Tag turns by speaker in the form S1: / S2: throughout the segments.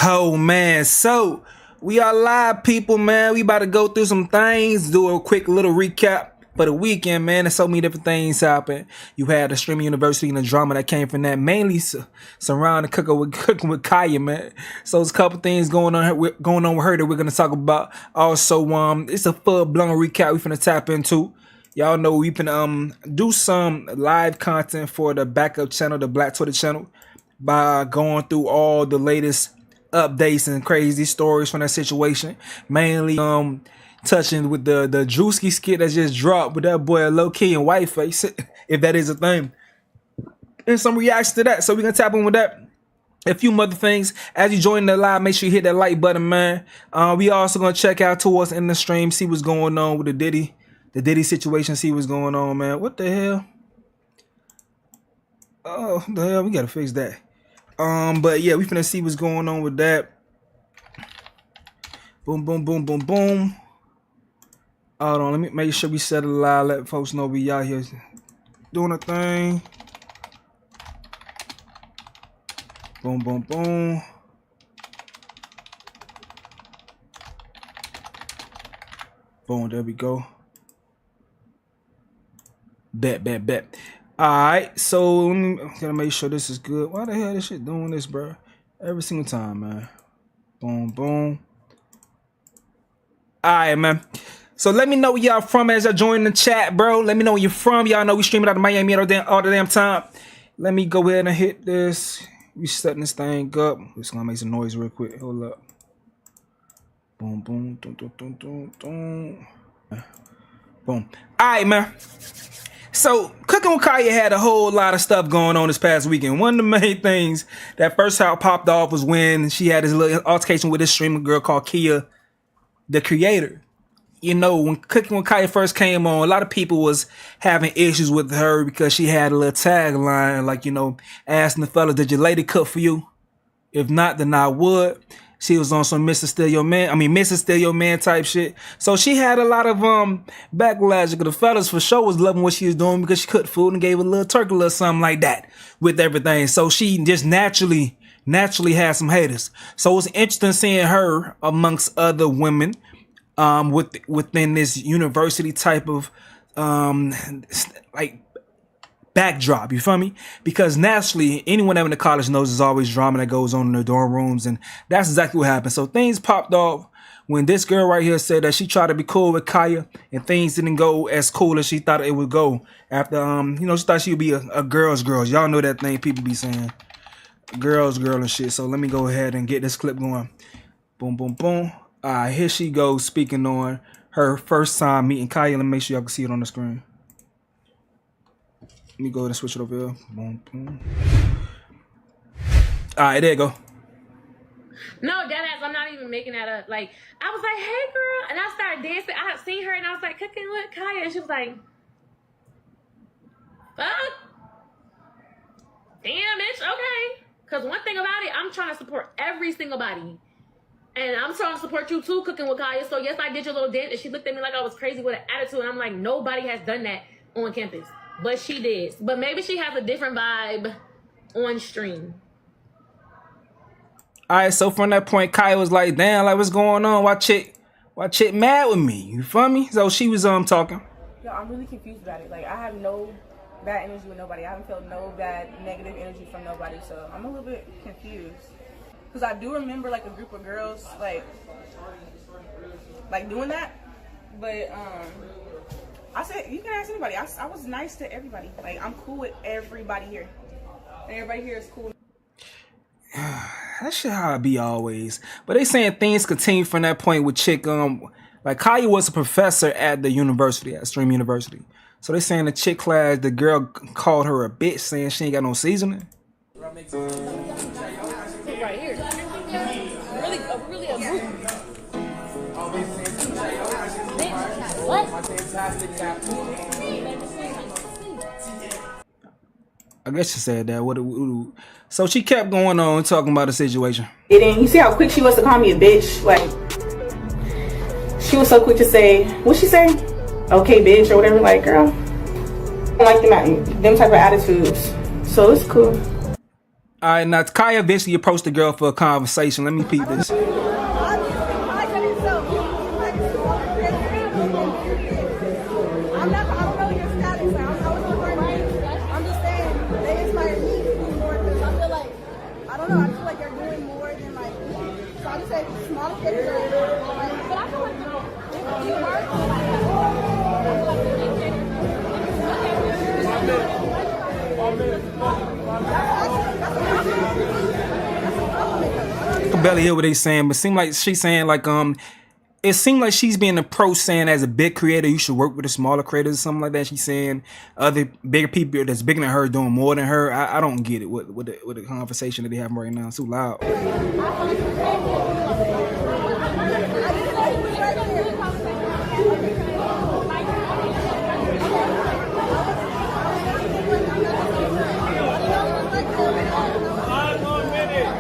S1: Oh man, so we are live, people, man. We about to go through some things, do a quick little recap for the weekend, man. There's so many different things happened. You had the streaming university and the drama that came from that, mainly surrounding cooking with Kanye, man. So there's a couple things going on with her that we're gonna talk about. Also, it's a full-blown recap we finna tap into. Y'all know we finna do some live content for the backup channel, the Black Twitter channel, by going through all the latest updates and crazy stories from that situation, mainly touching with the Druski skit that just dropped with that boy Low Key and Whiteface, if that is a thing, and some reactions to that. So we're gonna tap in with that, a few other things. As you join the live, make sure you hit that like button, man. We also gonna check out towards in the stream, see what's going on with the Diddy situation, see what's going on, man. What the hell? Oh, what the hell, we gotta fix that. But yeah, we finna see what's going on with that. Boom, boom, boom, boom, boom. Hold on, let me make sure we set it live, let folks know we out here doing a thing. Boom, boom, boom. Boom, there we go. Bet. Alright, so I'm gonna make sure this is good. Why the hell this shit doing this, bro? Every single time, man. Boom, boom. Alright, man. So let me know where y'all from as I join the chat, bro. Let me know where you're from. Y'all know we streaming out of Miami all the damn time. Let me go ahead and hit this. We setting this thing up. Just gonna make some noise real quick. Hold up. Boom, boom, boom, boom, boom, boom, boom. Boom. Alright, man. So, CookinWitKya had a whole lot of stuff going on this past weekend. One of the main things that first how it popped off was when she had this little altercation with this streamer girl called Kya, the creator. You know, when CookinWitKya first came on, a lot of people was having issues with her because she had a little tagline, like, you know, asking the fellas, did your lady cook for you? If not, then I would. She was on some Mrs. Steal Your Man, Mrs. Steal Your Man type shit. So she had a lot of backlash. The fellas for sure was loving what she was doing because she cooked food and gave a little turkey or something like that with everything. So she just naturally had some haters. So it was interesting seeing her amongst other women within this university type of like backdrop, you feel me? Because naturally, anyone ever in the college knows there's always drama that goes on in the dorm rooms, and that's exactly what happened. So things popped off when this girl right here said that she tried to be cool with Kya, and things didn't go as cool as she thought it would go. After you know, she thought she would be a girl's girl. Y'all know that thing people be saying, girl's girl and shit. So let me go ahead and get this clip going. Boom, boom, boom. Here she goes speaking on her first time meeting Kya. Let me make sure y'all can see it on the screen. Let me go ahead and switch it over here. Boom, boom. Alright, there you go.
S2: No, deadass, I'm not even making that up. Like, I was like, hey, girl. And I started dancing. I had seen her, and I was like, cooking with Kya. And she was like, fuck. Damn, bitch, okay. Because one thing about it, I'm trying to support every single body. And I'm trying to support you, too, cooking with Kya. So, yes, I did your little dance. And she looked at me like I was crazy with an attitude. And I'm like, nobody has done that on campus. But she did. But maybe she has a different vibe on stream.
S1: Alright, so from that point, Kya was like, damn, like, what's going on? Why chick mad with me? You feel me? So she was talking.
S3: Yo, I'm really confused about it. Like, I have no bad energy with nobody. I haven't felt no bad negative energy from nobody. So I'm a little bit confused. Because I do remember, like, a group of girls, like doing that. But, I said, you can ask anybody. I was nice to everybody. Like, I'm cool with everybody here. And everybody here is cool.
S1: That shit how it be always. But they saying things continue from that point with chick. Like, Kya was a professor at the university, at Stream University. So they saying the chick class, the girl called her a bitch, saying she ain't got no seasoning.
S2: Right here. Really a group. What?
S1: I guess she said that. So she kept going on talking about the situation.
S3: And then you see how quick she was to call me a bitch? Like, she was so quick to say, what'd she say? Okay, bitch, or whatever. Like, girl, I don't like them type of attitudes. So it's cool.
S1: All right, now Kaya eventually approached the girl for a conversation. Let me peep this. I can barely hear what they saying, but it seems like she's saying like it seemed like she's being approached saying as a big creator you should work with the smaller creators or something like that. She's saying other bigger people that's bigger than her doing more than her. I don't get it with the conversation that they have right now. It's too loud.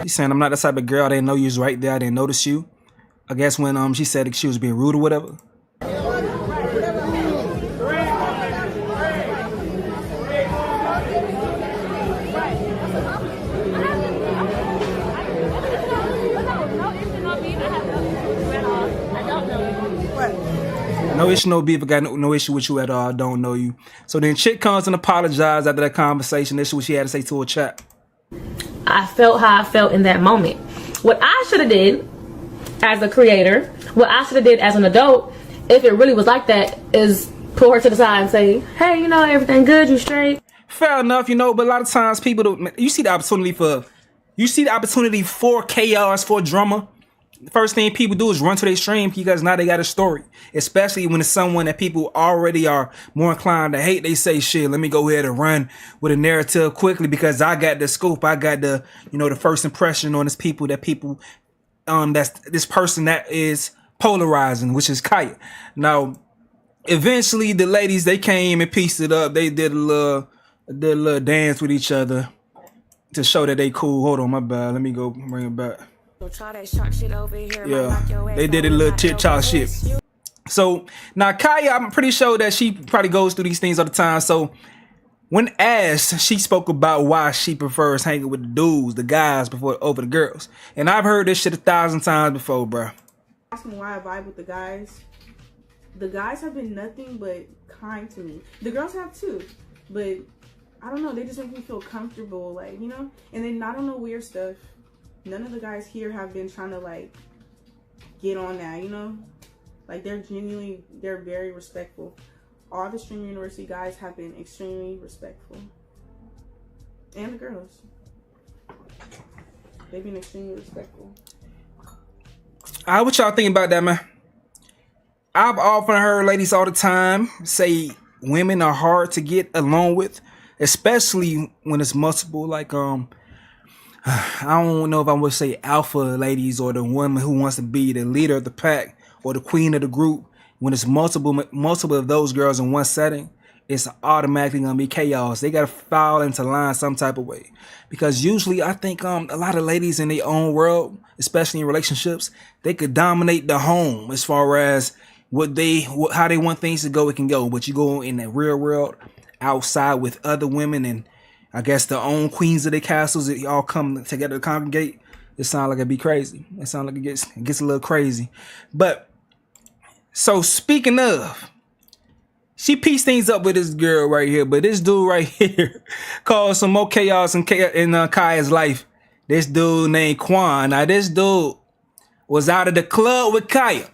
S1: She's saying I'm not the type of girl. I didn't know you was right there. I didn't notice you. I guess when she said she was being rude or whatever. No issue, no beef. I got no issue with you at all. I don't know you. So then chick comes and apologizes after that conversation. This is what she had to say to her chat.
S2: I felt how I felt in that moment. What I should have did as a creator, what I should have did as an adult, if it really was like that, is pull her to the side and say, hey, you know, everything good, you straight.
S1: Fair enough, you know, but a lot of times people don't, you see the opportunity for chaos, for drama. The first thing people do is run to their stream because now they got a story. Especially when it's someone that people already are more inclined to hate. They say, shit, let me go ahead and run with a narrative quickly because I got the scoop. I got the, you know, the first impression on this that's this person that is polarizing, which is Kaya. Now, eventually the ladies, they came and pieced it up. They did a little dance with each other to show that they cool. Hold on, my bad. Let me go bring it back. Yeah, they did a little chit-chat shit. So, now Kaya, I'm pretty sure that she probably goes through these things all the time. So, when asked, she spoke about why she prefers hanging with the dudes, the guys, over the girls. And I've heard this shit 1,000 times before, bro.
S3: Ask me why I vibe with the guys. The guys have been nothing but kind to me. The girls have too, but I don't know. They just make me feel comfortable, like, you know. And then not on the weird stuff. None of the guys here have been trying to like get on that, you know. Like they're very respectful. All the Stream University guys have been extremely respectful. And the girls. They've been extremely respectful.
S1: What y'all think about that, man? I've often heard ladies all the time say women are hard to get along with, especially when it's multiple, like, I don't know if I would say alpha ladies or the woman who wants to be the leader of the pack or the queen of the group. When it's multiple of those girls in one setting, it's automatically gonna be chaos. They gotta fall into line some type of way. Because usually I think a lot of ladies in their own world, especially in relationships, they could dominate the home as far as how they want things to go, it can go. But you go in the real world outside with other women and I guess the own queens of their castles, that all come together to congregate. It sounds like it'd be crazy. It sounds like it gets a little crazy. But so speaking of, she pieced things up with this girl right here, but this dude right here caused some more chaos in Kaya's life. This dude named Quan. Now this dude was out of the club with Kaya.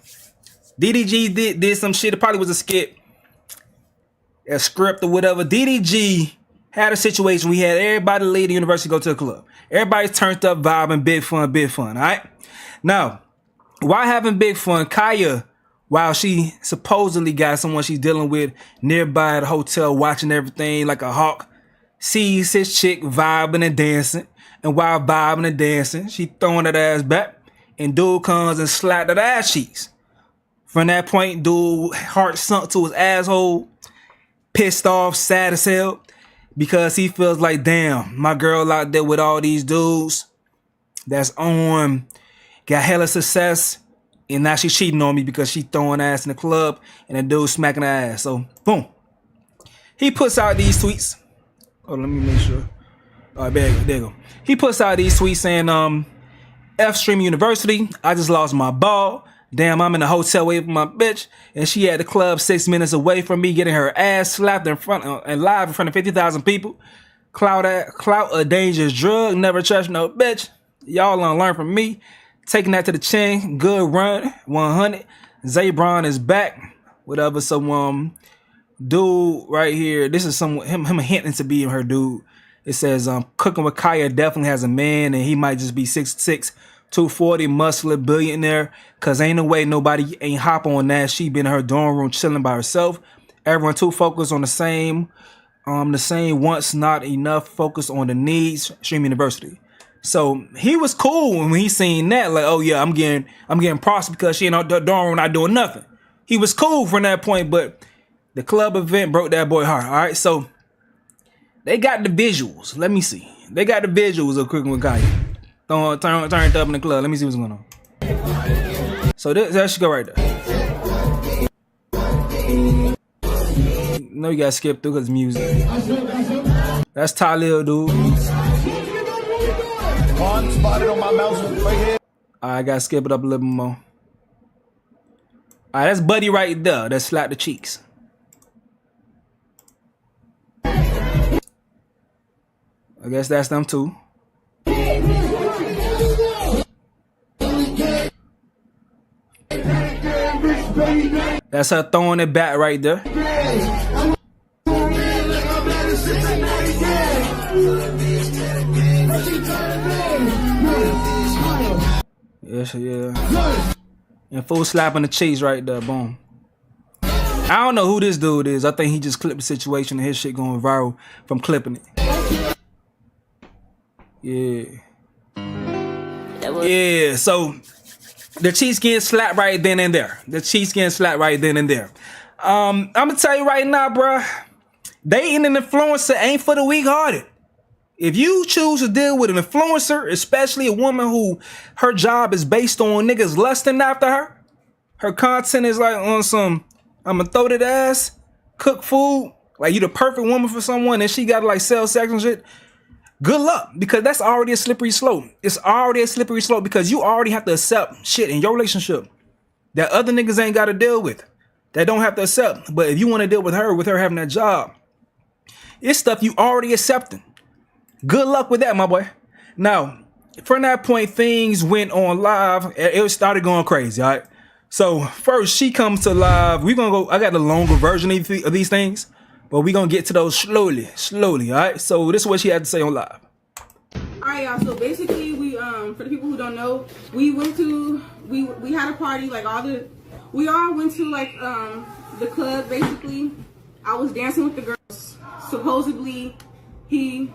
S1: DDG did some shit. It probably was a skit, a script or whatever. DDG had a situation. We had everybody leave the university, go to the club. Everybody's turned up, vibing, big fun, all right? Now, while having big fun, Kaya, while she supposedly got someone she's dealing with nearby at the hotel, watching everything like a hawk, sees his chick vibing and dancing. And while vibing and dancing, she throwing that ass back. And dude comes and slapped that ass cheeks. From that point, dude heart sunk to his asshole, pissed off, sad as hell. Because he feels like, damn, my girl out there with all these dudes that's on, got hella success, and now she's cheating on me because she throwing ass in the club and the dude smacking her ass. So, boom. He puts out these tweets. Oh, let me make sure. All right, there you go. He puts out these tweets saying, F Stream University, I just lost my ball. Damn, I'm in a hotel waiting for my bitch, and she at the club 6 minutes away from me, getting her ass slapped in front and live in front of 50,000 people. Clout a dangerous drug. Never trust no bitch. Y'all gonna learn from me. Taking that to the chin. Good run. 100. Zaay is back. Whatever. So dude right here. This is him hinting to be her dude. It says CookinWitKya definitely has a man, and he might just be 6'6". 240 muscular billionaire, cause ain't no way nobody ain't hop on that. She been in her dorm room chilling by herself. Everyone too focused on the same wants, not enough focus on the needs. Stream University. So he was cool when he seen that, like, oh yeah, I'm getting props because she in her dorm room not doing nothing. He was cool from that point, but the club event broke that boy heart. All right, so they got the visuals. Let me see. They got the visuals of CookinWitKya. Turn it up in the club. Let me see what's going on. So that should go right there. No, you gotta skip through because music. That's Talil, dude. One spotted on my mouse right here. I gotta skip it up a little bit more. Alright, that's Buddy right there. That slapped the cheeks. I guess that's them too. That's her throwing it back right there. Yes, yeah. And full slap on the cheeks right there. Boom. I don't know who this dude is. I think he just clipped the situation and his shit going viral from clipping it. Yeah. Yeah, so the cheeks getting slapped right then and there. The cheeks getting slapped right then and there. I'm gonna tell you right now, bruh. Dating an influencer ain't for the weak-hearted. If you choose to deal with an influencer, especially a woman who her job is based on niggas lusting after her content is like on some, I'ma throw that ass, cook food, like you the perfect woman for someone and she gotta like sell sex and shit, good luck, because that's already a slippery slope. It's already a slippery slope because you already have to accept shit in your relationship that other niggas ain't gotta deal with, that don't have to accept. But if you want to deal with her having that job, it's stuff you already accepting. Good luck with that, my boy. Now, from that point, things went on live. It started going crazy, all right? So, first, she comes to live. We're going to go, I got the longer version of these things, but we're going to get to those slowly, all right? So, this is what she had to say on live.
S3: All right, y'all. So, basically, we, for the people who don't know, we went to, we had a party, like we all went to, like, the club, basically. I was dancing with the girls. Supposedly, he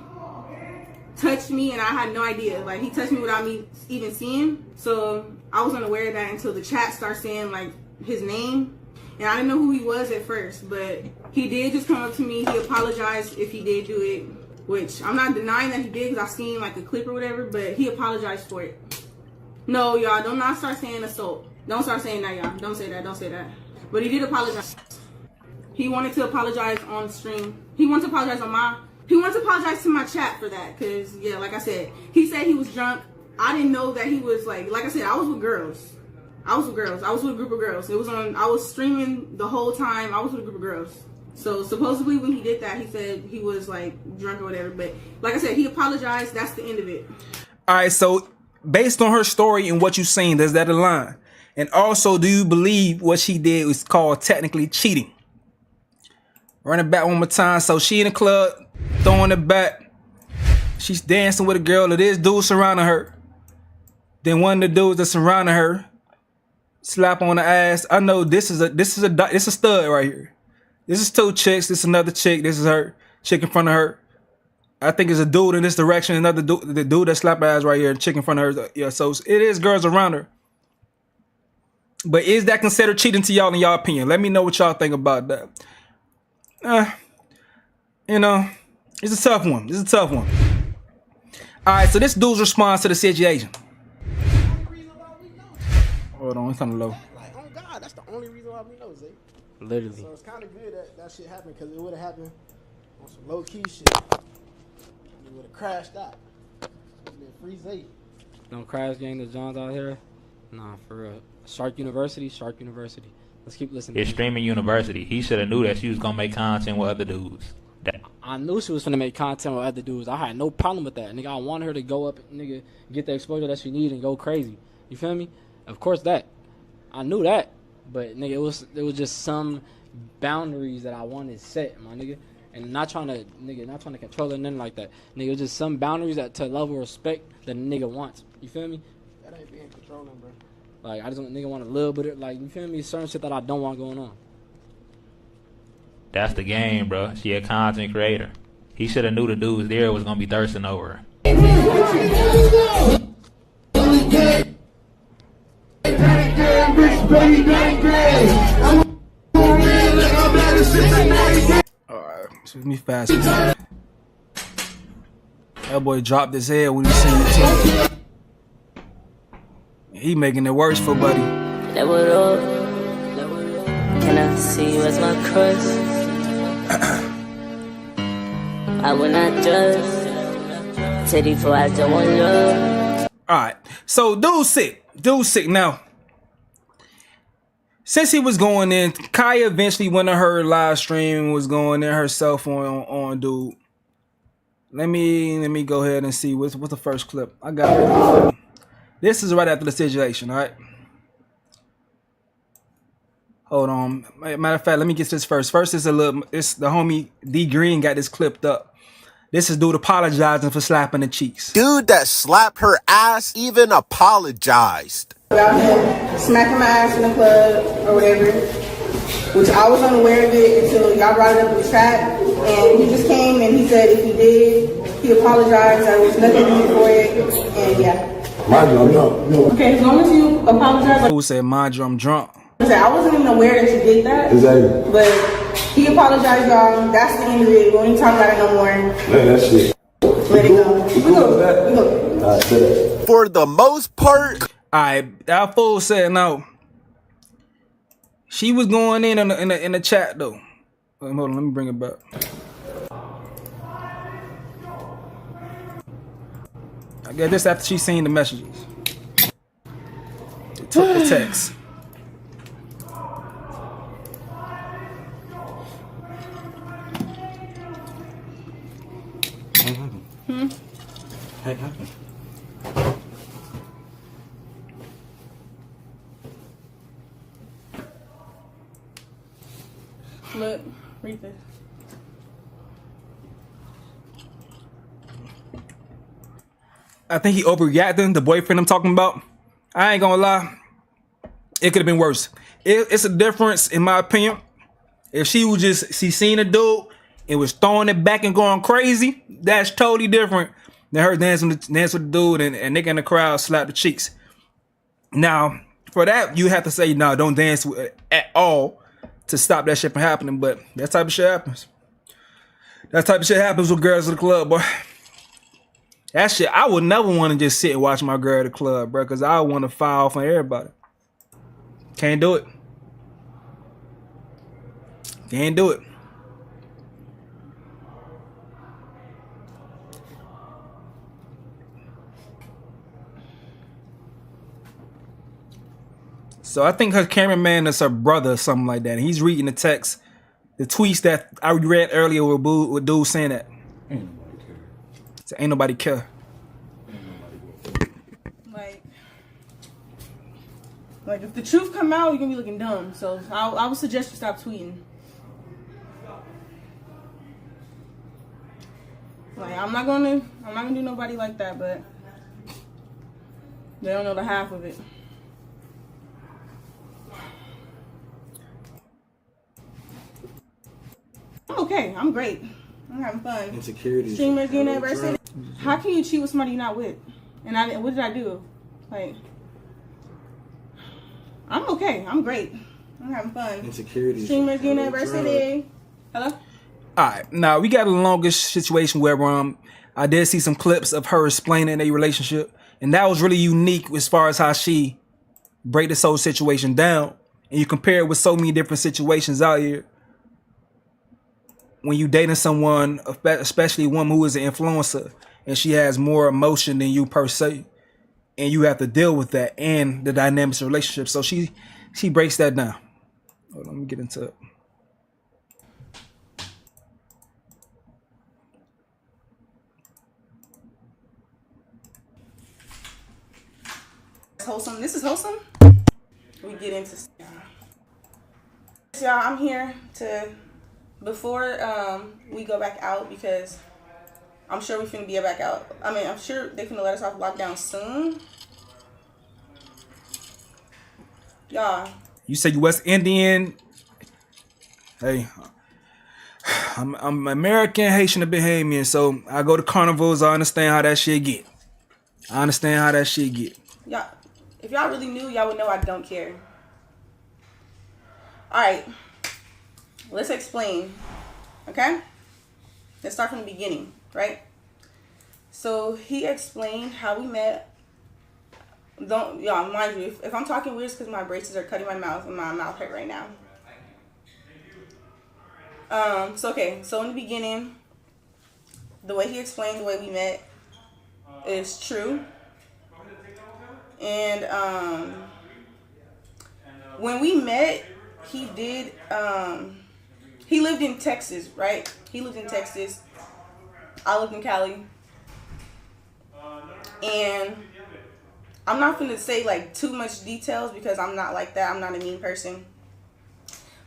S3: touched me and I had no idea. Like, he touched me without me even seeing. So I was unaware of that until the chat started saying like his name, and I didn't know who he was at first, but he did just come up to me. He apologized if he did do it, which I'm not denying that he did because I seen like a clip or whatever, but he apologized for it. No, y'all, don't not start saying assault. Don't start saying that, y'all. Don't say that. But he did apologize. He wanted to apologize on stream. He wanted to apologize to my chat for that, because, yeah, like I said, he said he was drunk. I didn't know that he was, like I said, I was with girls. I was with a group of girls. I was streaming the whole time. I was with a group of girls. So, supposedly, when he did that, he said he was, like, drunk or whatever. But, like I said, he apologized. That's the end of it.
S1: All right, so, based on her story and what you've seen, does that align? And also, do you believe what she did was called technically cheating? Run it back one more time. So she in the club, throwing it back. She's dancing with a girl. It is dudes surrounding her. Then one of the dudes that surrounding her slap on the ass. I know this is a stud right here. This is two chicks. This is another chick. This is her chick in front of her. I think it's a dude in this direction. Another dude, the dude that slapped her ass right here, chick in front of her. Yeah, so it is girls around her. But is that considered cheating to y'all in y'all opinion? Let me know what y'all think about that. You know, it's a tough one. All right, so this dude's response to the situation. Hold on, it's kind of low.
S4: Like, oh God, that's the only reason why we know, Zaay.
S5: Literally.
S4: So it's kind of good that shit happened, because it would have happened on some low key shit. He would have crashed out. Free Zaay.
S5: No crash gang the Johns out here. Nah, for real. Shark University. Let's keep listening.
S6: It's streaming university. He should have knew that she was gonna make content with other dudes.
S5: I knew she was finna make content with other dudes. I had no problem with that. Nigga, I wanted her to go up, nigga, get the exposure that she needed and go crazy. You feel me? Of course that. I knew that. But nigga, it was just some boundaries that I wanted set, my nigga. And not trying to control it, nothing like that. Nigga, it was just some boundaries that to level of respect that a nigga wants. You feel me?
S4: That ain't being controlling, bro.
S5: Like, I just want nigga want a little bit of, like, you feel me? Certain shit that I don't want going on.
S6: That's the game, bro. She a content creator. He should have knew the dudes there was gonna be thirsting over her.
S1: Alright, so let me fast. That boy dropped his head when he seen the team. He making it worse for buddy.
S7: Level up. Can I see you as my crush? I will not judge. Teddy for I don't want love.
S1: Alright, so dude's sick now. Since he was going in, Kaya eventually went to her live stream and was going in herself on dude. Let me go ahead and see what's the first clip. I got it. This is right after the situation, alright? Hold on. Matter of fact, let me get this first. First is it's the homie D Green got this clipped up. This is dude apologizing for slapping the cheeks.
S8: Dude that slapped her ass even apologized.
S3: About him smacking my ass in the club or whatever, which I was unaware of it until y'all brought it up in the chat. And he just came and he said if he did, he apologized. There was nothing to do for it. And yeah.
S9: Mind you, I'm drunk. No.
S3: Okay, as long as you apologize.
S1: Who said, mind you, I'm drunk.
S3: I wasn't even aware that you did that.
S9: Exactly.
S3: But he apologized, y'all. That's the end of it. We don't even talk about it no more.
S9: Man, that shit.
S3: Let it go. We go.
S8: For the most part.
S1: Alright, that fool said no. She was going in the chat though. Hold on, let me bring it back. I guess this after she seen the messages. It took the text.
S9: Hey, happened.
S3: Look, read this.
S1: I think he overreacting. The boyfriend I'm talking about. I ain't gonna lie. It could have been worse. It's a difference in my opinion. If she seen a dude and was throwing it back and going crazy, that's totally different than her dancing with the dude and nigga in the crowd slap the cheeks. Now, for that, you have to say, no, don't dance at all to stop that shit from happening. But that type of shit happens. That type of shit happens with girls at the club, boy. That shit, I would never want to just sit and watch my girl at the club, bro, because I want to fire off on everybody. Can't do it. Can't do it. So I think her cameraman is her brother or something like that. And he's reading the text, the tweets that I read earlier with dude saying that.
S9: Ain't nobody care.
S1: So ain't nobody care.
S3: Like if the truth come out, you're gonna be looking dumb. So I would suggest you stop tweeting. Like I'm not gonna do nobody like that, but they don't know the half of it. I'm okay. I'm great. I'm having fun.
S9: Insecurity.
S3: Streamers University. How can you cheat with somebody you're not with? And what did I do? Like, I'm okay. I'm great. I'm having fun.
S9: Insecurity.
S3: Streamers University. Hello?
S1: Alright, now we got a longish situation where I did see some clips of her explaining a relationship, and that was really unique as far as how she break this whole situation down. And you compare it with so many different situations out here. when you dating someone, especially a woman who is an influencer, and she has more emotion than you per se, and you have to deal with that and the dynamics of relationship. So she breaks that down. Hold on, let me get into it.
S3: Wholesome. This is wholesome. We get into y'all. I'm here to before we go back out, because I'm sure we finna be back out. I mean, I'm sure they finna let us off lockdown soon. Y'all.
S1: You say you West Indian. Hey, I'm American, Haitian, and Bahamian, so I go to carnivals. I understand how that shit get.
S3: Y'all, if y'all really knew, y'all would know I don't care. Alright. Let's explain. Okay? Let's start from the beginning, right? So he explained how we met. Y'all, mind you, if I'm talking weird, it's because my braces are cutting my mouth and my mouth hurt right now. So in the beginning, the way he explained the way we met is true. And when we met, he lived in Texas, right? He lived in Texas. I lived in Cali. And I'm not going to say like too much details because I'm not like that. I'm not a mean person.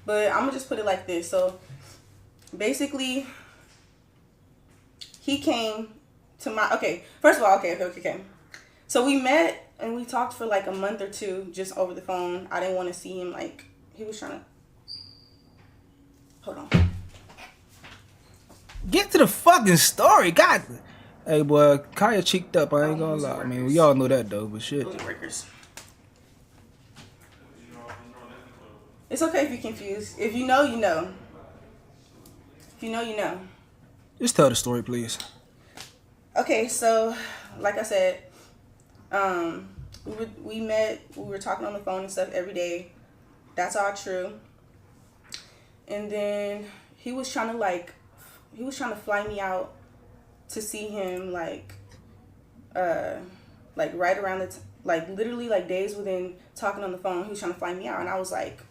S3: But I'm going to just put it like this. So basically, he came to my, first of all, okay. So we met and we talked for like a month or two just over the phone. I didn't want to see him, like, he was trying to, hold on.
S1: Get to the fucking story, God. Hey, boy, Kaya cheeked up. I ain't gonna lie. I mean, we all know that though, but shit.
S3: Those are workers. It's okay if you're confused. If you know, you know. If you know, you know.
S1: Just tell the story, please.
S3: Okay, so like I said, we met. We were talking on the phone and stuff every day. That's all true. And then he was trying to fly me out to see him like right around literally like days within talking on the phone. He was trying to fly me out, and I was like,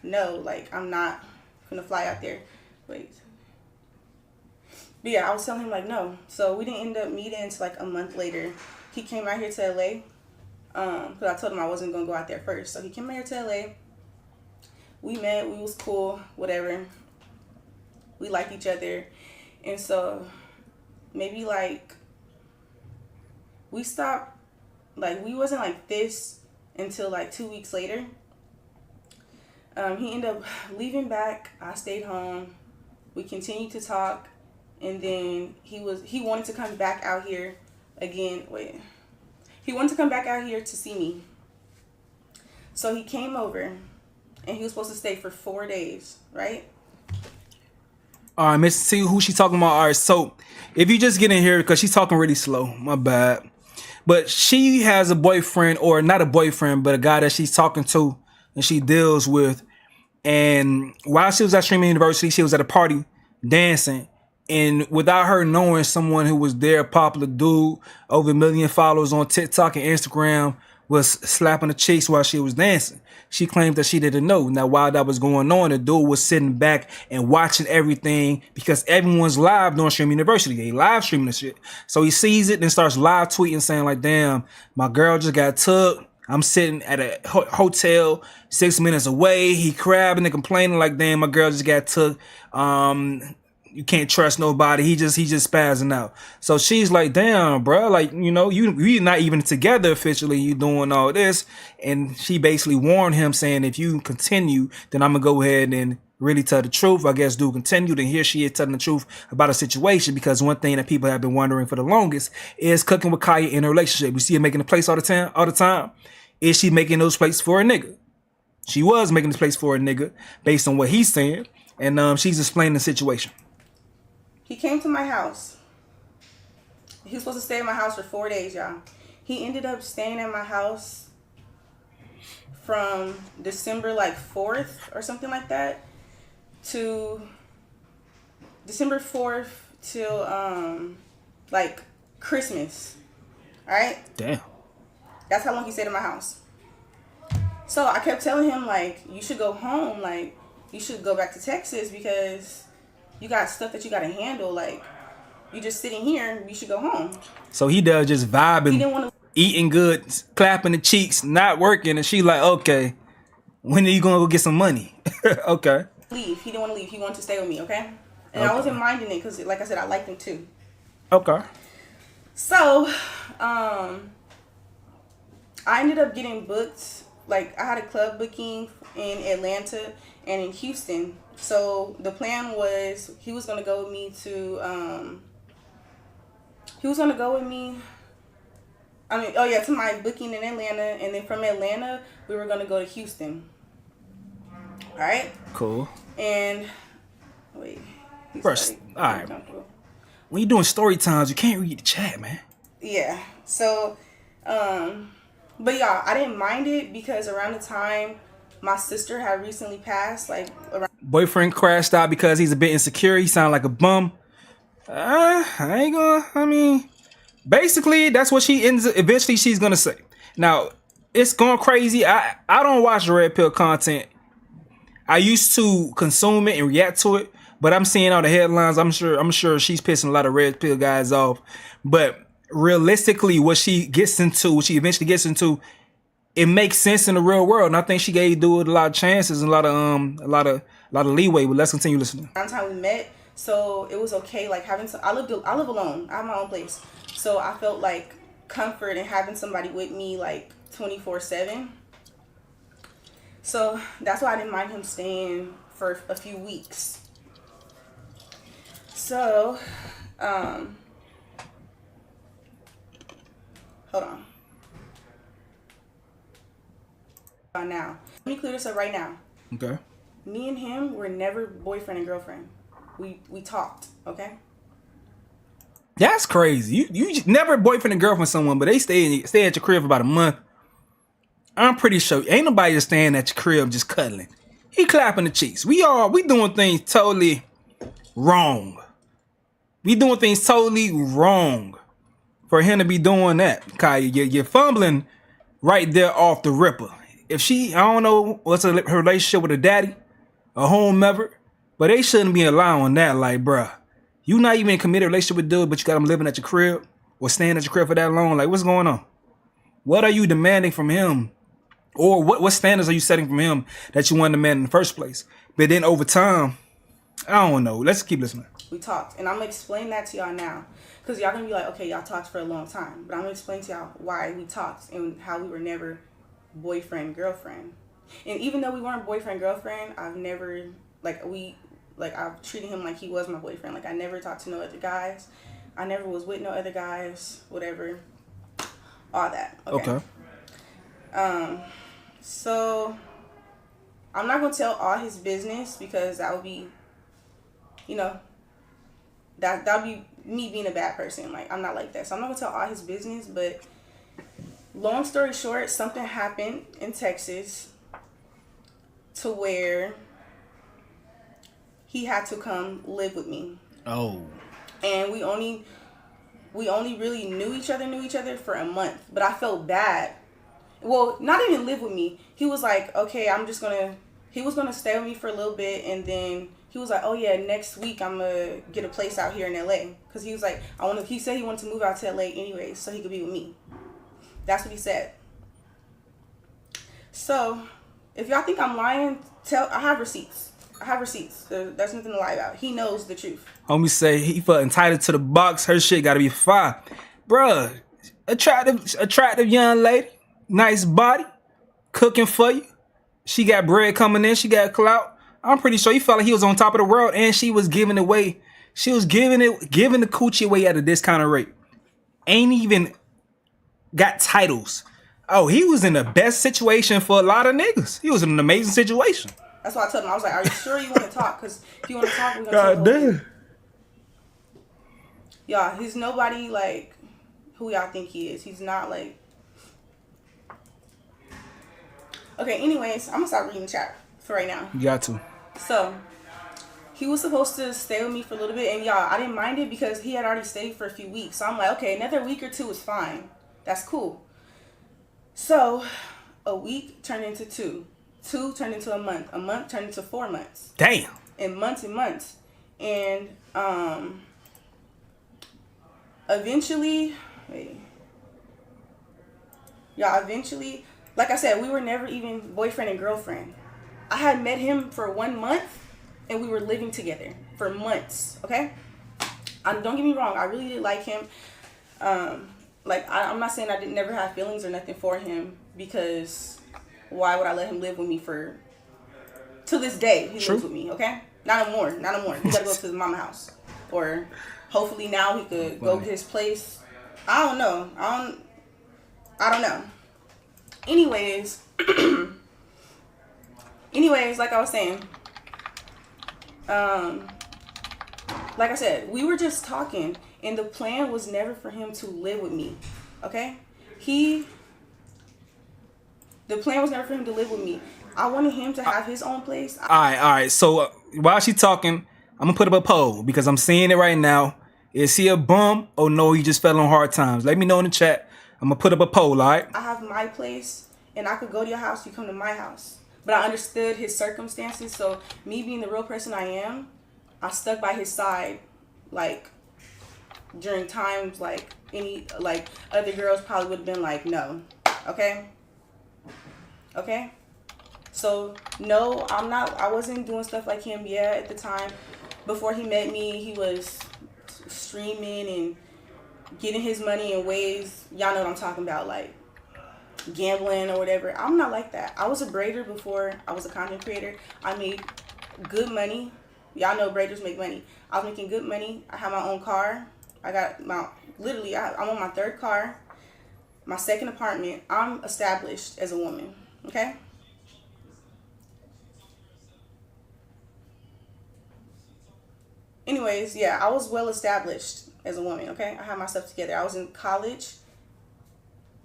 S3: no, like I'm not gonna fly out there. Wait. But yeah, I was telling him like no. So we didn't end up meeting until like a month later. He came out here to LA. Because I told him I wasn't gonna go out there first. So he came out here to LA. We met, we was cool, whatever. We liked each other. And so maybe like we stopped, like we wasn't like this until like 2 weeks later. He ended up leaving back. I stayed home. We continued to talk. And then he wanted to come back out here again. He wanted to come back out here to see me. So he came over and he was supposed to stay for 4 days, right?
S1: All right, Miss, see who she talking about. All right, so if you just get in here, because she's talking really slow, my bad. But she has a boyfriend, or not a boyfriend, but a guy that she's talking to and she deals with. And while she was at Streaming University, she was at a party dancing. And without her knowing, someone who was there, a popular dude, over 1 million followers on TikTok and Instagram, was slapping the cheeks while she was dancing. She claimed that she didn't know. Now, while that was going on, the dude was sitting back and watching everything because everyone's live during Stream University. They live streaming the shit. So he sees it and starts live tweeting saying like, damn, my girl just got took. I'm sitting at a hotel 6 minutes away. He crabbing and complaining like, damn, my girl just got took. You can't trust nobody. He just spazzing out. So she's like, damn, bro, like, you know, you're not even together officially. You doing all this. And she basically warned him saying, if you continue, then I'm gonna go ahead and really tell the truth. I guess dude continued, and here she is telling the truth about a situation, because one thing that people have been wondering for the longest is CookinWitKya in a relationship. We see her making the place all the time. Is she making those places for a nigga? She was making this place for a nigga based on what he's saying. And she's explaining the situation.
S3: He came to my house. He was supposed to stay at my house for 4 days, y'all. He ended up staying at my house from December like 4th or something like that to December 4th till like Christmas. All right.
S1: Damn.
S3: That's how long he stayed in my house. So I kept telling him, like, you should go home. Like, you should go back to Texas because you got stuff that you got to handle. Like, you just sitting here. You should go home.
S1: So he does just vibing,
S3: He didn't want to
S1: eating good, clapping the cheeks, not working. And she like, okay, when are you going to go get some money? Okay.
S3: leave. He didn't want to leave. He wanted to stay with me, okay? And I wasn't minding it because, like I said, I liked him too.
S1: Okay.
S3: So, I ended up getting booked. Like, I had a club booking in Atlanta and in Houston. So, the plan was he was going to go with me to, to my booking in Atlanta. And then from Atlanta, we were going to go to Houston. All right?
S1: Cool.
S3: And, wait.
S1: First, all right. When you're doing story times, you can't read the chat, man.
S3: Yeah. So, but y'all, I didn't mind it because around the time my sister had recently passed, like around.
S1: Boyfriend crashed out because he's a bit insecure. He sounded like a bum. Basically, that's what she ends. Eventually, she's gonna say. Now, it's going crazy. I don't watch red pill content. I used to consume it and react to it, but I'm seeing all the headlines. I'm sure she's pissing a lot of red pill guys off. But realistically, what she eventually gets into, it makes sense in the real world. And I think she gave dude a lot of chances and a lot of leeway. But let's continue listening.
S3: Around the time we met, so it was okay. Like having I live alone. I have my own place, so I felt like comfort in having somebody with me like 24/7. So that's why I didn't mind him staying for a few weeks. So, hold on. Now, let me clear this up right now.
S1: Okay.
S3: Me and him were never boyfriend and girlfriend. We talked, okay?
S1: That's crazy. You never boyfriend and girlfriend with someone, but they stay at your crib for about a month. I'm pretty sure ain't nobody just staying at your crib just cuddling. He clapping the cheeks. We doing things totally wrong. We doing things totally wrong for him to be doing that. Kaya, you're fumbling right there off the ripper. If I don't know what's her relationship with her daddy, a whomever, but they shouldn't be allowing that. Like, bruh, you not even in a committed relationship with dude, but you got him living at your crib or staying at your crib for that long. Like, what's going on? What are you demanding from him? Or what standards are you setting from him that you want to demand in the first place? But then over time, I don't know. Let's keep listening.
S3: We talked, and I'm going to explain that to y'all now. Because y'all going to be like, okay, y'all talked for a long time. But I'm going to explain to y'all why we talked and how we were never boyfriend, girlfriend. And even though we weren't boyfriend, girlfriend, I've never, I've treated him like he was my boyfriend. Like, I never talked to no other guys. I never was with no other guys, whatever. All that. Okay. So, I'm not going to tell all his business because that would be, that would be me being a bad person. Like, I'm not like that. So, I'm not going to tell all his business, but long story short, something happened in Texas to where he had to come live with me.
S1: Oh. And
S3: we only really knew each other for a month, but I felt bad. Well, not even live with me. He was like, okay, he was going to stay with me for a little bit. And then he was like, oh yeah, next week I'm going to get a place out here in LA. Cause he was like, he said he wanted to move out to LA anyway, so he could be with me. That's what he said. So if y'all think I'm lying, I have receipts. There's nothing to lie about. He knows the truth.
S1: Homie say he felt entitled to the box. Her shit gotta be fire. Bruh, attractive young lady. Nice body. Cooking for you. She got bread coming in. She got clout. I'm pretty sure he felt like he was on top of the world and she was giving away. She was giving the coochie away at a discounted rate. Ain't even got titles. Oh, he was in the best situation for a lot of niggas. He was in an amazing situation.
S3: That's why I told him. I was like, are you sure you want to talk? Because if you want to talk, we're going to
S1: talk. God damn.
S3: Y'all, he's nobody like who y'all think he is. He's not like... Okay, anyways, I'm going to start reading the chat for right now.
S1: You got to.
S3: So, he was supposed to stay with me for a little bit, and y'all, I didn't mind it because he had already stayed for a few weeks. So I'm like, okay, another week or two is fine. That's cool. So a week turned into 2. 2 turned into a month turned into 4 months.
S1: Damn.
S3: And months and months. And eventually, like I said, we were never even boyfriend and girlfriend. I had met him for 1 month and we were living together for months, okay? Don't get me wrong, I really did like him. Like, I'm not saying I didn't never have feelings or nothing for him, because why would I let him live with me to this day? He lives with me, okay? Not no more. He gotta go to his mama house. Or hopefully now he could go get his place. I don't know. I don't know. Anyways, like I was saying, like I said, we were just talking, and the plan was never for him to live with me, okay? The plan was never for him to live with me. I wanted him to have his own place.
S1: All right. So while she talking, I'm gonna put up a poll because I'm seeing it right now. Is he a bum or no? He just fell on hard times. Let me know in the chat. I'm gonna put up a poll. All right.
S3: I have my place, and I could go to your house. You come to my house. But I understood his circumstances. So me being the real person I am, I stuck by his side, like during times like other girls probably would have been like, no, okay. So no, I wasn't doing stuff like him. Yeah, at the time, before he met me, he was streaming and getting his money in ways, y'all know what I'm talking about, like gambling or whatever. I'm not like that. I was a braider before I was a content creator. I made good money. Y'all know braiders make money. I was making good money. I had my own car. I'm on my 3rd car, my 2nd apartment. I'm established as a woman, okay? Anyways, yeah, I was well established as a woman, okay? I had my stuff together. I was in college.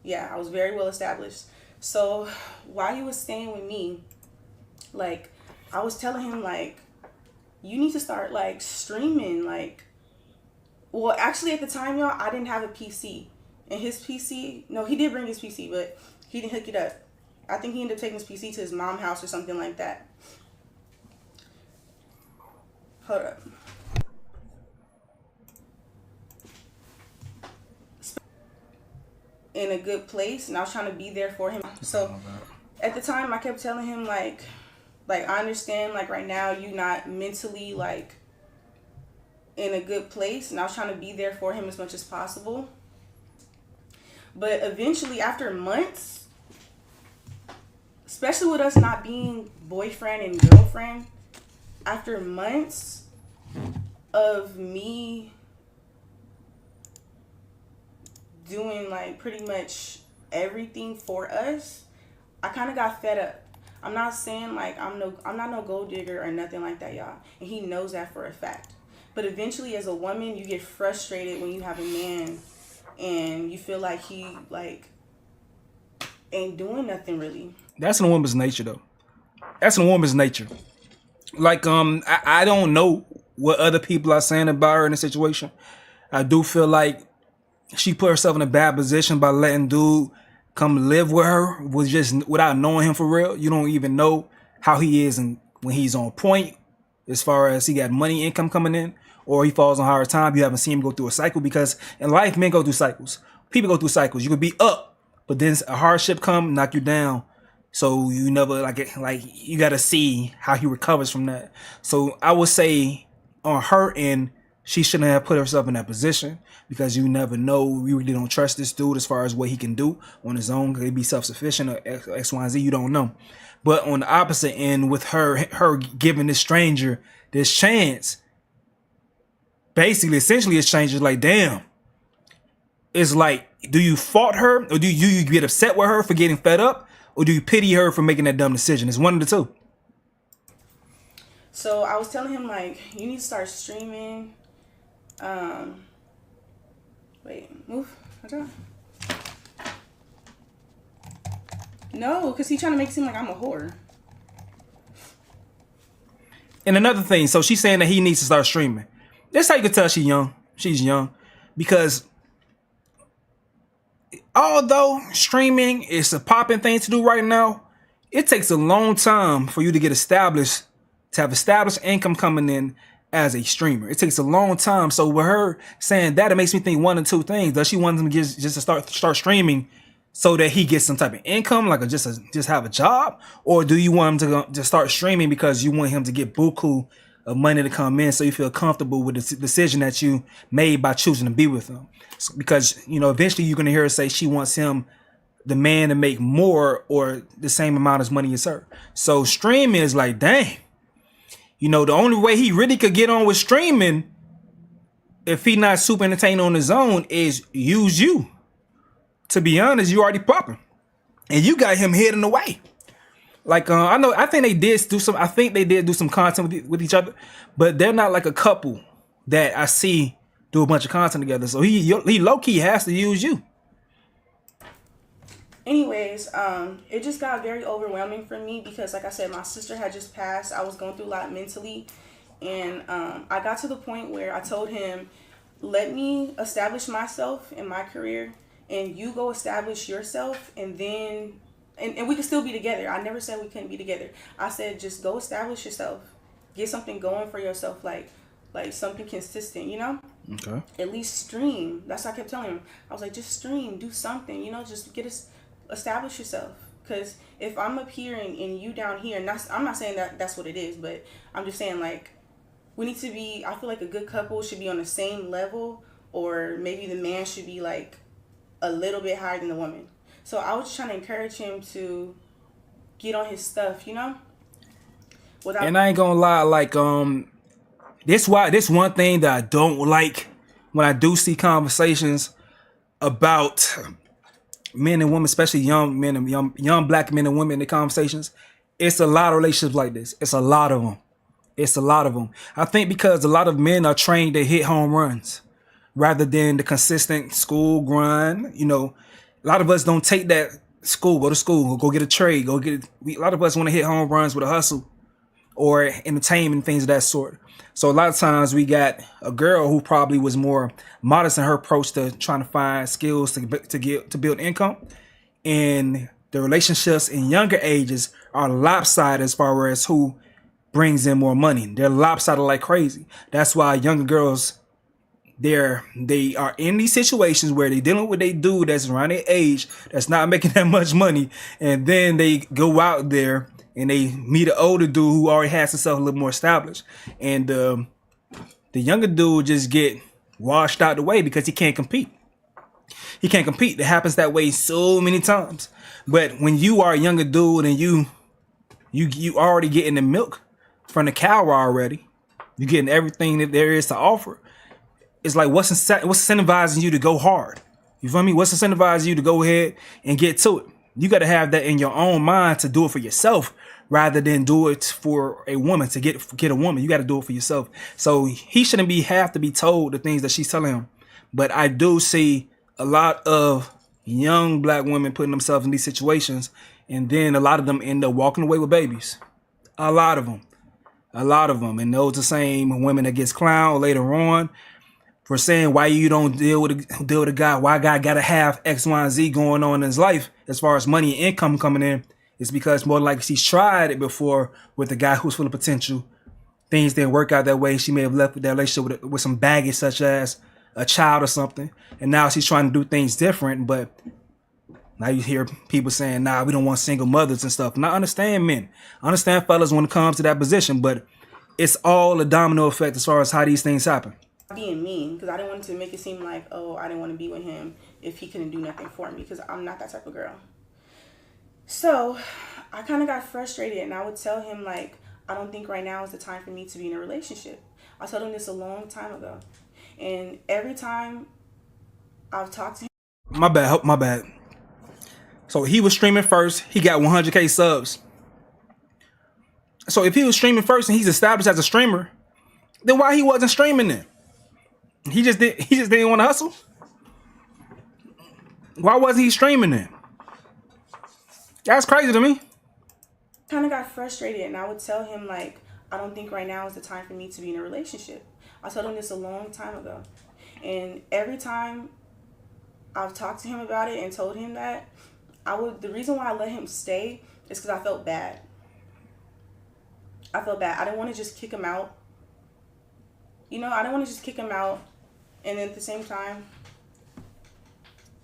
S3: Yeah, I was very well established. So while he was staying with me, like, I was telling him, like, you need to start, like, streaming, like, well, actually, at the time, y'all, I didn't have a PC. And his PC, no, he did bring his PC, but he didn't hook it up. I think he ended up taking his PC to his mom's house or something like that. Hold up. In a good place, and I was trying to be there for him. So at the time, I kept telling him, like I understand, like, right now you not mentally, like, in a good place, and I was trying to be there for him as much as possible. But eventually, after months, especially with us not being boyfriend and girlfriend, after months of me doing, like, pretty much everything for us, I kind of got fed up. I'm not saying, like, I'm not no gold digger or nothing like that, y'all. And he knows that for a fact. But eventually, as a woman, you get frustrated when you have a man and you feel like he, like, ain't doing nothing really.
S1: That's in a woman's nature, though. That's in a woman's nature. Like, I don't know what other people are saying about her in the situation. I do feel like she put herself in a bad position by letting dude come live with her without knowing him for real. You don't even know how he is and when he's on point, as far as he got money income coming in, or he falls on hard time. You haven't seen him go through a cycle, because in life, men go through cycles. People go through cycles. You could be up, but then a hardship come, knock you down. So you never, like you got to see how he recovers from that. So I would say on her end, she shouldn't have put herself in that position, because you never know. We really don't trust this dude as far as what he can do on his own. Could he be self-sufficient or X, Y, and Z? You don't know. But on the opposite end, with her giving this stranger this chance, basically, essentially, it's changed. It's like, damn. It's like, do you fault her, or do you get upset with her for getting fed up, or do you pity her for making that dumb decision? It's one of the two.
S3: So I was telling him, like, you need to start streaming. Wait, move. What's on? No, because he's trying to make it seem like I'm a whore.
S1: And another thing, so she's saying that he needs to start streaming. That's how you can tell she's young. She's young. Because although streaming is a popping thing to do right now, it takes a long time for you to get established, to have established income coming in as a streamer. It takes a long time. So with her saying that, it makes me think one of two things. Does she want him to just to start streaming so that he gets some type of income, like just have a job? Or do you want him to start streaming because you want him to get buku of money to come in so you feel comfortable with the decision that you made by choosing to be with him? So, because, you know, eventually you're going to hear her say she wants him, the man, to make more or the same amount as money as her. So streaming is like, dang. You know, the only way he really could get on with streaming, if he not super entertained on his own, is use you. To be honest, you already popping. And you got him heading away. Like, I think they did do some content with each other, but they're not like a couple that I see do a bunch of content together. So he low-key has to use you.
S3: Anyways, it just got very overwhelming for me because, like I said, my sister had just passed. I was going through a lot mentally, and I got to the point where I told him, let me establish myself in my career, and you go establish yourself, and then and we can still be together. I never said we couldn't be together. I said just go establish yourself, get something going for yourself, like something consistent, you know?
S1: Okay.
S3: At least stream. That's what I kept telling him. I was like, just stream, do something, you know, just establish yourself. Because if I'm up here and you down here, and I'm not saying that that's what it is, but I'm just saying, like, we need to be, I feel like a good couple should be on the same level, or maybe the man should be like a little bit higher than the woman. So I was just trying to encourage him to get on his stuff, you know?
S1: And I ain't gonna lie, like, this one thing that I don't like when I do see conversations about men and women, especially young men and young black men and women in the conversations. It's a lot of relationships like this. It's a lot of them. I think because a lot of men are trained to hit home runs rather than the consistent school grind. You know, a lot of us don't take that go to school, go get a trade, a lot of us want to hit home runs with a hustle or entertainment, things of that sort. So a lot of times we got a girl who probably was more modest in her approach to trying to find skills to build income. And the relationships in younger ages are lopsided as far as who brings in more money. They're lopsided like crazy. That's why younger girls, they are in these situations where they're dealing with a dude that's around their age, that's not making that much money. And then they go out there and they meet an older dude who already has himself a little more established. And the younger dude just get washed out the way because he can't compete. He can't compete. It happens that way so many times. But when you are a younger dude and you already getting the milk from the cow already, you're getting everything that there is to offer. It's like, what's incentivizing you to go hard? You feel me? What's incentivizing you to go ahead and get to it? You got to have that in your own mind to do it for yourself rather than do it for a woman, to get a woman. You got to do it for yourself. So he shouldn't have to be told the things that she's telling him. But I do see a lot of young black women putting themselves in these situations, and then a lot of them end up walking away with babies. A lot of them. And those are the same women that gets clowned later on for saying why you don't deal with a guy, why a guy gotta have X, Y, and Z going on in his life as far as money and income coming in. It's because more like she's tried it before with a guy who's full of potential. Things didn't work out that way. She may have left that relationship with some baggage such as a child or something. And now she's trying to do things different. But now you hear people saying, nah, we don't want single mothers and stuff. And I understand men. I understand fellas when it comes to that position. But it's all a domino effect as far as how these things happen.
S3: Being mean, because I didn't want to make it seem like, oh, I didn't want to be with him if he couldn't do nothing for me, because I'm not that type of girl. So I kind of got frustrated, and I would tell him, like, I don't think right now is the time for me to be in a relationship. I told him this a long time ago, and every time I've talked to him.
S1: My bad. So he was streaming first. He got 100K subs. So if he was streaming first and he's established as a streamer, then why he wasn't streaming then? He just didn't want to hustle. Why wasn't he streaming then? That's crazy to me.
S3: Kind of got frustrated, and I would tell him, like, I don't think right now is the time for me to be in a relationship. I told him this a long time ago. And every time I've talked to him about it and told him that, the reason why I let him stay is because I felt bad. I felt bad. I didn't want to just kick him out. You know, I didn't want to just kick him out. And then at the same time,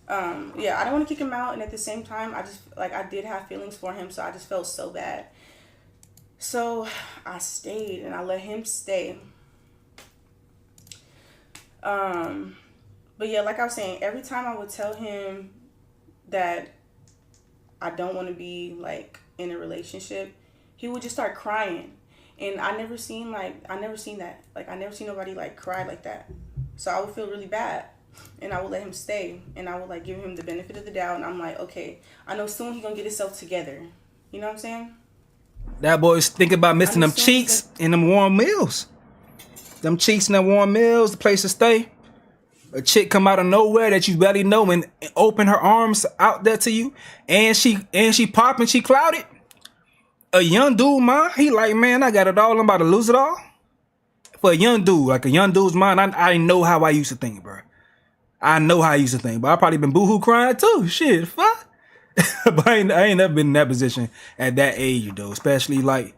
S3: I didn't want to kick him out. And at the same time, I just, like, I did have feelings for him. So I just felt so bad. So I stayed and I let him stay. But yeah, like I was saying, every time I would tell him that I don't want to be like in a relationship, he would just start crying. And I never seen that. Like, I never seen nobody like cry like that. So I would feel really bad. And I would let him stay. And I would like give him the benefit of the doubt. And I'm like, okay, I know soon he's gonna get himself together. You know what I'm saying?
S1: That boy's thinking about missing them cheeks and them warm meals. Them cheeks and them warm meals, the place to stay. A chick come out of nowhere that you barely know and open her arms out there to you. And she popping, she clouded. A young dude, man, he like, man, I got it all. I'm about to lose it all. For a young dude, like a young dude's mind, I know how I used to think, bro. I know how I used to think, but I probably been boohoo crying too. Shit, fuck. But I ain't never been in that position at that age, though. Especially like,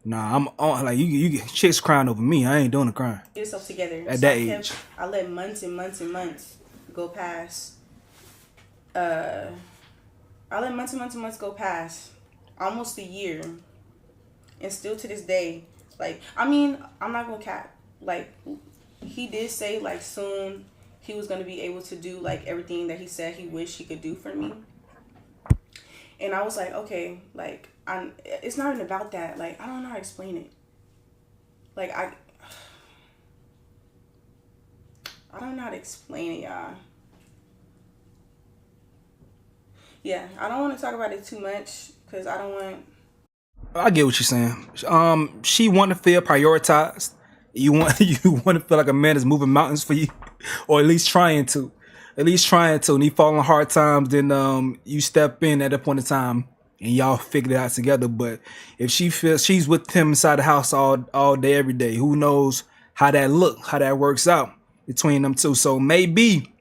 S1: nah, I'm on like you get chicks crying over me. I ain't doing the crying.
S3: Get yourself together.
S1: At that age.
S3: I let months and months and months go past. I let months and months and months go past. Almost a year. And still to this day, like, I mean, I'm not gonna cap. Like, he did say like soon he was gonna be able to do like everything that he said he wished he could do for me. And I was like, okay, like, it's not even about that. Like, I don't know how to explain it. Like, I don't know how to explain it, y'all. Yeah, I don't want to talk about it too much because I don't want...
S1: I get what you're saying. She want to feel prioritized. You want to feel like a man is moving mountains for you, or at least trying to. And he fall on hard times, then you step in at a point in time and y'all figure it out together. But if she feels she's with him inside the house all day, every day, who knows how that works out between them two. So maybe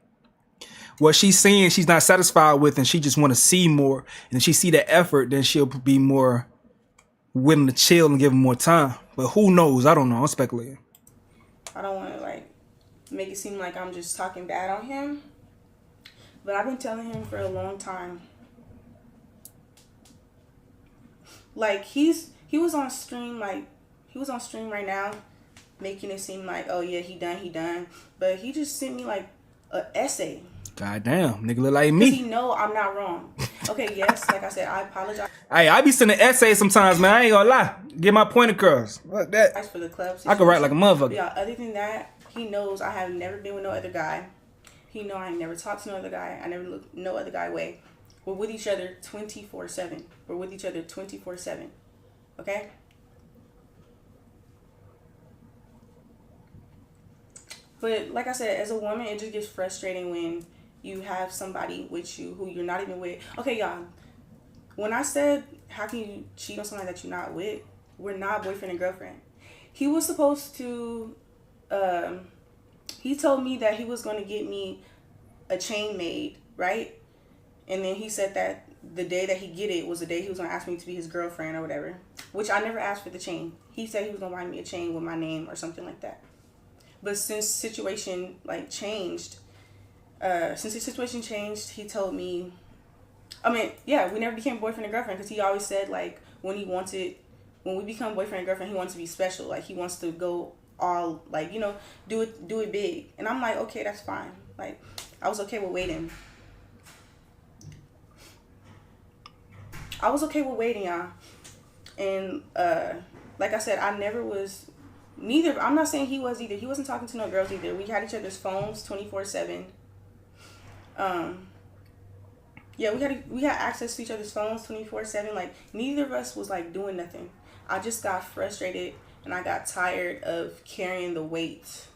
S1: what she's seeing she's not satisfied with, and she just want to see more. And if she see that effort, then she'll be more willing to chill and give him more time. But who knows? I don't know. I'm speculating.
S3: I don't want to like make it seem like I'm just talking bad on him. But I've been telling him for a long time. Like, he was on stream, like, he was on stream right now, making it seem like, oh yeah, he done. But he just sent me like an essay.
S1: Goddamn, nigga look like me.
S3: Because he know I'm not wrong. Okay, yes, like I said, I apologize.
S1: Hey, I be sending essays sometimes, man. I ain't gonna lie. Get my point across. Fuck that.
S3: For the club
S1: I can write like a motherfucker.
S3: Yeah, other than that, he knows I have never been with no other guy. He know I ain't never talked to no other guy. I never looked no other guy away. We're with each other 24/7. We're with each other 24/7. Okay? But like I said, as a woman, it just gets frustrating when you have somebody with you who you're not even with. Okay, y'all. When I said, how can you cheat on somebody that you're not with? We're not boyfriend and girlfriend. He was supposed to... he told me that he was going to get me a chain made, right? And then he said that the day that he get it was the day he was going to ask me to be his girlfriend or whatever. Which I never asked for the chain. He said he was going to buy me a chain with my name or something like that. But since situation like changed, he told me, I mean, yeah, we never became boyfriend and girlfriend because he always said like when we become boyfriend and girlfriend, he wants to be special. Like he wants to go all like, you know, do it big. And I'm like, okay, that's fine. Like I was okay with waiting. Y'all. And like I said, I never was neither. I'm not saying he was either. He wasn't talking to no girls either. We had each other's phones 24/7. Yeah, we had access to each other's phones 24/7. Like neither of us was like doing nothing. I just got frustrated and I got tired of carrying the weight.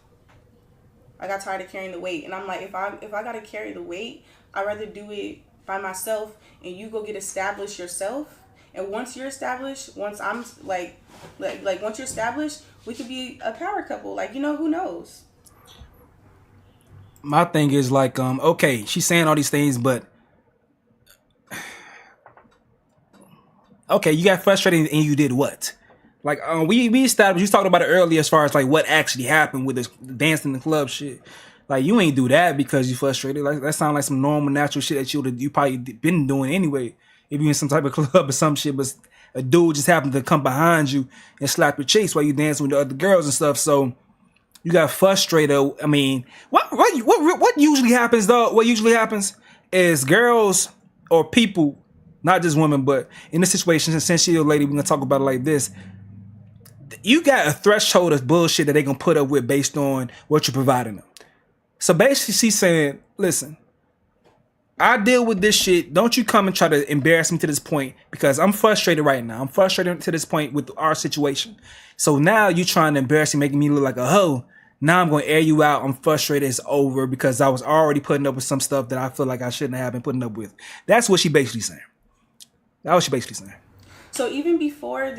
S3: And I'm like, if I gotta carry the weight, I'd rather do it by myself and you go get established yourself And once you're established, once I'm like once you're established, we could be a power couple. Like, you know, who knows?
S1: My thing is like, okay, she's saying all these things, but okay, you got frustrated and you did what? Like, we established, you talked about it earlier as far as like what actually happened with this dancing in the club shit. Like, you ain't do that because you frustrated. Like, that sounds like some normal, natural shit that you probably been doing anyway. If you in some type of club or some shit, but a dude just happened to come behind you and slap your cheeks while you dancing with the other girls and stuff. So you got frustrated. I mean, what usually happens though? What usually happens is girls or people, not just women, but in this situation, since you're a lady, we're gonna talk about it like this. You got a threshold of bullshit that they gonna put up with based on what you're providing them. So basically, she's saying, listen, I deal with this shit. Don't you come and try to embarrass me to this point because I'm frustrated right now. I'm frustrated to this point with our situation. So now you trying to embarrass me, making me look like a hoe. Now I'm going to air you out. I'm frustrated. It's over because I was already putting up with some stuff that I feel like I shouldn't have been putting up with. That's what she basically saying. That's what she basically saying.
S3: So even before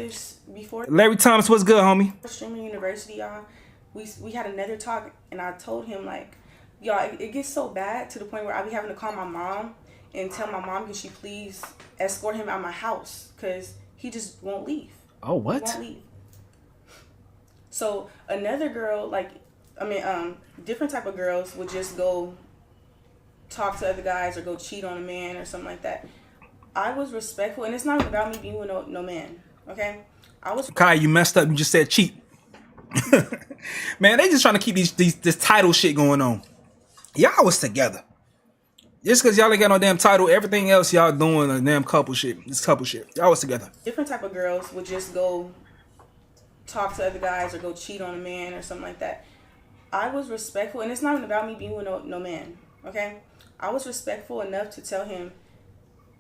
S1: Larry Thomas, what's good, homie?
S3: Streaming University, y'all, we had another talk, and I told him, like, y'all, it gets so bad to the point where I be having to call my mom and tell my mom, can she please escort him out of my house because he just won't leave.
S1: Oh, what?
S3: He won't leave. So another girl, different type of girls would just go talk to other guys or go cheat on a man or something like that. I was respectful, and it's not even about me being with no man, okay?
S1: Kai, you messed up. You just said cheat. Man, they just trying to keep this title shit going on. Y'all was together. Just because y'all ain't got no damn title, everything else y'all doing a damn couple shit. It's couple shit. Y'all was together.
S3: Different type of girls would just go talk to other guys or go cheat on a man or something like that. I was respectful, and it's not even about me being with no man, okay? I was respectful enough to tell him,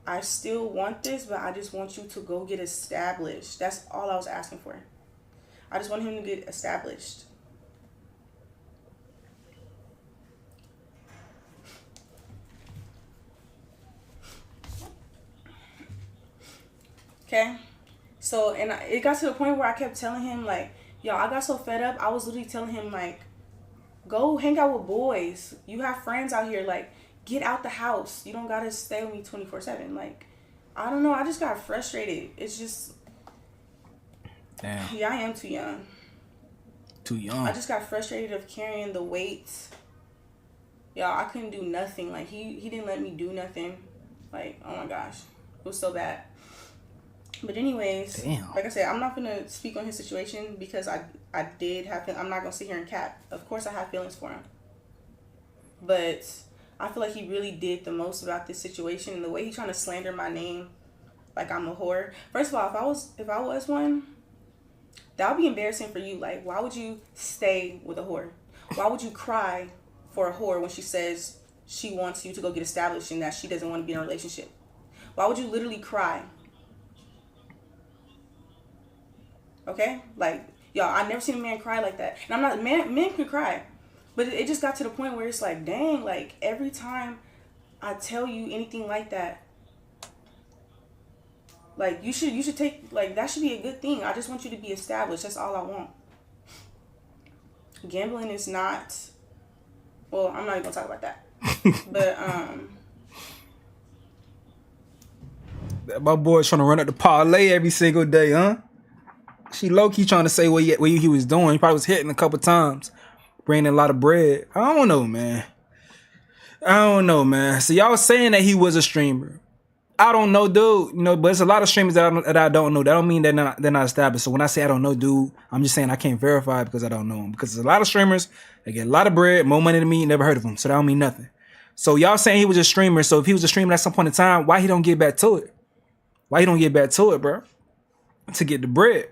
S3: I still want this, but I just want you to go get established. That's all I was asking for. I just want him to get established. Okay? So, and it got to the point where I kept telling him, like, yo, I got so fed up. I was literally telling him, like, go hang out with boys. You have friends out here. Like, get out the house. You don't got to stay with me 24/7. Like, I don't know. I just got frustrated. It's just... Damn. Yeah, I am too young.
S1: Too young.
S3: I just got frustrated of carrying the weight. Y'all, I couldn't do nothing. Like, he didn't let me do nothing. Like, oh my gosh. It was so bad. But anyways, damn. Like I said, I'm not going to speak on his situation because I did have... I'm not going to sit here and cap. Of course I have feelings for him. But I feel like he really did the most about this situation. And the way he's trying to slander my name like I'm a whore. First of all, if I was one... that would be embarrassing for you. Like, why would you stay with a whore? Why would you cry for a whore when she says she wants you to go get established and that she doesn't want to be in a relationship? Why would you literally cry? Okay? Like, y'all, I've never seen a man cry like that. And I'm not, men can cry. But it just got to the point where it's like, dang, like, every time I tell you anything like that, like, you should take, like, that should be a good thing. I just want you to be established. That's all I want. Gambling is not, well, I'm not even gonna talk about that. But,
S1: my boy's trying to run up the parlay every single day, huh? She low-key trying to say what he was doing. He probably was hitting a couple times, bringing in a lot of bread. I don't know, man. So y'all was saying that he was a streamer. I don't know, dude. You know, but there's a lot of streamers that I don't know. That don't mean they're not established. So when I say I don't know, dude, I'm just saying I can't verify because I don't know him. Because there's a lot of streamers that get a lot of bread, more money than me, never heard of them. So that don't mean nothing. So y'all saying he was a streamer. So if he was a streamer at some point in time, why he don't get back to it? Why he don't get back to it, bro? To get the bread.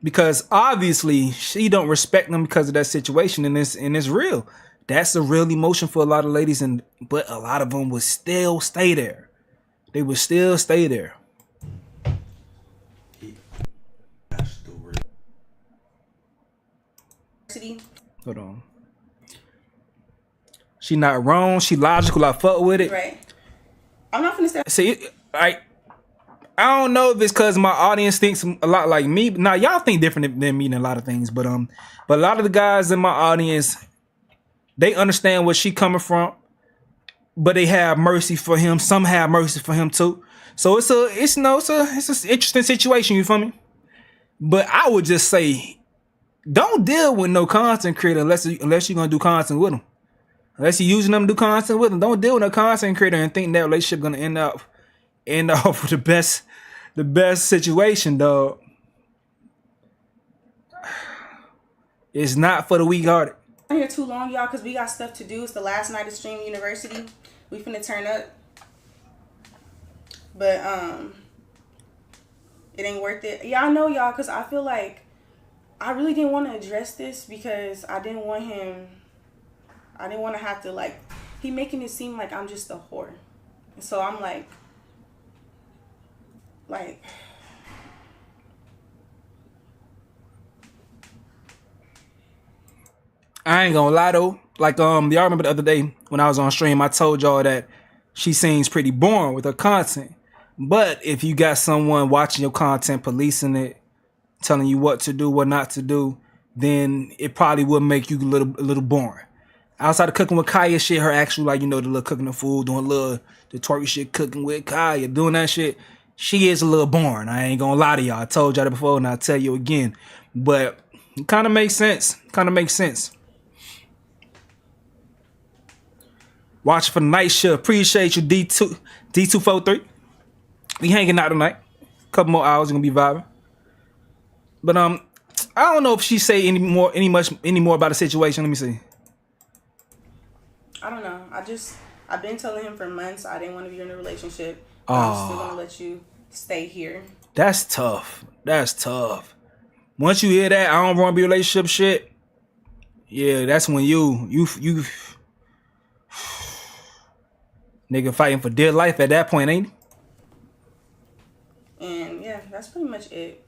S1: Because obviously she don't respect them because of that situation, and it's real. That's a real emotion for a lot of ladies, but a lot of them would still stay there. They would still stay there. Hold on. She not wrong. She logical. I fuck with it.
S3: Right. I'm not finna say.
S1: See, I don't know if it's because my audience thinks a lot like me. Now y'all think different than me in a lot of things, but a lot of the guys in my audience, they understand where she coming from, but they have mercy for him. Some have mercy for him too. So it's an interesting situation. You feel me? But I would just say, don't deal with no content creator unless you're gonna do content with them. Unless you're using them to do content with them, don't deal with no content creator and think that relationship gonna end up with the best situation, dog. It's not for the weak-hearted.
S3: I'm here too long, y'all, because we got stuff to do. It's the last night of Stream University. We finna turn up. But, it ain't worth it. Y'all know, y'all, because I feel like I really didn't want to address this because I didn't want to have to, like, he making it seem like I'm just a whore. And so I'm like,
S1: I ain't gonna lie though. Like, y'all remember the other day when I was on stream, I told y'all that she seems pretty boring with her content. But if you got someone watching your content, policing it, telling you what to do, what not to do, then it probably would make you a little boring. Outside of cooking with Kaya shit, her actually, like, you know, the little cooking the food, doing the twerky shit, cooking with Kaya, doing that shit, she is a little boring. I ain't gonna lie to y'all. I told y'all that before and I'll tell you again. But it kind of makes sense. Watching for the night shift. Appreciate you, D243. We hanging out tonight. Couple more hours, we're gonna be vibing. But I don't know if she say any more about the situation. Let me see.
S3: I don't know. I've been telling him for months I didn't want to be in a relationship. I'm still gonna let you stay here.
S1: That's tough. Once you hear that, I don't want to be in a relationship shit. Yeah, that's when you nigga fighting for dear life at that point, ain't it?
S3: And yeah, that's pretty much it.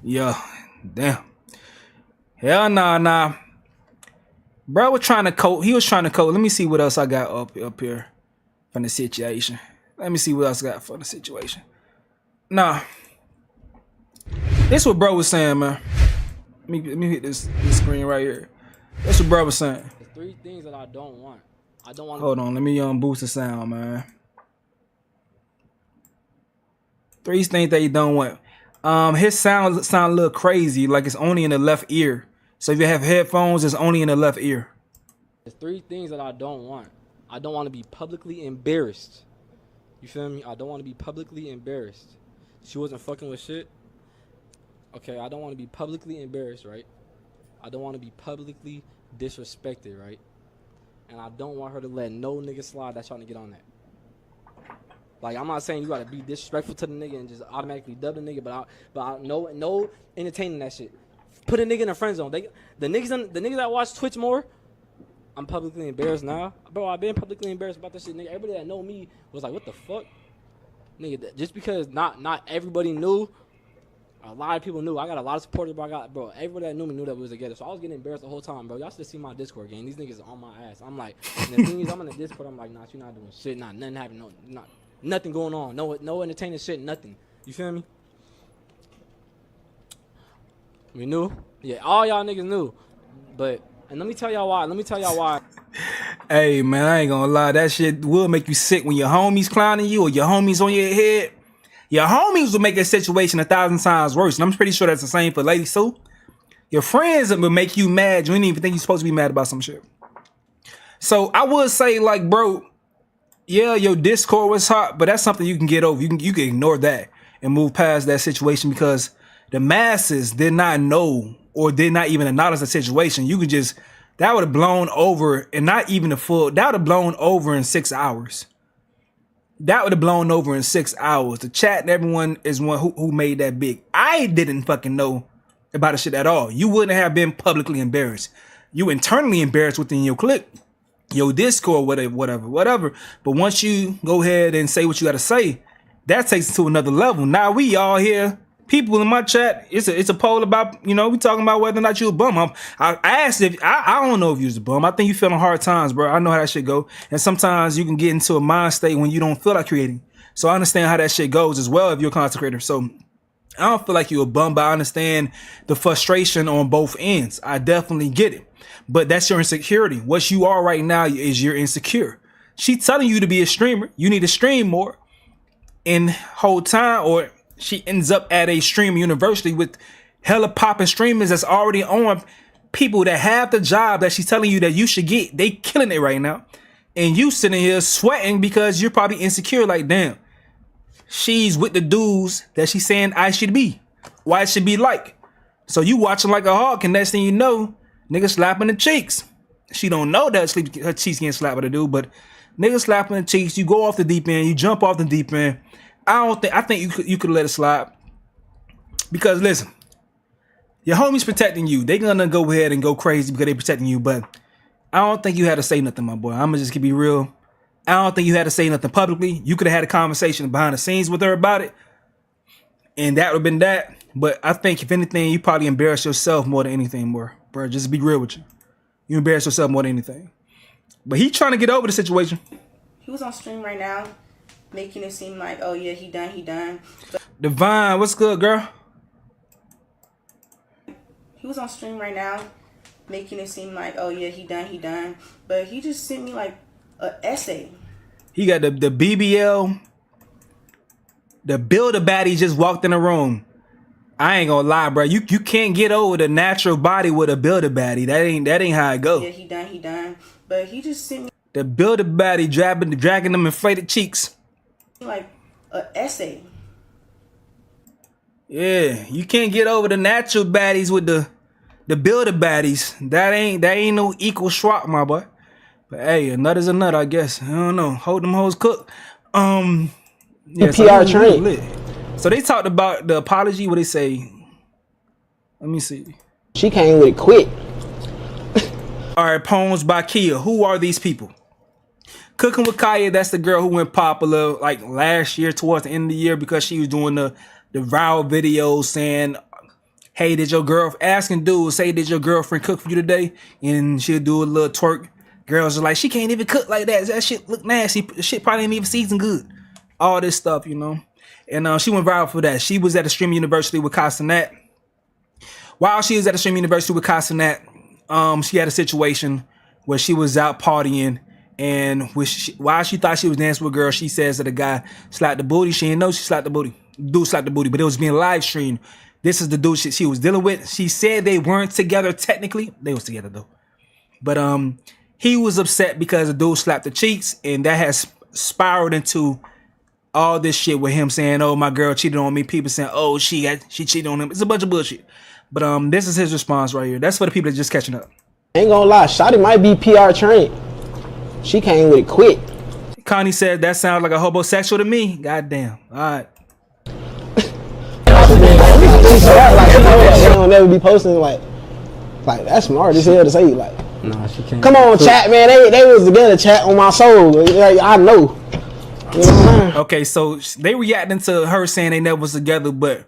S1: Yeah, damn. Hell nah. Bro was trying to cope. He was trying to cope. Let me see what else I got up here from the situation. Nah. This what bro was saying, man. Let me hit this screen right here. That's what bro was saying.
S5: There's 3 things that I don't want. I don't want.
S1: Hold on, let me boost the sound, man. 3 things that you don't want. His sound a little crazy, like it's only in the left ear. So if you have headphones, it's only in the left ear.
S5: There's 3 things that I don't want. I don't want to be publicly embarrassed. You feel me? I don't want to be publicly embarrassed. She wasn't fucking with shit. Okay, I don't want to be publicly embarrassed, right? I don't want to be publicly disrespected, right? And I don't want her to let no nigga slide that's trying to get on that. Like, I'm not saying you gotta be disrespectful to the nigga and just automatically dub the nigga, but I no entertaining that shit. Put a nigga in a friend zone. The niggas that watch Twitch more, I'm publicly embarrassed now. Bro, I've been publicly embarrassed about this shit, nigga. Everybody that know me was like, what the fuck? Nigga, just because not everybody knew, a lot of people knew. I got a lot of supporters, bro. Everybody that knew me knew that we was together. So I was getting embarrassed the whole time, bro. Y'all should see my Discord game. These niggas are on my ass. I'm like, and the thing is, I'm in the Discord. I'm like, nah, you not doing shit. Nah, nothing happening. Nothing going on. No entertaining shit. Nothing. You feel me? We knew. Yeah, all y'all niggas knew. But and let me tell y'all why.
S1: Hey man, I ain't gonna lie. That shit will make you sick when your homies clowning you or your homies on your head. Your homies will make a situation 1,000 times worse. And I'm pretty sure that's the same for ladies too. Your friends will make you mad. You didn't even think you're supposed to be mad about some shit. So I would say, like, bro, yeah, your Discord was hot, but that's something you can get over. You can ignore that and move past that situation because the masses did not know or did not even acknowledge the situation. You could just, that would have blown over and not even the full, that would have blown over in 6 hours. That would have blown over in 6 hours. The chat and everyone is one who made that big. I didn't fucking know about the shit at all. You wouldn't have been publicly embarrassed. You internally embarrassed within your clique, your Discord, whatever. But once you go ahead and say what you got to say, that takes it to another level. Now we all here people in my chat, it's a poll about, we talking about whether or not you a bum. I asked if I don't know if you was a bum. I think you feeling hard times, bro. I know how that shit go. And sometimes you can get into a mind state when you don't feel like creating. So I understand how that shit goes as well if you're a content creator. So I don't feel like you a bum, but I understand the frustration on both ends. I definitely get it. But that's your insecurity. What you are right now is you're insecure. She telling you to be a streamer. You need to stream more. And whole time, or she ends up at a streamer university with hella popping streamers that's already on people that have the job that she's telling you that you should get. They killing it right now. And you sitting here sweating because you're probably insecure. Like, damn, she's with the dudes that she's saying I should be. Why it should be like. So you watching like a hawk, and next thing you know, nigga slapping the cheeks. She don't know that her cheeks getting slapped by the dude, but nigga slapping the cheeks. You go off the deep end. You jump off the deep end. I think you could let it slide. Because listen, your homies protecting you. They gonna go ahead and go crazy because they protecting you. But I don't think you had to say nothing, my boy. I'ma just be real. I don't think you had to say nothing publicly. You could have had a conversation behind the scenes with her about it, and that would have been that. But I think if anything, you probably embarrass yourself more than anything, bro. Just to be real with you. You embarrass yourself more than anything. But he trying to get over the situation.
S3: He was on stream right now, making it seem like, oh yeah, he done.
S1: Divine, what's good, girl?
S3: He was on stream right now, making it seem like, oh yeah, he done. But he just sent me like an essay.
S1: He got the BBL. The builder baddie just walked in the room. I ain't gonna lie, bro. You can't get over the natural body with a builder baddie. That ain't how it go.
S3: Yeah, he done. But he just sent me
S1: the builder baddie dragging them inflated cheeks.
S3: Like an essay.
S1: Yeah, you can't get over the natural baddies with the builder baddies. That ain't no equal swap, my boy. But hey, a nut is a nut, I guess. I don't know. Hold them hoes cook. Yeah,
S5: PR train.
S1: So they talked about the apology. What they say? Let me see.
S5: She came with it quick.
S1: All right, poems by Kia. Who are these people? CookinWitKya, that's the girl who went popular like last year towards the end of the year because she was doing the viral videos saying, hey, did your girlfriend, asking dudes, say, did your girlfriend cook for you today? And she'll do a little twerk. Girls are like, she can't even cook like that. That shit look nasty. The shit probably ain't even seasoned good. All this stuff, And she went viral for that. She was at a streaming university with Castanet. While she was at a streaming university with Castanet, she had a situation where she was out partying, and while she thought she was dancing with a girl, she says that a guy slapped the booty. She didn't know she slapped the booty. Dude slapped the booty, but it was being live streamed. This is the dude she was dealing with. She said they weren't together technically. They was together though. But he was upset because the dude slapped the cheeks, and that has spiraled into all this shit with him saying, oh, my girl cheated on me. People saying, oh, she cheated on him. It's a bunch of bullshit. But this is his response right here. That's for the people that just catching up.
S5: Ain't gonna lie, Shotty might be PR trained. She came with it quick.
S1: Connie said that sounds like a homosexual to me. Goddamn. All right.
S5: She don't never be posting like that's smart as hell to say like.
S10: No, she can't.
S5: Come on, chat, man. They was together, chat on my soul. Like, I know. You know
S1: okay, so they reacting to her saying they never was together, but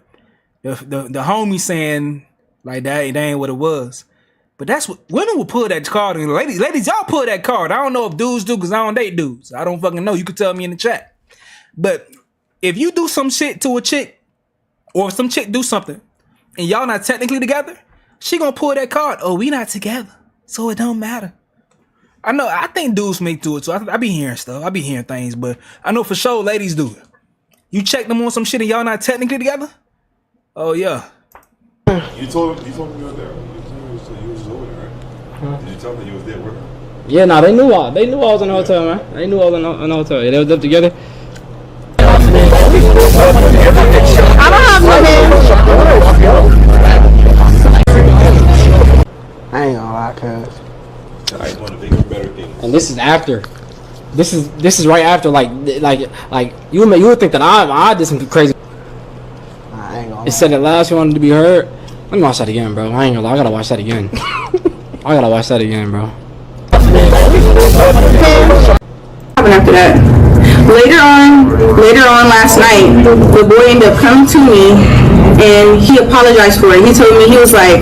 S1: the homie saying like that ain't what it was. But that's what women will pull that card. And ladies, y'all pull that card. I don't know if dudes do because I don't date dudes. I don't fucking know. You could tell me in the chat. But if you do some shit to a chick, or if some chick do something, and y'all not technically together, she gonna pull that card. Oh, we not together, so it don't matter. I know. I think dudes may do it too. I be hearing stuff. I be hearing things, but I know for sure ladies do it. You check them on some shit and y'all not technically together. Oh yeah.
S11: You told me you were there. You was over there, right? Did you tell them you was there with her?
S10: Yeah, nah, they knew I was in the hotel, man. They knew I was in the hotel. Yeah, they was up together.
S3: I don't have no hands.
S5: I ain't gonna lie, cuz.
S10: And this is after. This is right after, like you would think that I did some crazy.
S5: I ain't gonna lie.
S10: It said at last you wanted to be heard. Let me watch that again, bro. I ain't gonna lie. I gotta watch that again. I gotta watch that again, bro.
S3: After that, later on last night, the boy ended up coming to me and he apologized for it. He told me, he was like,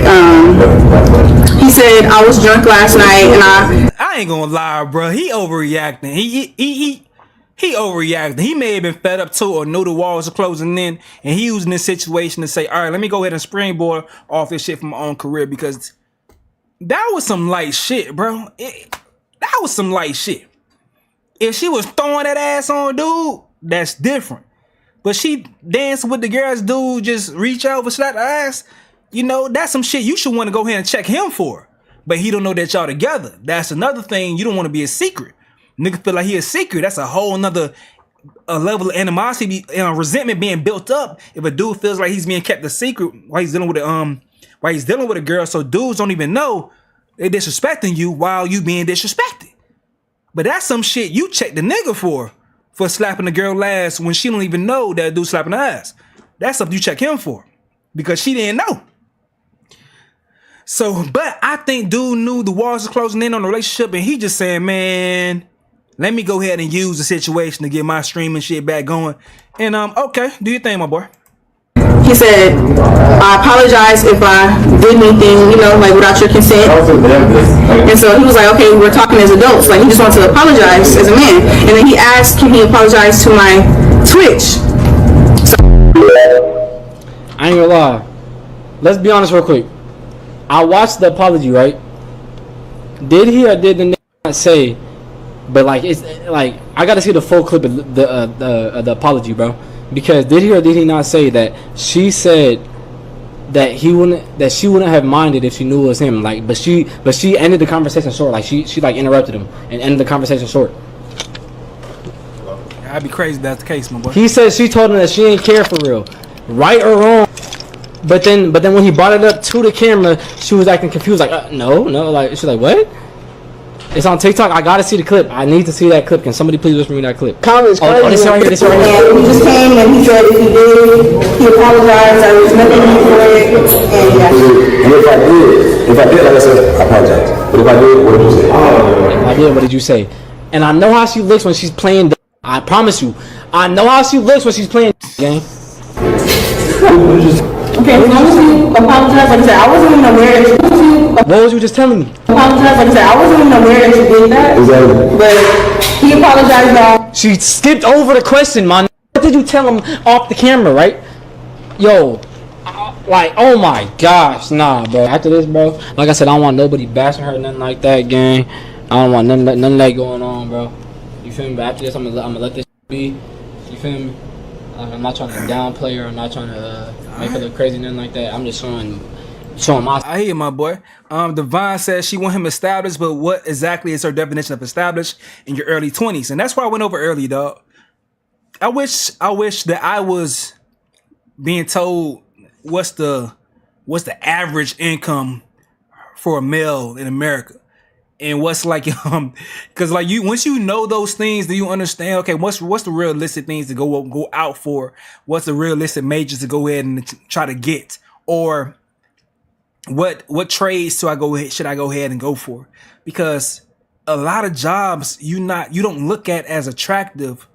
S3: he said, I was drunk last night, and
S1: I ain't gonna lie, bro. He overreacting. He overreacting. He may have been fed up too, or knew the walls are closing in, and he using this situation to say, all right, let me go ahead and springboard off this shit from my own career, because that was some light shit, bro. That was some light shit. If she was throwing that ass on dude, that's different. But she dancing with the girls, dude just reach over, slap the ass. You know, that's some shit you should want to go ahead and check him for. But he don't know that y'all together. That's another thing. You don't want to be a secret. Nigga feel like he a secret. That's a whole nother level of animosity and resentment being built up. If a dude feels like he's being kept a secret while he's dealing with a girl, so dudes don't even know they disrespecting you while you being disrespected. But that's some shit you check the nigga for slapping the girl ass when she don't even know that dude slapping her ass. That's something you check him for because she didn't know. So, but I think dude knew the walls are closing in on the relationship, and he just saying, man, let me go ahead and use the situation to get my streaming shit back going. And okay, do your thing, my boy.
S3: he said, I apologize if I did anything, you know, like without your consent. And so he was like, okay, we're talking as adults. Like, he just wants to apologize as a man. And then he asked, can he apologize to my Twitch? So
S10: I ain't gonna lie. Let's be honest real quick. I watched the apology, right? Did he or did the nigga not say? But like, it's like I gotta see the full clip of the apology, bro. Because did he or did he not say that she said that she wouldn't have minded if she knew it was him? Like, but she ended the conversation short. Like she like interrupted him and ended the conversation short.
S1: I'd be crazy if that's the case, my boy.
S10: He said she told him that she ain't care for real, right or wrong. But then when he brought it up to the camera, she was acting confused. Like, no, like she's like, what? It's on TikTok. I gotta see the clip. I need to see that clip. Can somebody please whisper me that clip?
S3: Comments.
S10: This right here. This right here.
S3: And he just came and he said if he did, he apologized. I was nothing for it. And
S9: if I did, like I said, I apologize. But if I did, what did you say?
S10: If I did, what did you say? And I know how she looks when she's playing. I promise you, I know how she looks when she's playing. Gang.
S3: Okay, as long as you apologize, like I said, I wasn't even aware that you
S10: What was you just telling me?
S3: apologize, like I said, I wasn't even aware that you did that.
S9: Exactly.
S3: But he apologized now.
S10: She skipped over the question, man. What did you tell him off the camera, right? Yo, like, oh my gosh, nah, bro. After this, bro, like I said, I don't want nobody bashing her, nothing like that, gang. I don't want none of that going on, bro. You feel me? But after this, I'm gonna let this be. You feel me? I'm not trying to downplay her. I'm not trying to make her look crazy, nothing like that. I'm just showing my.
S1: I hear my boy. Devon says she want him established, but what exactly is her definition of established in your early 20s? And that's why I went over early, dog. I wish that I was being told what's the average income for a male in America. And what's like, because like once you know those things, do you understand? Okay, what's the realistic things to go out for? What's the realistic majors to go ahead and try to get? Or what trades should I go ahead and go for? Because a lot of jobs you don't look at as attractive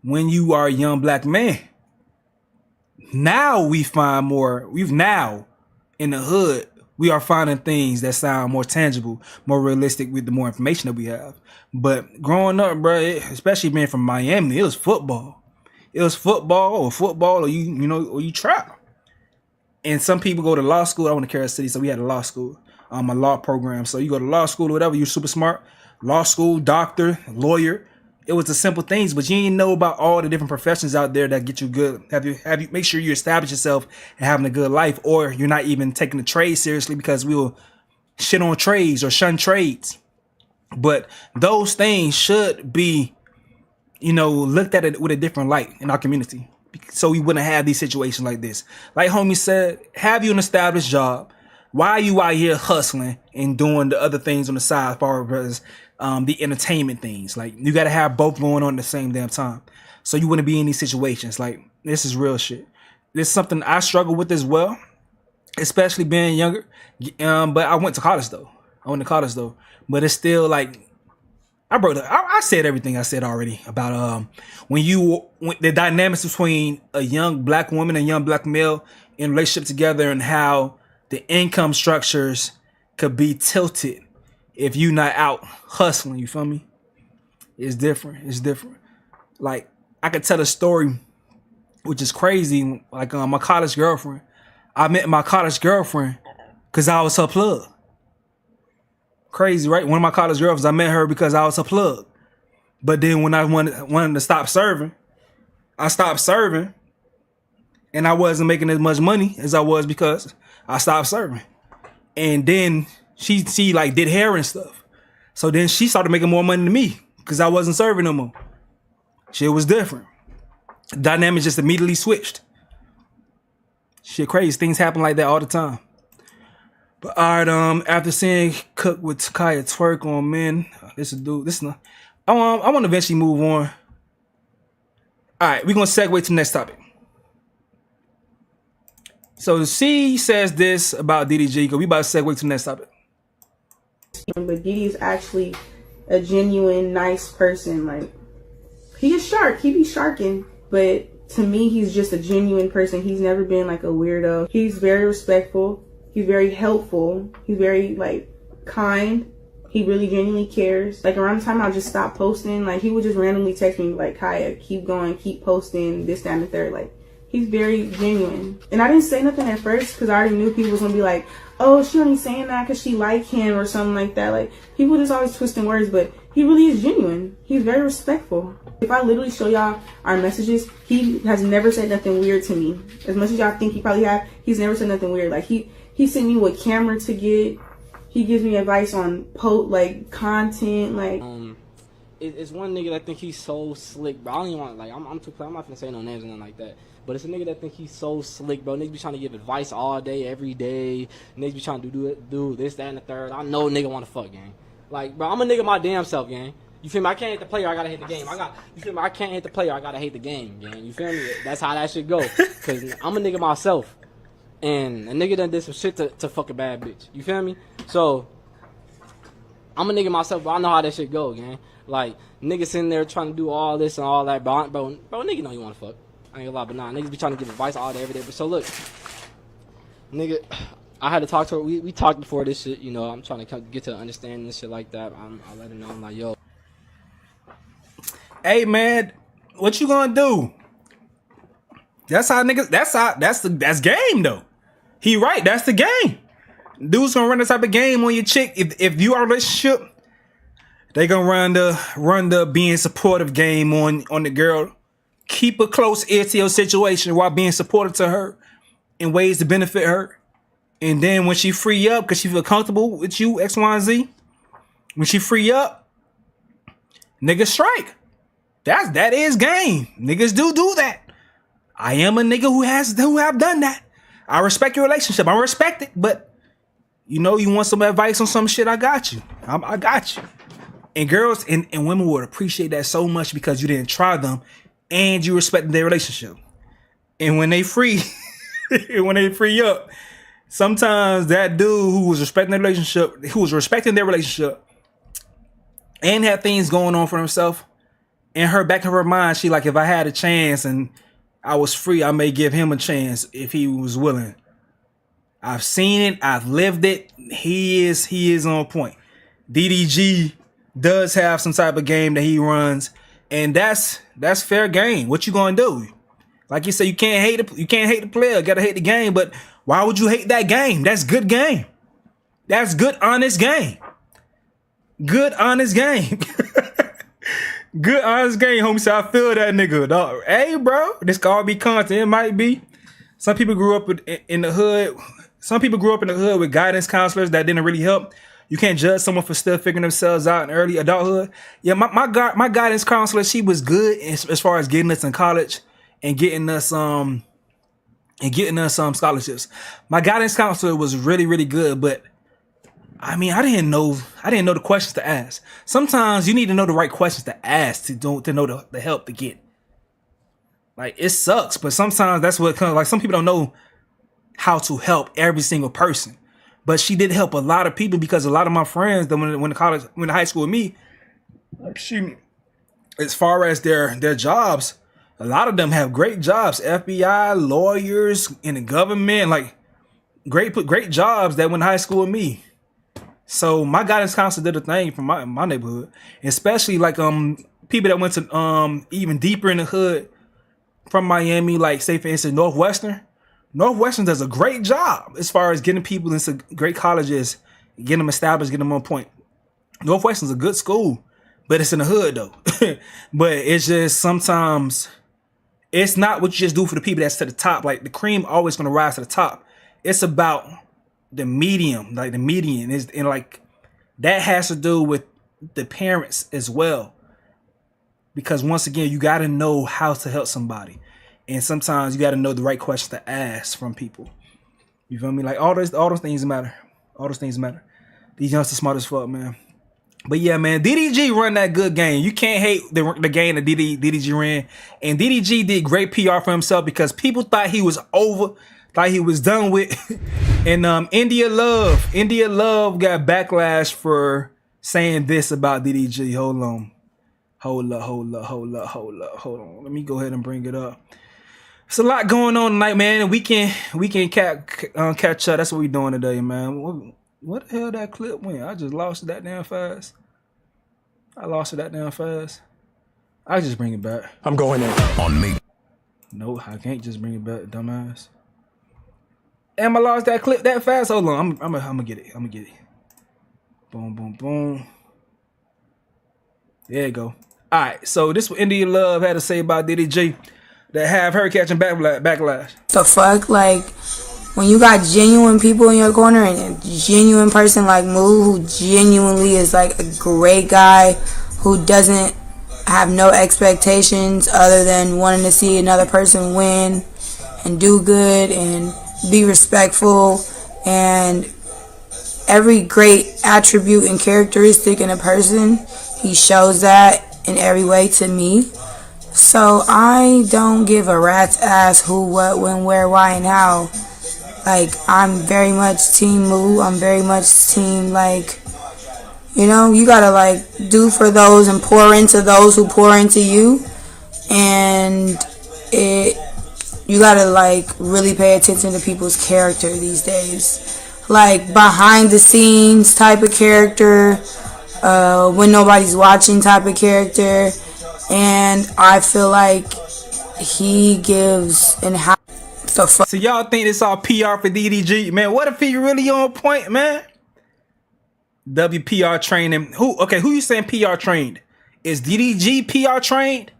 S1: when you are a young black man. Now in the hood, we are finding things that sound more tangible, more realistic with the more information that we have. But growing up, bro, especially being from Miami, it was football. It was football, or you trap. And some people go to law school. I went to Kansas City, so we had a law school, a law program. So you go to law school or whatever, you're super smart. Law school, doctor, lawyer. It was the simple things, but you didn't know about all the different professions out there that get you good. Have you make sure you establish yourself and having a good life, or you're not even taking the trade seriously because we will shit on trades or shun trades. But those things should be, looked at it with a different light in our community, so we wouldn't have these situations like this. Like homie said, have you an established job? Why are you out here hustling and doing the other things on the side as far as the entertainment things? Like, you got to have both going on at the same damn time, so you wouldn't be in these situations. Like, this is real shit. This is something I struggle with as well, especially being younger. But I went to college though. But it's still like, I said everything I said already about when the dynamics between a young black woman and a young black male in relationship together, and how the income structures could be tilted if you not out hustling. You feel me? It's different. It's different. Like, I could tell a story which is crazy. Like, my college girlfriend. I met my college girlfriend because I was her plug. Crazy, right? One of my college girlfriends, I met her because I was a plug. But then when I wanted to stop serving, I stopped serving, and I wasn't making as much money as I was because I stopped serving. And then she like did hair and stuff. So then she started making more money than me because I wasn't serving no more. Shit was different. Dynamics just immediately switched. Shit crazy. Things happen like that all the time. But all right, after seeing Cook with Kanye twerk on men, this is dude. This is not. I want to eventually move on. All right, we're gonna segue to the next topic. So the C says this about DDG. Because we about to segue to the next topic.
S3: But Diddy is actually a genuine, nice person. Like, he is shark. He be sharking, but to me, he's just a genuine person. He's never been like a weirdo. He's very respectful. He's very helpful. He's very, like, kind. He really genuinely cares. Like, around the time I just stopped posting, like, he would just randomly text me, like, Kaya, keep going, keep posting, this, that, and the third. Like, he's very genuine. And I didn't say nothing at first because I already knew people was going to be like, oh, she only saying that because she like him or something like that. Like, people just always twisting words, but he really is genuine. He's very respectful. If I literally show y'all our messages, he has never said nothing weird to me. As much as y'all think he probably have, he's never said nothing weird. Like, he sent me what camera to get. He gives me advice on content. Like,
S5: it's one nigga that think he's so slick, bro. I don't even want, like, I'm not gonna say no names or nothing like that. But it's a nigga that think he's so slick, bro. Niggas be trying to give advice all day, every day. Niggas be trying to do this, that, and the third. I know a nigga want to fuck, gang. Like, bro, I'm a nigga my damn self, gang. You feel me? I can't hate the player, I gotta hate the game. You feel me? I can't hate the player, I gotta hate the game, gang. You feel me? That's how that shit go. Cause I'm a nigga myself. And a nigga done did some shit to fuck a bad bitch. You feel me? So, I'm a nigga myself, but I know how that shit go, gang. Like, niggas sitting there trying to do all this and all that, bro, nigga know you wanna fuck. I ain't gonna lie, but nah, niggas be trying to give advice all day, every day. But so look, nigga, I had to talk to her. We talked before this shit, you know. I'm trying to get to understanding and shit like that. I let her know. I'm like, yo.
S1: Hey man, what you gonna do? That's how niggas. That's game though. He right. That's the game. Dudes gonna run this type of game on your chick. If you are in a relationship, they gonna run the being supportive game on the girl. Keep a close ear to your situation while being supportive to her in ways to benefit her. And then when she free up, because she feel comfortable with you, X, Y, and Z, when she free up, niggas strike. That is game. Niggas do that. I am a nigga who have done that. I respect your relationship. I respect it, but you know, you want some advice on some shit, I got you. I got you. And girls and women would appreciate that so much because you didn't try them and you respect their relationship. And when they free, when they free up, sometimes that dude who was respecting their relationship, and had things going on for himself, in her back of her mind, she like, if I had a chance and I was free, I may give him a chance if he was willing. I've seen it. I've lived it. He is on point. DDG does have some type of game that he runs, and that's fair game. What you gonna do? Like you said, you can't hate the player. Gotta hate the game. But why would you hate that game? That's good game. That's good, honest game. Good, honest game. Good, honest game, homie. So I feel that nigga, dog. Hey, bro, this could all be content. It might be. Some people grew up in the hood. Some people grew up in the hood with guidance counselors that didn't really help. You can't judge someone for still figuring themselves out in early adulthood. Yeah, my guidance counselor, she was good as far as getting us in college and getting us scholarships. My guidance counselor was really, really good, but I mean, I didn't know the questions to ask. Sometimes you need to know the right questions to ask to know the help to get. Like, it sucks, but sometimes that's what comes. Like, some people don't know how to help every single person. But she did help a lot of people because a lot of my friends that went to high school with me, excuse me, as far as their jobs, a lot of them have great jobs. FBI, lawyers, in the government, like great jobs that went to high school with me. So my guidance counselor did a thing from my neighborhood, especially like people that went to even deeper in the hood from Miami, like say for instance Northwestern. Northwestern does a great job as far as getting people into great colleges, getting them established, getting them on point. Northwestern's a good school, but it's in the hood though. But it's just sometimes it's not what you just do for the people that's to the top. Like the cream always gonna rise to the top. It's about the medium, like the median is, and like that has to do with the parents as well. Because once again, you got to know how to help somebody, and sometimes you got to know the right questions to ask from people. You feel me? Like all those things matter. All those things matter. These youngsters smart as fuck, man. But yeah, man, DDG run that good game. You can't hate the game that DDG ran, and DDG did great PR for himself because people thought he was over. Thought he was done with. And India Love got backlash for saying this about DDG. Hold on. Let me go ahead and bring it up. It's a lot going on tonight, man. And we can catch up. That's what we doing today, man. What the hell that clip went? I just lost it that damn fast. I just bring it back.
S9: I'm going in on me.
S1: No, I can't just bring it back, dumbass. Am I lost that clip that fast? Hold on, I'm gonna get it. Boom, boom, boom. There you go. All right, so this is what India Love had to say about DDG that have her catching backlash.
S12: The fuck, like when you got genuine people in your corner and a genuine person like Moo, who genuinely is like a great guy, who doesn't have no expectations other than wanting to see another person win and do good and be respectful, and every great attribute and characteristic in a person, he shows that in every way to me. So I don't give a rat's ass who, what, when, where, why, and how. Like, I'm very much team Moo. I'm very much team, like, you know, you gotta like do for those and pour into those who pour into you, and you gotta like really pay attention to people's character these days. Like behind the scenes type of character, when nobody's watching type of character. And I feel like he gives and how the fuck.
S1: So y'all think this all PR for DDG? Man, what if he really on point, man? WPR training. Who you saying PR trained? Is DDG PR trained?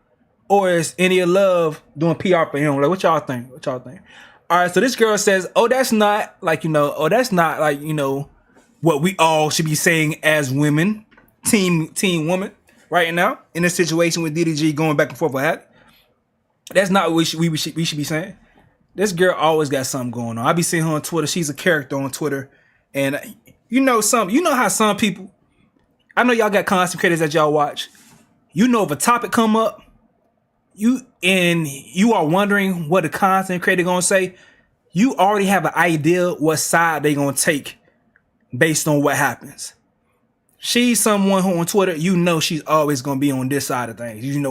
S1: Or is India Love doing PR for him? Like, what y'all think? All right, so this girl says, that's not like, what we all should be saying as women, team woman, right now, in this situation with DDG going back and forth with that. That's not what we should be saying. This girl always got something going on. I be seeing her on Twitter. She's a character on Twitter. And you know how some people, I know y'all got content creators that y'all watch. You know if a topic come up, you are wondering what the content creator gonna say, you already have an idea what side they gonna take based on what happens. She's someone who on Twitter, she's always gonna be on this side of things.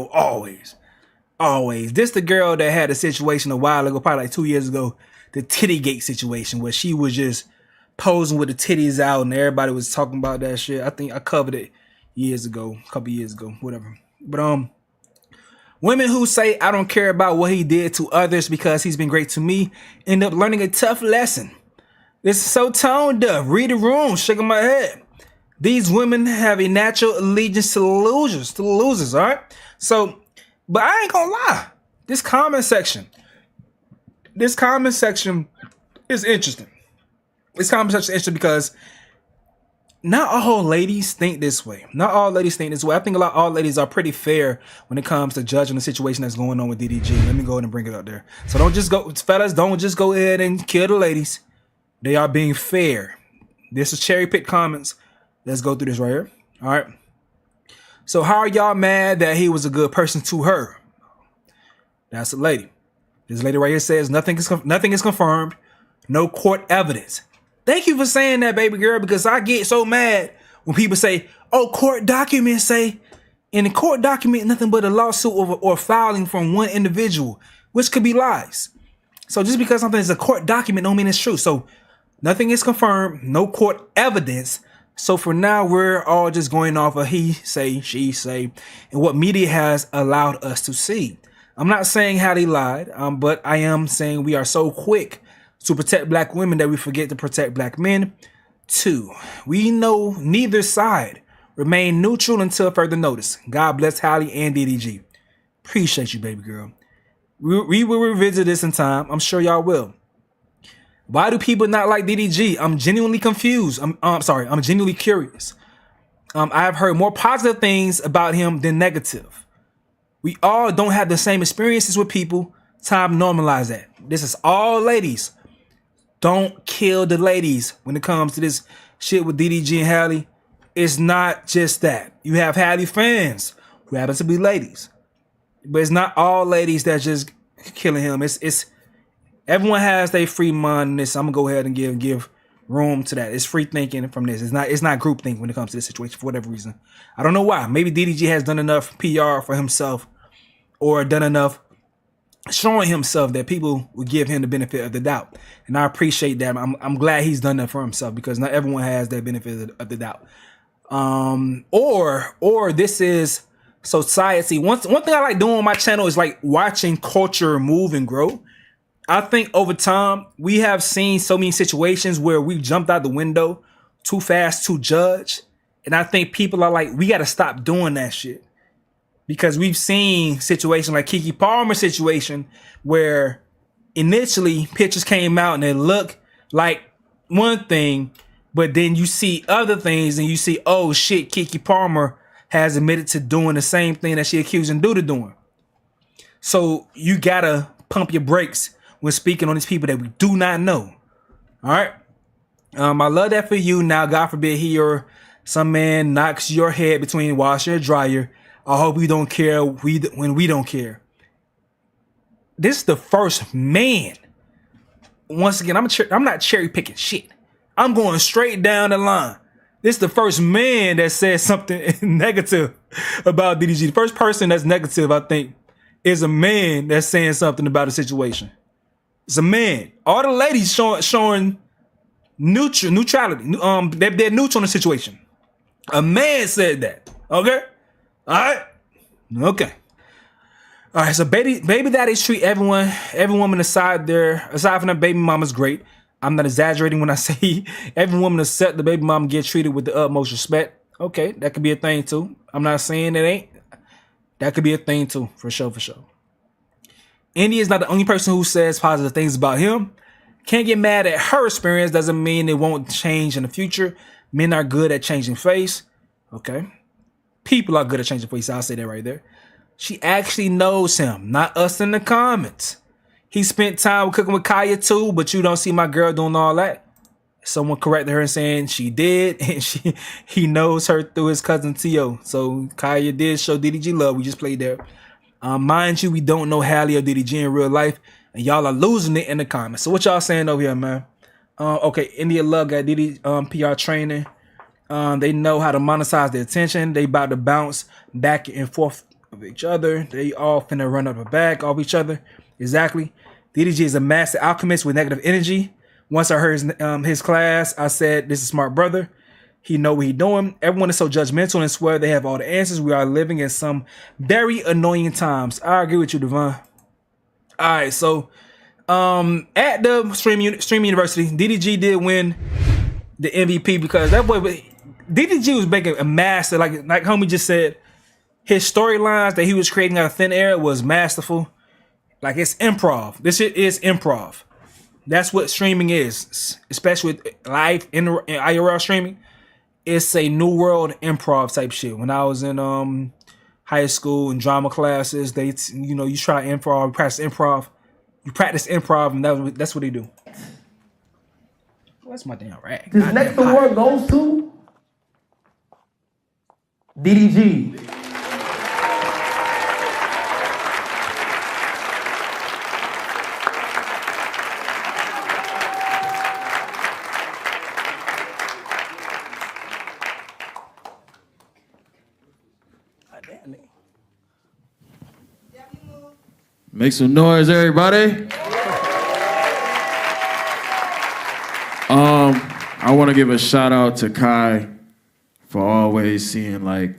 S1: Always. This the girl that had a situation a while ago, probably like 2 years ago, the Tittygate situation, where she was just posing with the titties out and everybody was talking about that shit. I think I covered it a couple years ago, whatever. But women who say, I don't care about what he did to others because he's been great to me, end up learning a tough lesson. This is so tone deaf. Read the room, shaking my head. These women have a natural allegiance to the losers, all right? So, but I ain't gonna lie. This comment section is interesting. This comment section is interesting because not all ladies think this way. I think all ladies are pretty fair when it comes to judging the situation that's going on with DDG. Let me go ahead and bring it up there. So fellas, don't just go ahead and kill the ladies. They are being fair. This is cherry pick comments. Let's go through this right here. All right. So how are y'all mad that he was a good person to her? That's a lady. This lady right here says nothing is confirmed. No court evidence. Thank you for saying that, baby girl, because I get so mad when people say, court documents say In the court document, nothing but a lawsuit or filing from one individual, which could be lies. So just because something is a court document don't mean it's true. So nothing is confirmed, no court evidence. So for now, we're all just going off of he say, she say, and what media has allowed us to see. I'm not saying how they lied, but I am saying we are so quick to protect black women that we forget to protect black men too. We know neither side. Remain neutral until further notice. God bless Halle and DDG. Appreciate you, baby girl. We will revisit this in time. I'm sure y'all will. Why do people not like DDG? I'm genuinely confused. I'm sorry. I'm genuinely curious. I have heard more positive things about him than negative. We all don't have the same experiences with people. Time to normalize that. This is all ladies. Don't kill the ladies when it comes to this shit with DDG and Halle. It's not just that. You have Halle fans who happen to be ladies. But it's not all ladies that's just killing him. It's everyone has their free mind in this. I'm gonna go ahead and give room to that. It's free thinking from this. It's not group thinking when it comes to this situation for whatever reason. I don't know why. Maybe DDG has done enough PR for himself or done enough showing himself that people would give him the benefit of the doubt. And I appreciate that. I'm glad he's done that for himself because not everyone has that benefit of the doubt. Or this is society. One thing I like doing on my channel is like watching culture move and grow. I think over time we have seen so many situations where we jumped out the window too fast to judge. And I think people are like, we got to stop doing that shit. Because we've seen situations like Keke Palmer's situation where initially pictures came out and they look like one thing, but then you see other things and you see, oh shit, Keke Palmer has admitted to doing the same thing that she accused Duda of doing. So you gotta pump your brakes when speaking on these people that we do not know. All right. I love that for you. Now, God forbid he or some man knocks your head between the washer and dryer. I hope we don't care when we don't care. This is the first man. Once again, I'm not cherry picking shit. I'm going straight down the line. This is the first man that said something negative about DDG. The first person that's negative, I think, is a man that's saying something about a situation. It's a man. All the ladies showing neutrality. They're neutral on the situation. A man said that. Okay? All right? Okay. All right, so baby daddies treat every woman aside from their baby mama's great. I'm not exaggerating when I say every woman except the baby mama get treated with the utmost respect. Okay, that could be a thing too. I'm not saying it ain't. That could be a thing too, for sure, for sure. India is not the only person who says positive things about him. Can't get mad at her experience doesn't mean it won't change in the future. Men are good at changing face. Okay. People are good at changing face. I'll say that right there. She actually knows him, not us in the comments. He spent time cooking with Kaya too, but you don't see my girl doing all that. Someone corrected her and saying she did, and he knows her through his cousin Tio. So Kaya did show DDG love. We just played there. Mind you, we don't know Halle or DDG in real life, and y'all are losing it in the comments. So what y'all saying over here, man? Okay, India Love got Diddy PR training. They know how to monetize their attention. They about to bounce back and forth of each other. They all finna run up a bag off each other. Exactly. DDG is a master alchemist with negative energy. Once I heard his class, I said, this is a smart brother. He know what he doing. Everyone is so judgmental and swear they have all the answers. We are living in some very annoying times. I agree with you, Devon. All right, so at the Stream University, DDG did win the MVP because that boy, DDG was making a master, like homie just said, his storylines that he was creating out of thin air was masterful. Like, it's improv. This shit is improv. That's what streaming is, especially with live in IRL streaming. It's a new world improv type shit. When I was in high school and drama classes, they you try improv, you practice improv, and that's what they do. What's my damn rag?
S13: This next award goes to DDG.
S14: Make some noise, everybody. I want to give a shout out to Kai for always seeing like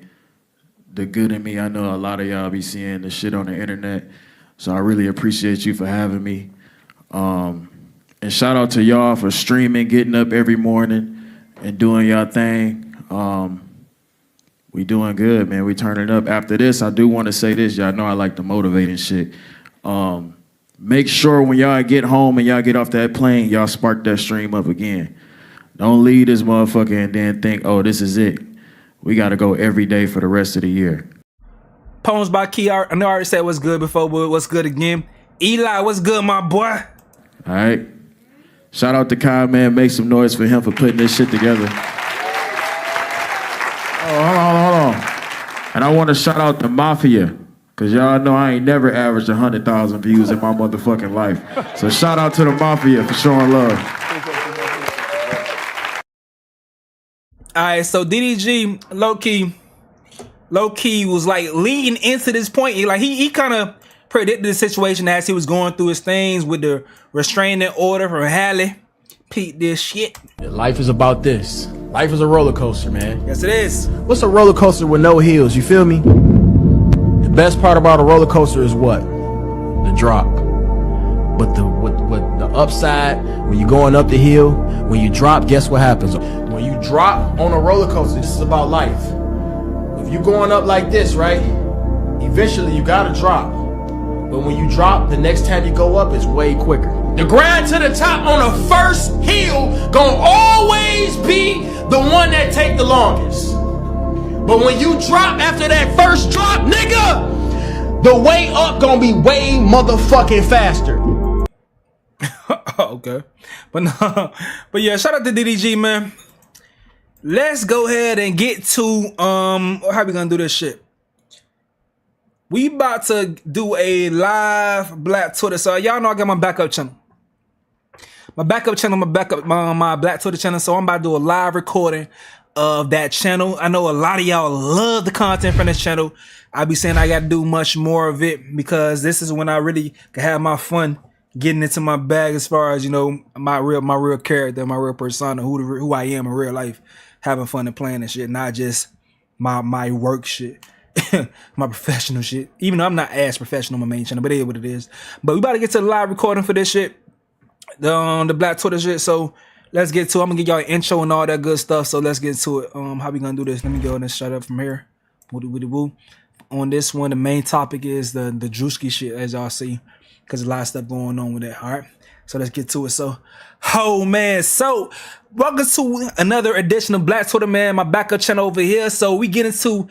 S14: the good in me. I know a lot of y'all be seeing the shit on the internet, so I really appreciate you for having me. And shout out to y'all for streaming, getting up every morning and doing y'all thing. We doing good, man. We turning up. After this, I do want to say this. Y'all know I like to motivate and shit. Make sure when y'all get home and y'all get off that plane, y'all spark that stream up again. Don't leave this motherfucker and then think, oh, this is it. We got to go every day for the rest of the year.
S1: Poems by Key. I know I already said what's good before, but what's good again? Eli, what's good, my boy?
S14: All right. Shout out to Kyle, man. Make some noise for him for putting this shit together. Oh, hold on. And I want to shout out the Mafia, because y'all know I ain't never averaged 100,000 views in my motherfucking life. So shout out to the Mafia for showing love.
S1: All right, so DDG, low-key was like leading into this point. He kind of predicted the situation as he was going through his things with the restraining order from Halle. Pete this shit.
S15: Life is about this. Life is a roller coaster, man.
S1: Yes, it is.
S15: What's a roller coaster with no heels? You feel me? The best part about a roller coaster is what? The drop. But the upside, when you're going up the hill, when you drop, guess what happens? When you drop on a roller coaster, this is about life. If you're going up like this, right? Eventually you gotta drop. But when you drop, the next time you go up, it's way quicker. The grind to the top on the first hill gonna always be the one that take the longest. But when you drop after that first drop, nigga, the way up gonna be way motherfucking faster.
S1: Okay. But yeah, shout out to DDG, man. Let's go ahead and get to how we gonna do this shit. We about to do a live Black Twitter. So y'all know I got my backup channel. My Black Twitter channel. So I'm about to do a live recording of that channel. I know a lot of y'all love the content from this channel. I be saying I got to do much more of it because this is when I really can have my fun getting into my bag as far as, you know, my real character, my real persona, who I am in real life, having fun and playing and shit, not just my work shit. My professional shit. Even though I'm not as professional on my main channel, but it is what it is. But we about to get to the live recording for this shit. The Black Twitter shit. So let's get to it. I'm gonna give y'all an intro and all that good stuff. So let's get to it. How we gonna do this? Let me go and shut up from here. Woo. On this one, the main topic is the Druski shit, as y'all see. Because a lot of stuff going on with that. Alright. So let's get to it. So, oh man. So welcome to another edition of Black Twitter, man. My backup channel over here. So we get into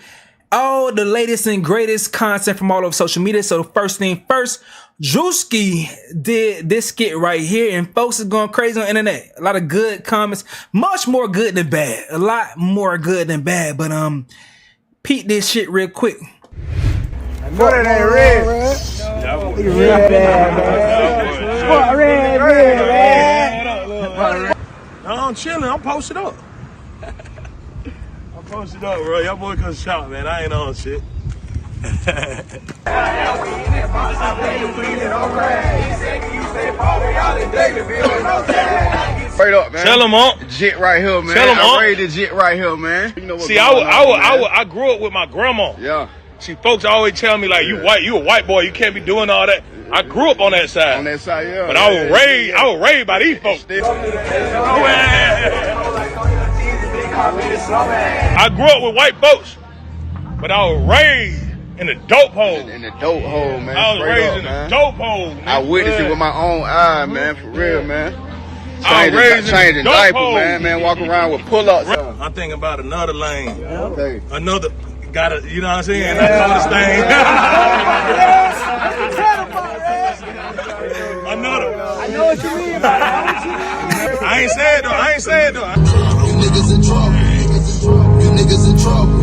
S1: all the latest and greatest content from all over social media. So the first thing first, Druski did this skit right here, and folks is going crazy on the internet. A lot of good comments, much more good than bad. A lot more good than bad. But peep this shit real quick.
S16: I know that ain't red. Red, man. I'm chilling. I'm posted up. Posted up, bro. Y'all boy come shot, man. I ain't on shit. Straight up, man. Tell him up. Jit right here, man. Tell him up. I rated Jit right here, man. You know what? See, I grew up with my grandma. Yeah. See, folks always tell me like, you a white boy, you can't be doing all that. I grew up on that side. On that side, yeah. But I was raised by these folks. I grew up with white folks, but I was raised in the dope hole. In the dope hole, man. I was raised in the dope hole. Man. I witnessed it with my own eye, man. For real, man. Changing diaper, man. Walk around with pull-ups. I'm thinking about another lane. Okay. Another, gotta, you know what I'm saying? Another thing. Another. I know what you mean about it. I ain't said though. Niggas in trouble. You niggas in trouble.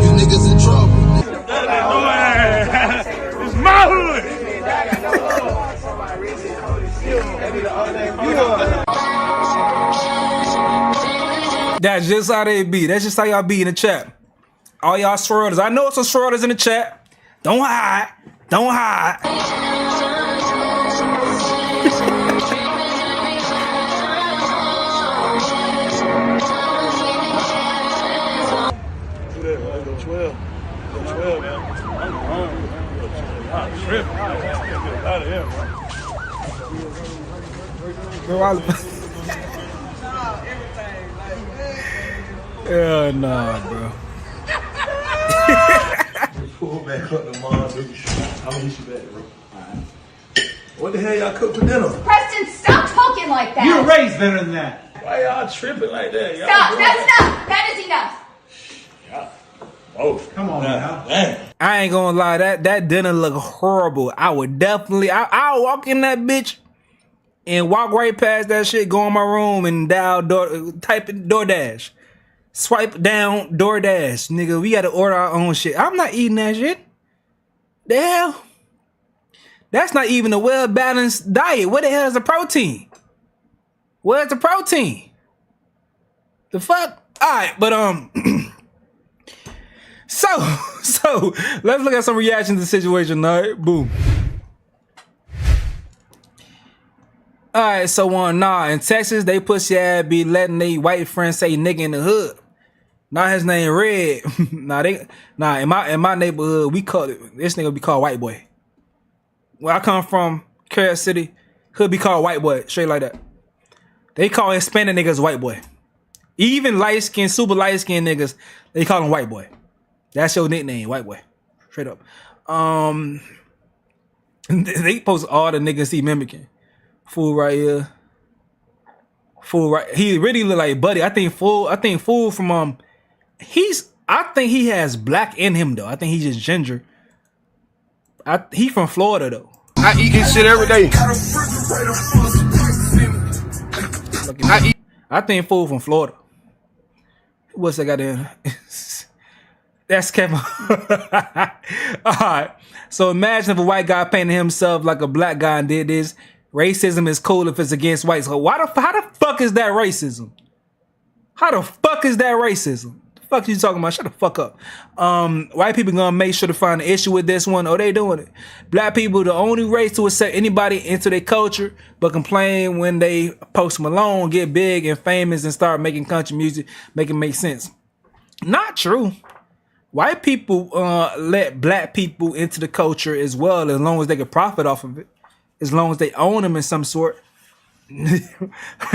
S16: You niggas in trouble. It's my hood.
S1: That's just how they be. That's just how y'all be in the chat. All y'all swirlers. I know some swirlers in the chat. Don't hide. Don't hide.
S16: Do that, man. Go 12. Go 12, man. I'm hungry. I'm tripping. Get out of here, bro.
S1: Hell nah, bro.
S16: Pull back up the mom, baby. I'm gonna hit you back, bro. Alright. What the hell y'all cook for dinner?
S17: Preston, stop talking like that.
S16: You were raised better than that. Why y'all tripping like that? Y'all
S17: Stop. That's enough. That is enough.
S16: Oh, come on now. Damn.
S1: I ain't gonna lie, that dinner look horrible. I would definitely, I'll walk in that bitch and walk right past that shit, go in my room and type in DoorDash. Swipe down DoorDash. Nigga, we gotta order our own shit. I'm not eating that shit. The hell? That's not even a well-balanced diet. What the hell is the protein? Where's the protein? The fuck? Alright, but So let's look at some reactions to the situation. All right, boom. All right, so in Texas, they pussy ass be letting they white friends say nigga in the hood. Now his name Red. in my neighborhood, we call it, this nigga be called white boy. Where I come from, Carol City, hood be called white boy, straight like that. They call Hispanic niggas white boy. Even light skin, super light skin niggas, they call them white boy. That's your nickname, white boy. Straight up. They post all the niggas he mimicking. Fool right here. Fool right. He really look like Buddy. I think Fool from I think he has black in him though. I think he's just ginger. He from Florida though.
S16: I eat this shit every day.
S1: I think Fool from Florida. What's that got in? That's Kevin. Alright. So imagine if a white guy painted himself like a black guy and did this. Racism is cool if it's against whites. So how the fuck is that racism? How the fuck is that racism? The fuck you talking about? Shut the fuck up. White people gonna make sure to find an issue with this one. Oh, they doing it. Black people, the only race to accept anybody into their culture, but complain when they Post Malone get big and famous and start making country music, make it make sense. Not true. White people let black people into the culture as well, as long as they can profit off of it, as long as they own them in some sort.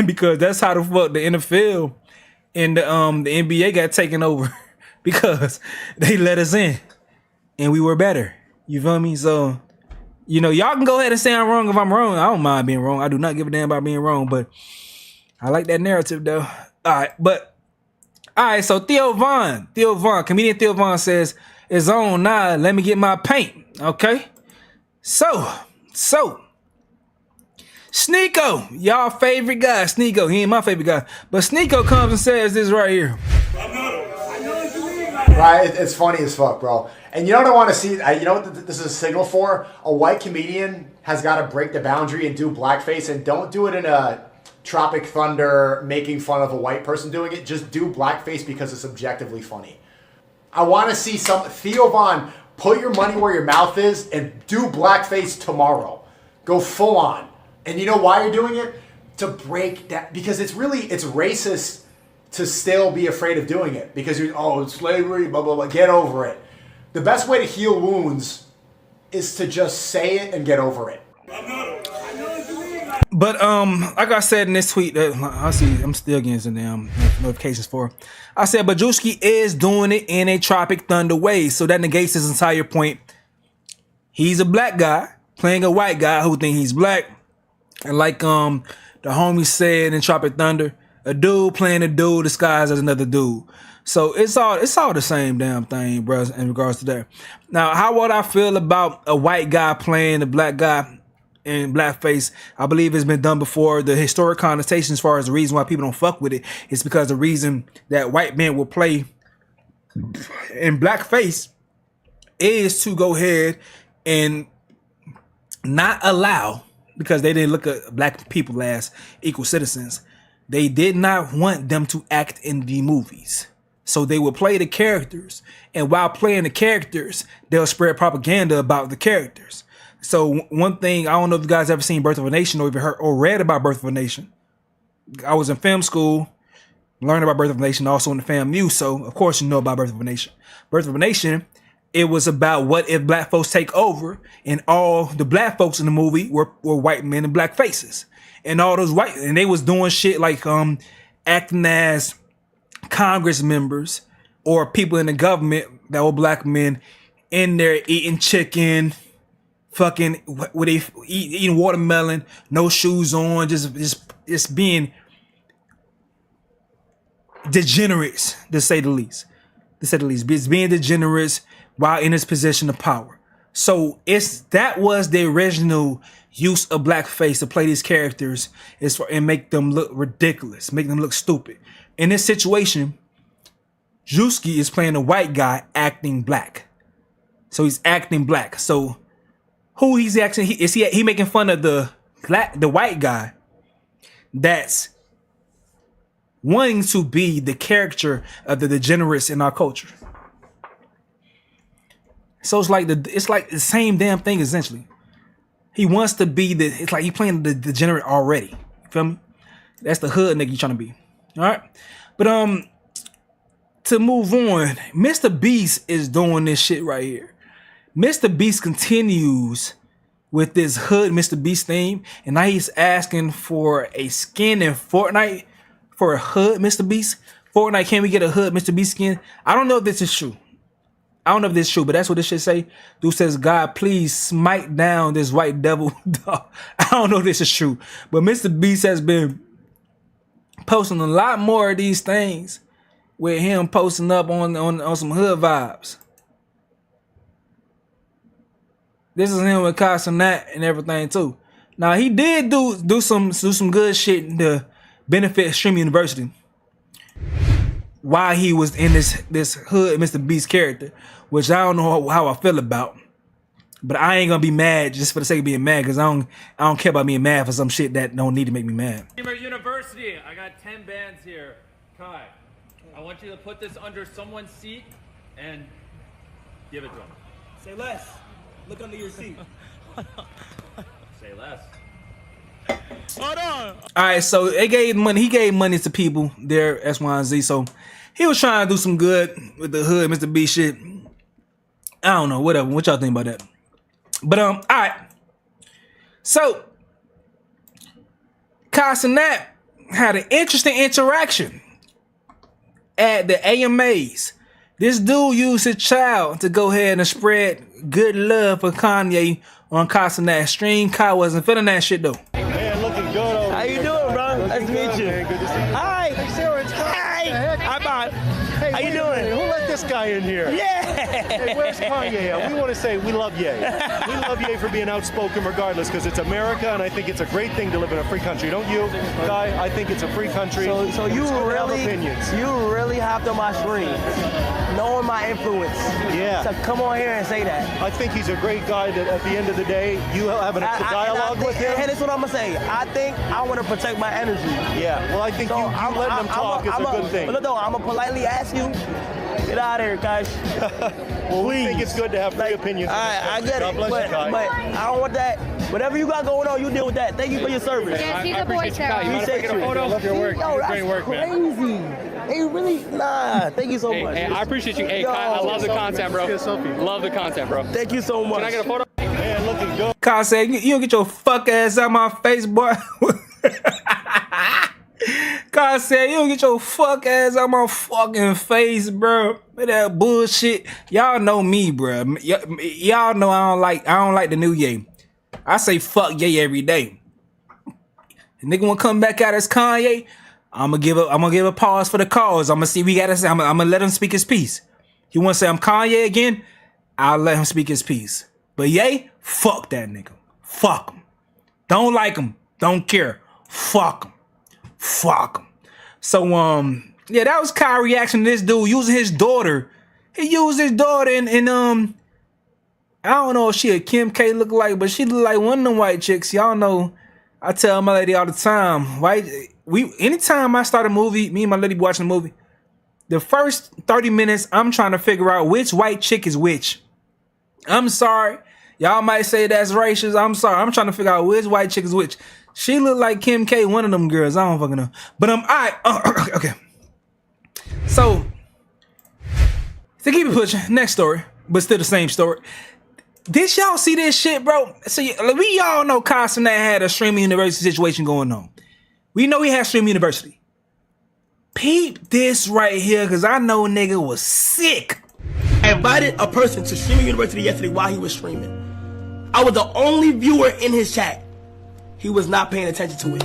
S1: Because that's how the fuck the NFL and the NBA got taken over because they let us in and we were better. You feel me? So, y'all can go ahead and say I'm wrong if I'm wrong. I don't mind being wrong. I do not give a damn about being wrong, but I like that narrative though. All right, so comedian Theo Von says, it's on now, let me get my paint, okay? So, Sneeko, y'all favorite guy, Sneeko, he ain't my favorite guy, but Sneeko comes and says this right here.
S18: Right, it's funny as fuck, bro. And you know what I want to see? You know what this is a signal for? A white comedian has got to break the boundary and do blackface, and don't do it in a Tropic Thunder making fun of a white person doing it. Just do blackface because it's objectively funny. I want to see Theo Von, put your money where your mouth is and do blackface tomorrow. Go full on. And you know why you're doing it? To break that, because it's racist to still be afraid of doing it because it's slavery, blah, blah, blah. Get over it. The best way to heal wounds is to just say it and get over it.
S1: But like I said in this tweet that I'm still getting some damn notifications for. I said, but Druski is doing it in a Tropic Thunder way, so that negates his entire point. He's a black guy playing a white guy who think he's black, and like the homie said in Tropic Thunder, a dude playing a dude disguised as another dude. So it's all the same damn thing, bro. In regards to that. Now, how would I feel about a white guy playing a black guy in blackface? I believe it's been done before. The historic connotation as far as the reason why people don't fuck with it is because the reason that white men will play in blackface is to go ahead and not allow, because they didn't look at black people as equal citizens. They did not want them to act in the movies. So they would play the characters, and while playing the characters, they'll spread propaganda about the characters. So one thing, I don't know if you guys ever seen Birth of a Nation or even heard or read about Birth of a Nation. I was in film school, learned about Birth of a Nation, also in the FAMU. So of course you know about Birth of a Nation. Birth of a Nation, it was about what if black folks take over, and all the black folks in the movie were white men in black faces, and all those white, and they was doing shit like acting as Congress members or people in the government that were black men in there eating chicken, fucking with eating watermelon, no shoes on, just being degenerates, to say the least. It's being degenerates while in his position of power. So that was the original use of blackface to play these characters and make them look ridiculous, make them look stupid. In this situation, Druski is playing a white guy acting black. So he's acting black. So who he's acting, he making fun of the white guy that's wanting to be the character of the degenerates in our culture. So it's like the same damn thing essentially. He wants to be it's like he playing the degenerate already. You feel me? That's the hood nigga you trying to be. All right, but to move on, Mr. Beast is doing this shit right here. Mr. Beast continues with this hood Mr. Beast theme, and now he's asking for a skin in Fortnite for a hood Mr. Beast. Fortnite, can we get a hood Mr. Beast skin? I don't know if this is true. But that's what this shit say. Dude says, God, please smite down this white devil. I don't know if this is true, but Mr. Beast has been posting a lot more of these things with him posting up on some hood vibes. This is him with Cox and that and everything too. Now he did do some good shit to benefit Stream University while he was in this hood Mr. Beast character, which I don't know how I feel about. But I ain't gonna be mad just for the sake of being mad, because I don't care about being mad for some shit that don't need to make me mad.
S19: University, I got 10 bands here. Kai, I want you to put this under someone's seat and give it to him.
S1: Say less. Look under your seat.
S19: Say less.
S1: Hold on. All right, so they gave money. He gave money to people there, X, Y, and Z. So he was trying to do some good with the hood Mr. B shit. I don't know, whatever. What y'all think about that? But all right. So Cox and that had an interesting interaction at the AMAs. This dude used his child to go ahead and spread good love for Kanye on Cox and that stream. Kai wasn't feeling that shit though.
S20: Man, looking good over
S21: How you doing, bro? Nice to meet you.
S20: Man, good to see you.
S21: Hi. Hi. Hi, Bob.
S20: Hey,
S21: How you doing?
S20: Who let this guy in here?
S21: Yeah.
S20: Hey, where's Kanye at? We want to say we love Ye. We love Ye for being outspoken regardless, because it's America, and I think it's a great thing to live in a free country. Don't you, Guy? I think it's a free country.
S21: So you really hopped on my stream, knowing my influence.
S20: Yeah.
S21: So come on here and say that.
S20: I think he's a great guy that at the end of the day, you having a dialogue with him.
S21: And that's what I'm going to say. I think I want to protect my energy.
S20: Yeah. Well, I think you letting him talk is a good thing.
S21: But no, I'm going to politely ask you, get out of here, guys.
S20: Well, we think it's good to have free opinions.
S21: I get
S20: God
S21: it,
S20: bless
S21: but
S20: you, Kai.
S21: I don't want that. Whatever you got going on, you deal with that. Thank you for your service.
S19: Yeah, see the boy, Sarah.
S21: You
S19: Appreciate
S21: take
S19: a photo.
S21: I love your work. Yo, that's
S19: great work, man.
S21: crazy. Hey, really? Nah, thank you so much.
S19: Hey, I appreciate you. Hey, Kai, I love the content, bro. Love the content, bro.
S21: Thank you so much.
S19: Can I get a photo?
S20: Man, looking good.
S1: Kai said, you don't get your fuck ass out my face, boy. Kai said, you don't get your fuck ass out my fucking face, bro. With that bullshit. Y'all know me, bro. Y'all know I don't like the new Ye. I say fuck Ye every day. The nigga wanna come back out as Kanye, I'm gonna give a pause for the cause. I'm gonna let him speak his piece. He wanna say I'm Kanye again, I'll let him speak his piece. But Ye, fuck that nigga. Fuck him. Don't like him. Don't care. Fuck him. Fuck him. So yeah, that was Kai's reaction to this dude using his daughter. He used his daughter and I don't know if she a Kim K look like, but she look like one of them white chicks. Y'all know, I tell my lady all the time, anytime I start a movie, me and my lady be watching a movie, The first 30 minutes, I'm trying to figure out which white chick is which. I'm sorry. Y'all might say that's racist. I'm sorry. I'm trying to figure out which white chick is which. She look like Kim K, one of them girls. I don't fucking know. But okay. So, to keep it pushing, next story, but still the same story. Did y'all see this shit, bro? So we all know Carson had a streaming university situation going on. We know he had streaming university. Peep this right here, because I know a nigga was sick.
S21: I invited a person to streaming university yesterday while he was streaming. I was the only viewer in his chat. He was not paying attention to it.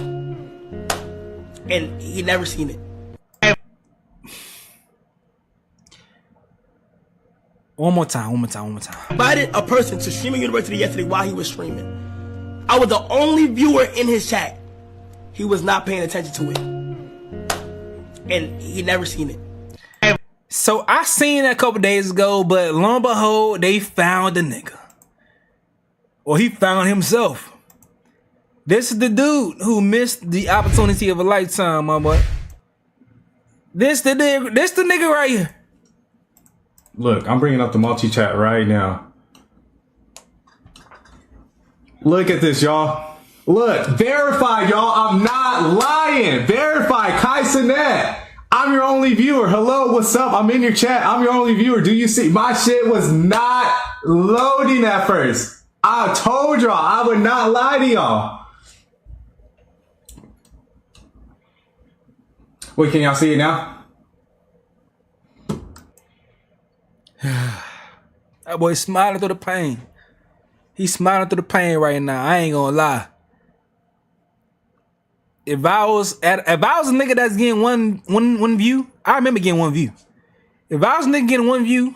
S21: And he never seen it.
S1: One more time.
S21: Invited a person to streaming university yesterday while he was streaming. I was the only viewer in his chat. He was not paying attention to it. And he never seen it.
S1: So I seen that a couple days ago, but lo and behold, they found the nigga. Or he found himself. This is the dude who missed the opportunity of a lifetime, my boy. This the nigga right here.
S2: Look, I'm bringing up the multi-chat right now. Look at this, y'all. Look, verified, y'all. I'm not lying. Verified, Kai Sinet. I'm your only viewer. Hello, what's up? I'm in your chat. I'm your only viewer. Do you see? My shit was not loading at first. I told y'all I would not lie to y'all. Wait, can y'all see it now?
S1: That boy smiling through the pain. He's smiling through the pain right now. I ain't gonna lie. If I was a nigga that's getting one view, I remember getting one view. If I was a nigga getting one view,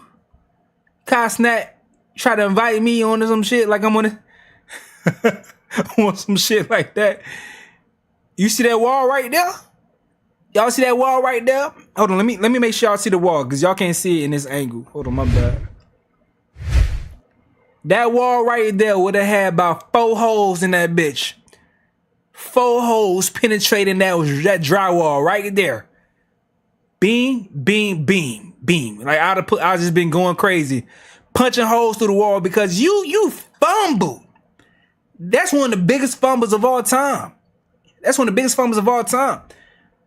S1: Kai Snap try to invite me on some shit like I'm on it. On some shit like that. You see that wall right there? Y'all see that wall right there? Hold on, let me make sure y'all see the wall, because y'all can't see it in this angle. Hold on, my bad. That wall right there would have had about 4 holes in that bitch. 4 holes penetrating that drywall right there. Beam, beam, beam, beam. Like I just been going crazy, punching holes through the wall because you fumbled. That's one of the biggest fumbles of all time.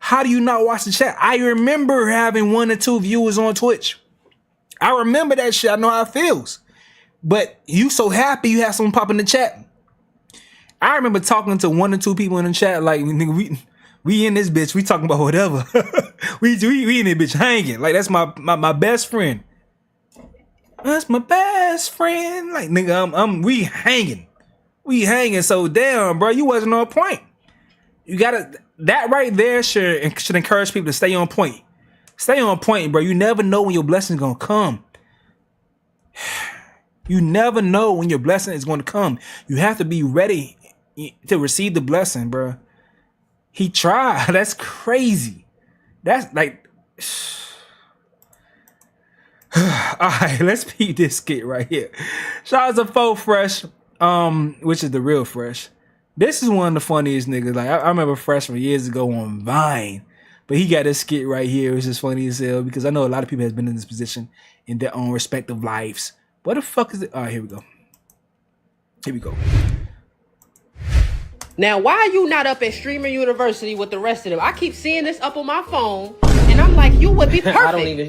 S1: How do you not watch the chat? I remember having 1 or 2 viewers on Twitch. I remember that shit. I know how it feels. But you so happy you have someone pop in the chat. I remember talking to 1 or 2 people in the chat like, nigga, we in this bitch. We talking about whatever. we in this bitch hanging. Like that's my best friend. That's my best friend. Like nigga, we hanging. We hanging. So damn, bro, you wasn't on point. You gotta. That right there should encourage people to stay on point. Stay on point, bro. You never know when your blessing is gonna come. You never know when your blessing is going to come. You have to be ready to receive the blessing, bro. He tried. That's crazy. That's like. All right, let's peep this skit right here. Shout out to Faux Fresh, which is the real Fresh. This is one of the funniest niggas. Like I remember Fresh from years ago on Vine, but he got this skit right here, which is funny as hell because I know a lot of people has been in this position in their own respective lives. What the fuck is it? All right, here we go.
S22: Now, why are you not up at Streamer University with the rest of them? I keep seeing this up on my phone, and I'm like, you would be perfect.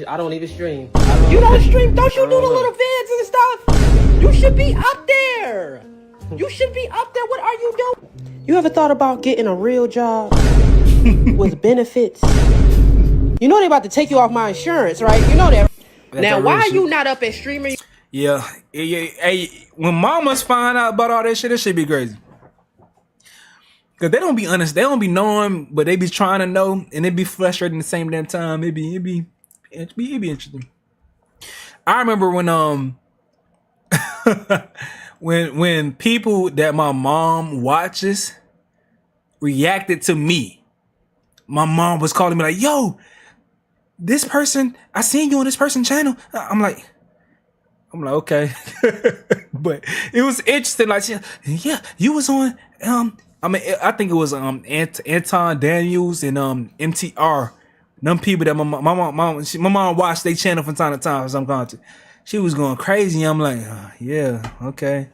S21: I don't even stream.
S22: You don't stream? Don't you do the little vids and stuff? You should be up there. What are you doing? You ever thought about getting a real job with benefits? You know they about to take you off my insurance, right? You know that. Now, why are you not up at Streamer?
S1: Yeah. Hey, when mamas find out about all that shit, this shit be crazy. Cause they don't be honest, they don't be knowing, but they be trying to know, and it be frustrating at the same damn time. It be interesting. I remember when when people that my mom watches reacted to me. My mom was calling me like, "Yo, this person, I seen you on this person's channel." I'm like, okay. But it was interesting. Like, yeah, you was on, I think it was Anton Daniels and MTR Them people that my mom watched their channel from time to time for some content. She was going crazy. I'm like, yeah, okay.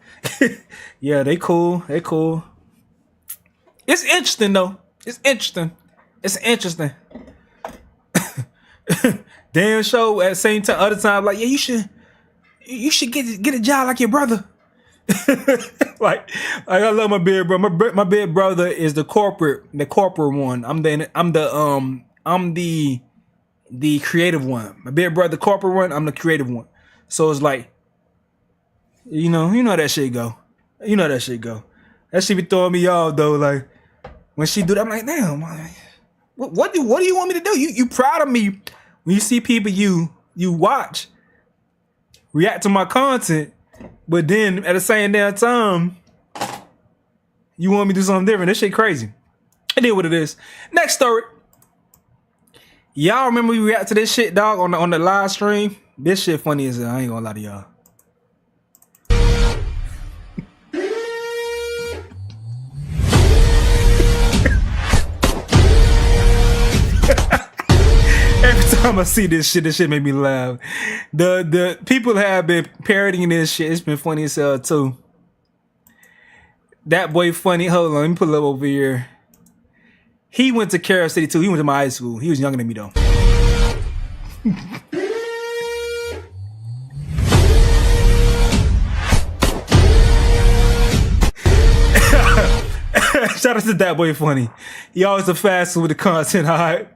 S1: Yeah, they cool. They cool. It's interesting though. It's interesting. It's interesting. Damn show at the same time, other time, like, yeah, you should get a job like your brother. like I love my big brother. My big brother is the corporate one. I'm the creative one. My big brother, the corporate one. I'm the creative one. So it's like, you know how that shit go. You know how that shit go. That shit be throwing me off though. Like when she do that, I'm like, damn. What do you want me to do? You proud of me when you see people you watch react to my content, but then at the same damn time, you want me to do something different. That shit crazy. It is what it is. Next story. Y'all remember we react to this shit, dog, on the live stream? This shit funny as hell. I ain't gonna lie to y'all. Every time I see this shit make me laugh. The people have been parodying this shit. It's been funny as hell too. That boy funny. Hold on, let me pull it up over here. He went to Carroll City too. He went to my high school. He was younger than me though. Shout out to that boy funny. He always the fastest with the content. All right.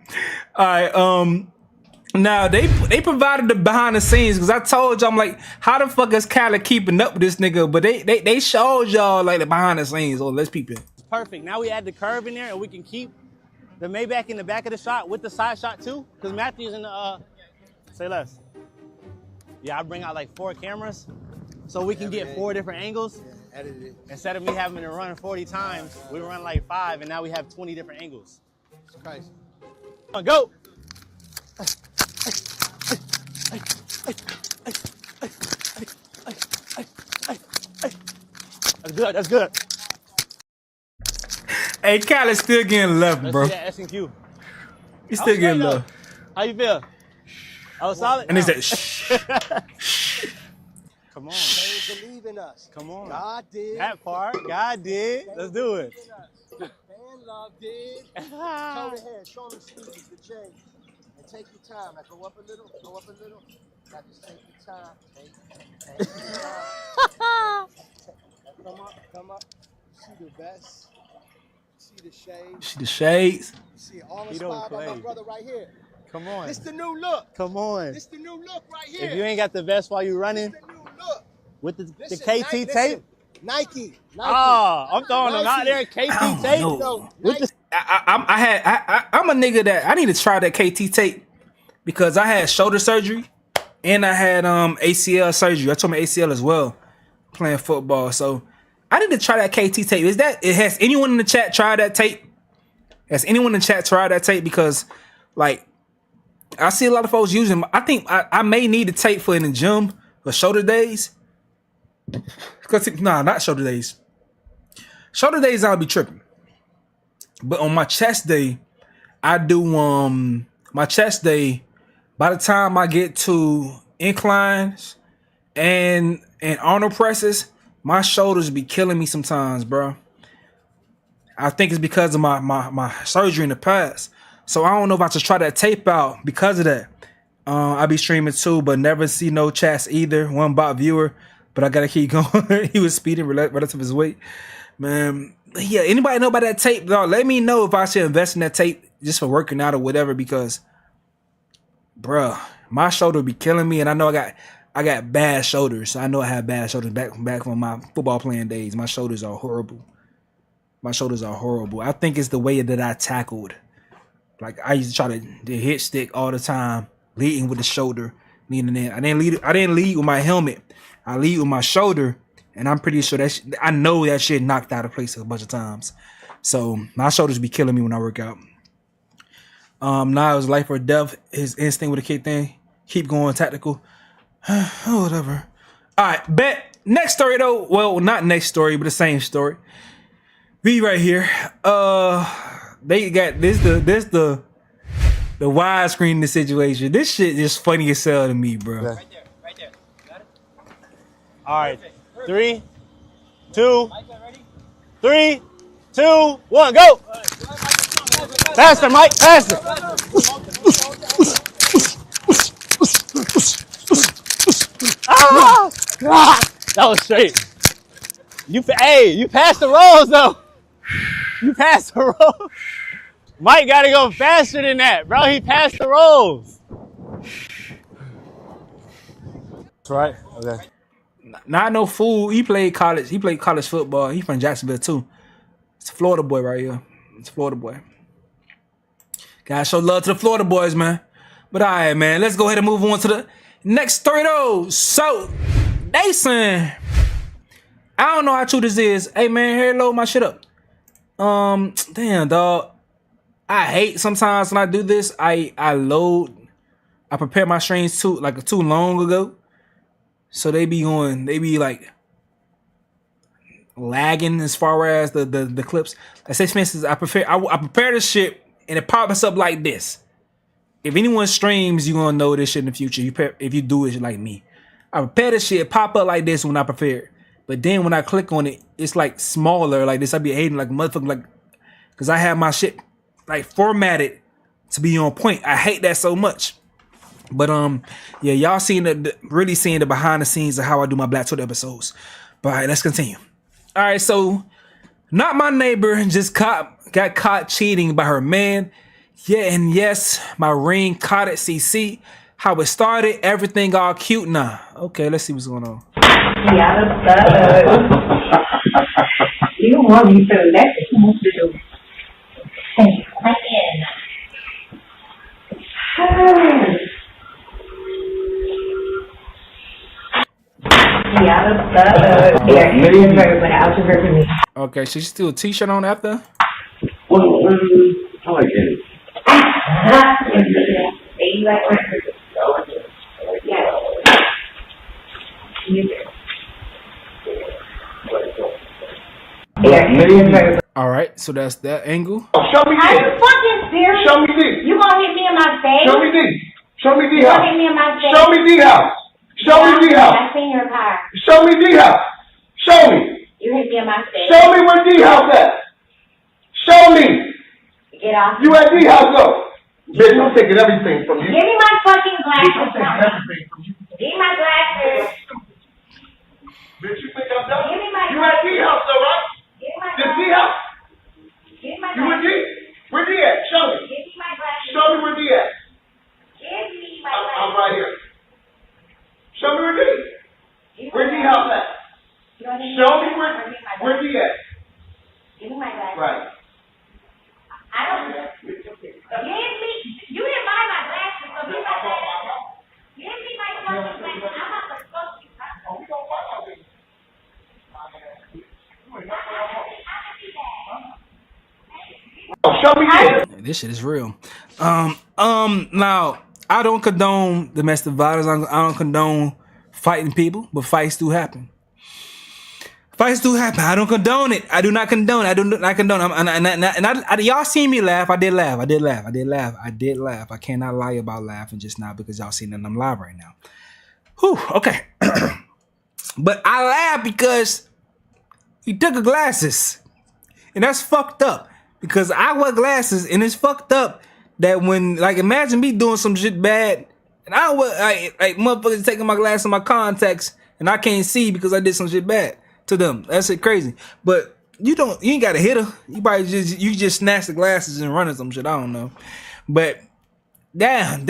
S1: Now they provided the behind the scenes because I told y'all, I'm like, how the fuck is Kyler keeping up with this nigga? But they showed y'all like the behind the scenes. Oh, let's peep it.
S4: Perfect. Now we add the curve in there and we can keep the Maybach in the back of the shot with the side shot too. Because Matthew's in the say less. Yeah, I bring out like 4 cameras so we can get 4 different angles. Instead of me having to run 40 times, we run like 5 and now we have 20 different angles. It's crazy. Come on, go! That's good, that's good.
S1: Hey, Kyle's still getting left, bro.
S4: Let's see that S&Q.
S1: He's still getting left.
S4: How you feel? I was solid?
S1: And he said, shh.
S4: Come on.
S6: They believe in us.
S4: Come on.
S6: God did.
S4: That part, God did. Let's do it.
S6: Fan love did. Toe to head, shoulder squeeze, the J. And take your time. Now go up a little, go up a little. Now just take your time. Take your time. Come up. See the best. See the shades.
S1: See the shades.
S6: See all inspired by my brother right here.
S4: Come on.
S6: This the new look.
S4: Come on.
S6: This the new look right here.
S4: If you ain't got the vest while you running,
S6: this the new look.
S4: With the
S6: Listen,
S4: KT tape.
S6: Nike.
S4: Oh, I'm throwing them out there. KT tape.
S1: I'm a nigga that I need to try that KT tape because I had shoulder surgery and I had ACL surgery. I told my ACL as well playing football. So I need to try that KT tape. Has anyone in the chat tried that tape? Has anyone in the chat tried that tape? Because like I see a lot of folks using. I think I may need the tape for in the gym for shoulder days. Nah, not shoulder days. Shoulder days I'll be tripping. But on my chest day, I do my chest day. By the time I get to inclines and arnold presses, my shoulders be killing me sometimes, bro. I think it's because of my surgery in the past. So I don't know if I should try that tape out because of that. I be streaming too, but never see no chats either. One bot viewer, but I gotta keep going. He was speeding relative to his weight. Man, yeah, anybody know about that tape? Though? Let me know if I should invest in that tape just for working out or whatever, because bruh, my shoulder be killing me, and I know I got bad shoulders. I know I have bad shoulders back from my football playing days. My shoulders are horrible. My shoulders are horrible. I think it's the way that I tackled. Like I used to try to hit stick all the time, leading with the shoulder, leading in. I didn't lead with my helmet. I lead with my shoulder, and I'm pretty sure I know that shit knocked out of place a bunch of times. So my shoulders be killing me when I work out. Now it's life or death. His instinct with the kick thing. Keep going tactical. Whatever. All right, bet. Next story though. Well, not next story, but the same story. We right here. They got this the widescreen in the situation. This shit is funny as hell to me, bro.
S4: Right there. Got it? All right. 3, 2, 3, 2, 1, go! Faster, Mike, faster! Ah! That was straight. You passed the rolls though. You passed the rolls. Mike got to go faster than that, bro. He passed the rolls. That's right. Okay.
S1: Not no fool. He played college football. He from Jacksonville too. It's a Florida boy right here. It's a Florida boy. Gotta show love to the Florida boys, man. But all right, man. Let's go ahead and move on to the next story, though. So, they saying, I don't know how true this is. Hey, man, here, load my shit up. Damn, dog. I hate sometimes when I do this. I prepare my streams too long ago. So they be like lagging as far as the clips. Like, say, for instance, I prepare this shit and it pops up like this. If anyone streams, you gonna know this shit in the future. If you do it like me, I prepare this shit, pop up like this when I prepare it. But then when I click on it, it's like smaller like this. I be hating like motherfucker, like, cause I have my shit like formatted to be on point. I hate that so much. But yeah, y'all really seeing the behind the scenes of how I do my Black Twitter episodes. But all right, let's continue. All right, so not my neighbor just got caught cheating by her man. Yeah, and yes, my ring caught it. CC, how it started, everything all cute now. Okay, let's see what's going on.
S7: Yeah, you want me to let you want to do. Hey, right in.
S1: Okay, so she's still a t-shirt on after?
S7: I like it.
S1: All right, so that's that angle.
S7: Show me D. Are you fucking serious? Show me D. You gonna hit me in my face? Show me D. Show me D house. Hit me in my face. Show me D house. Show me D house. I seen your car. Show me D house. Show me. You hit me in my face. Show me where D house at. Show me. Get off. You at D house though. Bitch, I'm taking everything from you. Give me my fucking glasses. Bitch, I'm taking everything from you. Give me my glasses. Bitch, you think I'm done? Give me my glasses. You at D house though, right? Give me my glasses. D house. Give me my glasses. You with D? Where D at? Show me. Give me my glasses. Show me where D at. Give me my glasses. I'm right here. Show me where D. Where D house at? Show me where D at. Give me my glasses. Right. I don't. You didn't buy my glasses, so give me my glasses. Give me my fucking glasses. I'm not the fuck you. Oh, we don't buy my glasses. Show me this.
S1: This shit is real. Now I don't condone domestic violence. I don't condone fighting people, but fights do happen. Fights do happen. I don't condone it. I do not condone it. I do not condone it. Y'all seen me laugh. I did laugh. I cannot lie about laughing just now because y'all seen that I'm live right now. Whew, okay. But I laugh because he took her glasses. And that's fucked up. Because I wear glasses and it's fucked up that when, like, imagine me doing some shit bad and I wear, like motherfuckers taking my glasses and my contacts and I can't see because I did some shit bad to them. That's it crazy. But you ain't gotta hit her. You probably just snatch the glasses and run or some shit. I don't know. But damn.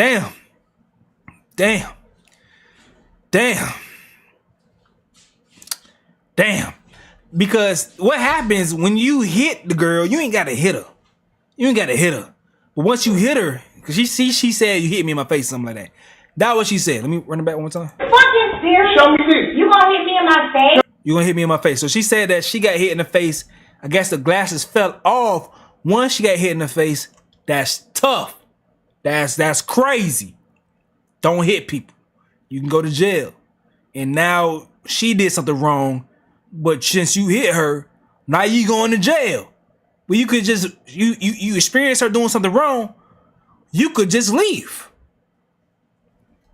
S1: Because what happens when you hit the girl, you ain't gotta hit her. But once you hit her, because she said you hit me in my face, something like that. That's what she said. Let me run it back one more time.
S7: Fucking serious? Show me this. You gonna hit me in my face?
S1: You gonna hit me in my face. So she said that she got hit in the face. I guess the glasses fell off. Once she got hit in the face, that's tough. That's crazy. Don't hit people. You can go to jail. And now she did something wrong. But since you hit her, now you going to jail. But you could just you experience her doing something wrong. you could just leave.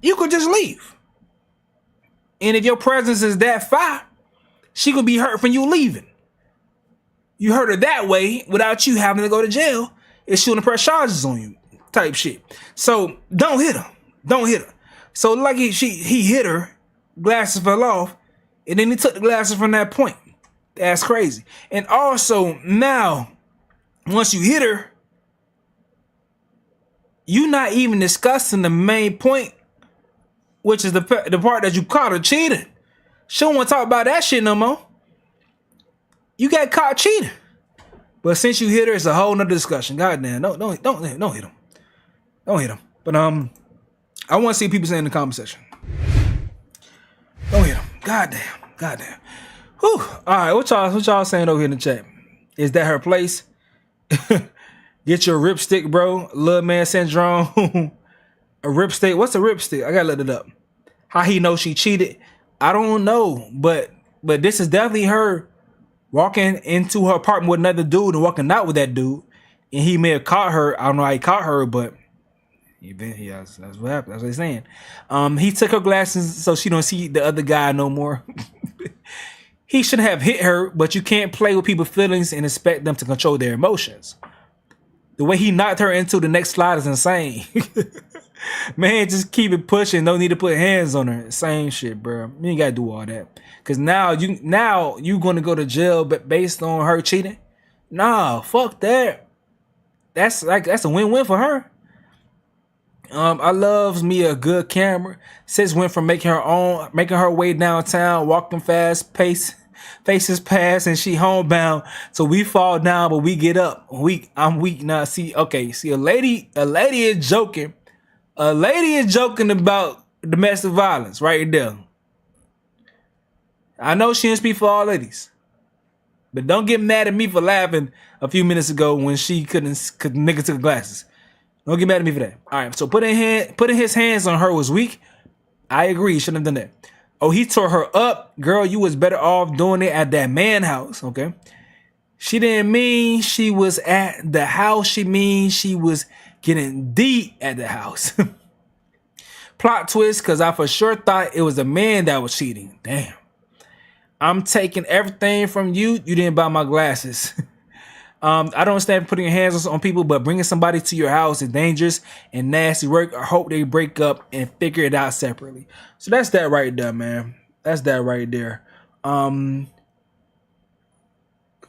S1: You could just leave. And if your presence is that fire, she could be hurt from you leaving. You hurt her that way without you having to go to jail. It's shooting press charges on you type shit. So don't hit her. Don't hit her. So like he hit her, glasses fell off, and then he took the glasses from that point. That's crazy. And also now, once you hit her, you're not even discussing the main point, which is the part that you caught her cheating. She don't want to talk about that shit no more. You got caught cheating. But since you hit her, it's a whole nother discussion. Goddamn, don't hit him. Don't hit him. But I want to see people say in the comment section. Don't hit him. Goddamn. Whew. All right, what y'all saying over here in the chat? Is that her place? Get your ripstick, bro. Little man syndrome. A ripstick. What's a ripstick? I gotta look it up. How he know she cheated? I don't know, but this is definitely her walking into her apartment with another dude and walking out with that dude, and he may have caught her. I don't know how he caught her, but that's what happened. That's what he's saying. He took her glasses so she don't see the other guy no more. He shouldn't have hit her, but you can't play with people's feelings and expect them to control their emotions. The way he knocked her into the next slide is insane. Man, just keep it pushing. No need to put hands on her. Same shit, bro. You ain't gotta do all that. Cause now you gonna go to jail based on her cheating? Nah, fuck that. That's a win-win for her. I loves me a good camera. Sis went from making her way downtown, walking fast, faces pass, and she homebound. So we fall down, but we get up. I'm weak now. See, a lady is joking. A lady is joking about domestic violence right there. I know she didn't speak for all ladies, but don't get mad at me for laughing a few minutes ago when she couldn't, cause nigga took glasses. Don't get mad at me for that. All right, so putting his hands on her was weak. I agree, he shouldn't have done that. Oh, he tore her up. Girl, you was better off doing it at that man house, okay? She didn't mean she was at the house. She means she was getting deep at the house. Plot twist, because I for sure thought it was a man that was cheating. Damn. I'm taking everything from you. You didn't buy my glasses. I don't understand putting your hands on people, but bringing somebody to your house is dangerous and nasty work. I hope they break up and figure it out separately. So that's that right there, man. That's that right there. Come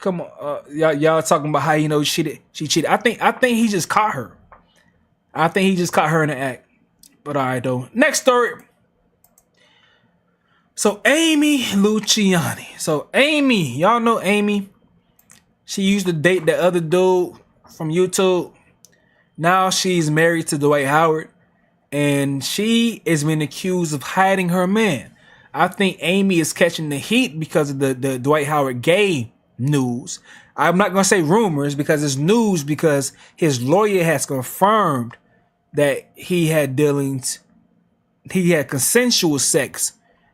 S1: on, y'all talking about how she cheated. I think he just caught her. I think he just caught her in the act. But all right, though. Next story. So Amy Luciani. So Amy, y'all know Amy. She used to date that other dude from YouTube. Now she's married to Dwight Howard. And she is being accused of hiding her man. I think Amy is catching the heat because of the Dwight Howard gay news. I'm not going to say rumors because it's news, because his lawyer has confirmed that he had consensual sex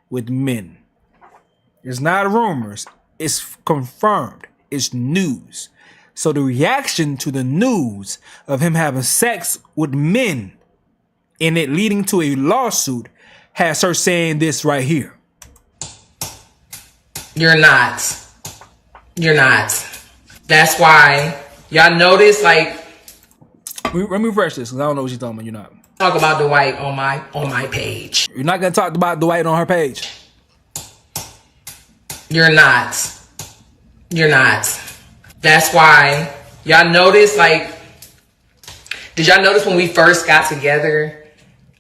S1: with men. It's not rumors. It's confirmed. It's news. So the reaction to the news of him having sex with men and it leading to a lawsuit has her saying this right here.
S8: You're not. You're not. That's why y'all notice, like,
S1: let me refresh this because I don't know what you're talking about. You're not
S8: talk about Dwight on my page.
S1: You're not gonna talk about Dwight on her page.
S8: You're not. You're not. That's why y'all notice, like, did y'all notice when we first got together,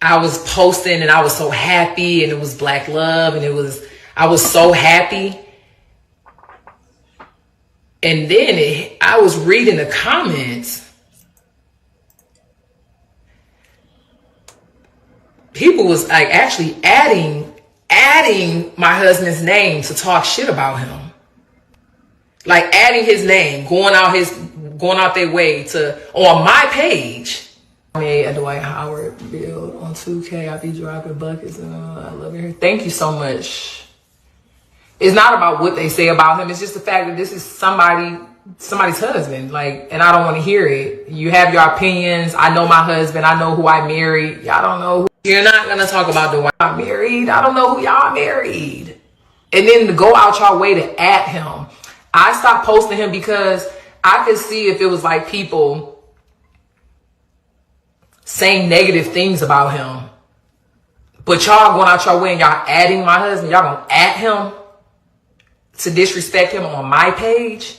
S8: I was posting and I was so happy and it was Black love and I was so happy. And then I was reading the comments. People was like actually adding my husband's name to talk shit about him. Like adding his name, going out their way to on my page. I made a Dwight Howard build on 2K. I be dropping buckets and I love it here. Thank you so much. It's not about what they say about him. It's just the fact that this is somebody somebody's husband, like, and I don't want to hear it. You have your opinions. I know my husband. I know who I married. Y'all don't know. You're not gonna talk about the one I married. I don't know who y'all married. And then to go out your way to at him. I stopped posting him because I could see if it was like people saying negative things about him. But y'all going out your way and y'all adding my husband. Y'all gonna at him to disrespect him on my page.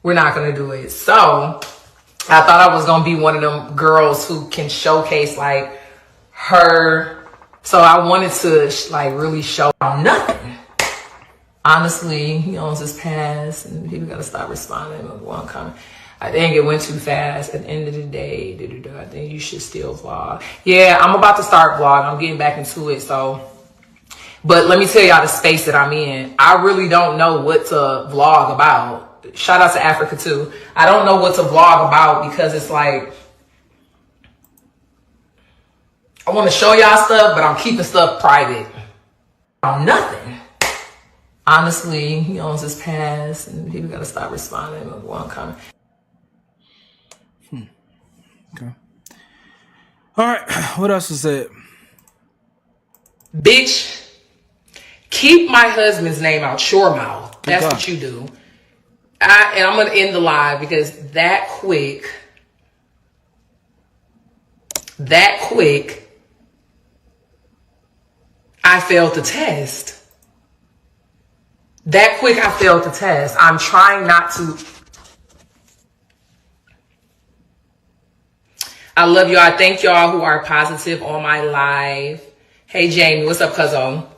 S8: We're not going to do it. So I thought I was going to be one of them girls who can showcase like her. So I wanted to like really show nothing. Honestly, he owns his past and people got to stop responding with one comment. I think it went too fast. At the end of the day, I think you should still vlog. Yeah, I'm about to start vlogging. I'm getting back into it. So, but let me tell y'all the space that I'm in. I really don't know what to vlog about. Shout out to Africa too. I don't know what to vlog about because it's like, I want to show y'all stuff, but I'm keeping stuff private. Nothing. Honestly, he owns his past and people got to stop responding with one comment.
S1: Okay. All right. What else is it?
S8: Bitch, keep my husband's name out your mouth. That's what you do. And I'm going to end the live because that quick, I failed the test. That quick, I failed the test. I'm trying not to. I love y'all. I thank y'all who are positive on my live. Hey, Jamie, what's up, cuzzo?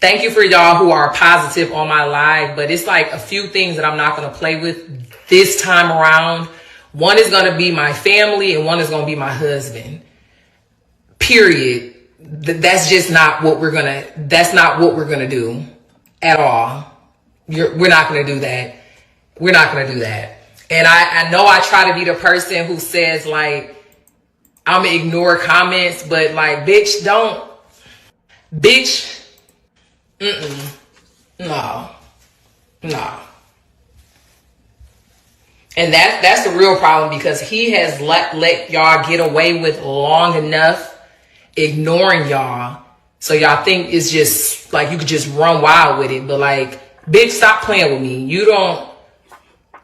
S8: Thank you for y'all who are positive on my live, but it's like a few things that I'm not going to play with this time around. One is going to be my family and one is going to be my husband. Period. That's just not what we're going to, that's not what we're going to do at all. We're not going to do that. We're not going to do that. And I know I try to be the person who says like, I'm going to ignore comments, but like, bitch, don't, bitch, no. And that's the real problem because he has let y'all get away with long enough ignoring y'all. So y'all think it's just like you could just run wild with it. But like, bitch, stop playing with me. You don't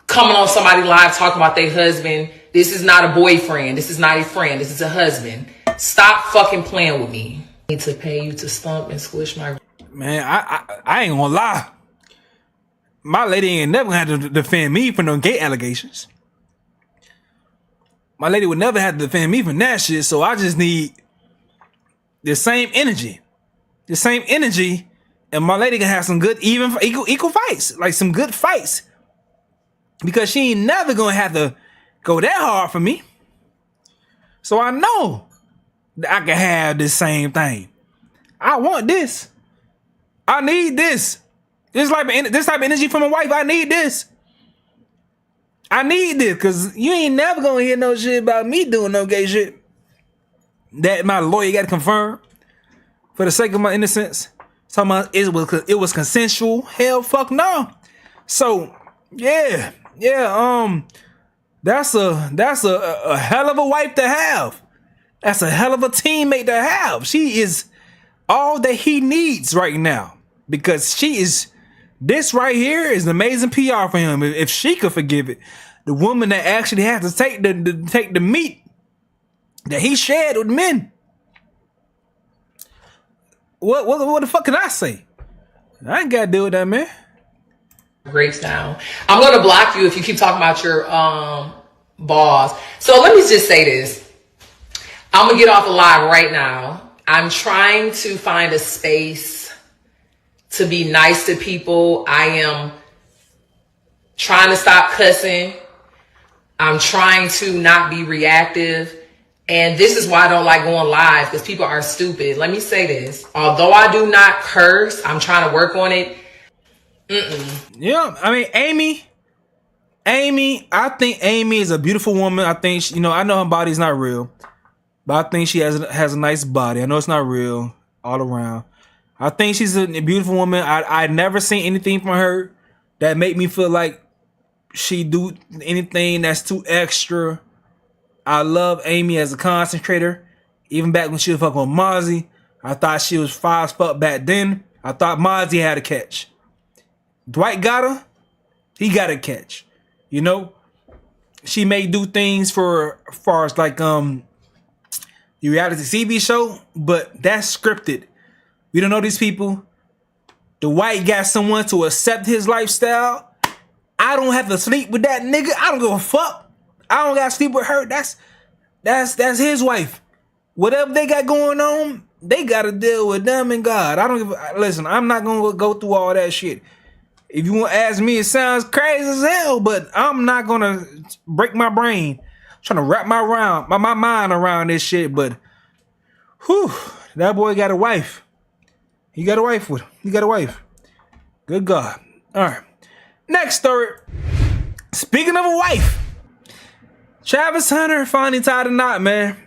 S8: coming on somebody live talking about their husband. This is not a boyfriend. This is not a friend. This is a husband. Stop fucking playing with me. I need to pay you to stump and squish my...
S1: Man, I ain't gonna lie. My lady ain't never had to defend me for no gay allegations. My lady would never have to defend me from that shit, so I just need the same energy. The same energy, and my lady can have some good, even equal fights. Like some good fights. Because she ain't never gonna have to go that hard for me. So I know that I can have this same thing. I want this. I need this. This type of energy from a wife. I need this. I need this because you ain't never gonna hear no shit about me doing no gay shit. That my lawyer got to confirm for the sake of my innocence. Talking about it was consensual. Hell, fuck no. So yeah. That's a hell of a wife to have. That's a hell of a teammate to have. She is all that he needs right now because she is. This right here is amazing PR for him. If she could forgive it, the woman that actually has to take the meat that he shared with men. What the fuck can I say? I ain't got to deal with that, man.
S8: Grapes down. I'm gonna block you if you keep talking about your balls. So let me just say this. I'm gonna get off the live right now. I'm trying to find a space to be nice to people. I am trying to stop cussing. I'm trying to not be reactive. And this is why I don't like going live because people are stupid. Let me say this. Although I do not curse, I'm trying to work on it.
S1: Yeah, I mean, Amy, I think Amy is a beautiful woman. I think, I know her body's not real, but I think she has a nice body. I know it's not real all around. I think she's a beautiful woman. I never seen anything from her that made me feel like she do anything that's too extra. I love Amy as a concentrator. Even back when she was fucking with Mozzie, I thought she was fire as fuck back then. I thought Mozzie had a catch. Dwight got her. He got a catch. You know? She may do things for as far as like the reality TV show, but that's scripted. We don't know these people. Dwight got someone to accept his lifestyle. I don't have to sleep with that nigga. I don't give a fuck. I don't gotta sleep with her. That's his wife. Whatever they got going on, they gotta deal with them and God. I don't give a listen, I'm not gonna go through all that shit. If you want to ask me, it sounds crazy as hell, but I'm not gonna break my brain trying to wrap my mind around this shit. But whew, that boy got a wife. He got a wife with him. He got a wife. Good God. All right. Next story. Speaking of a wife, Travis Hunter finally tied a knot, man.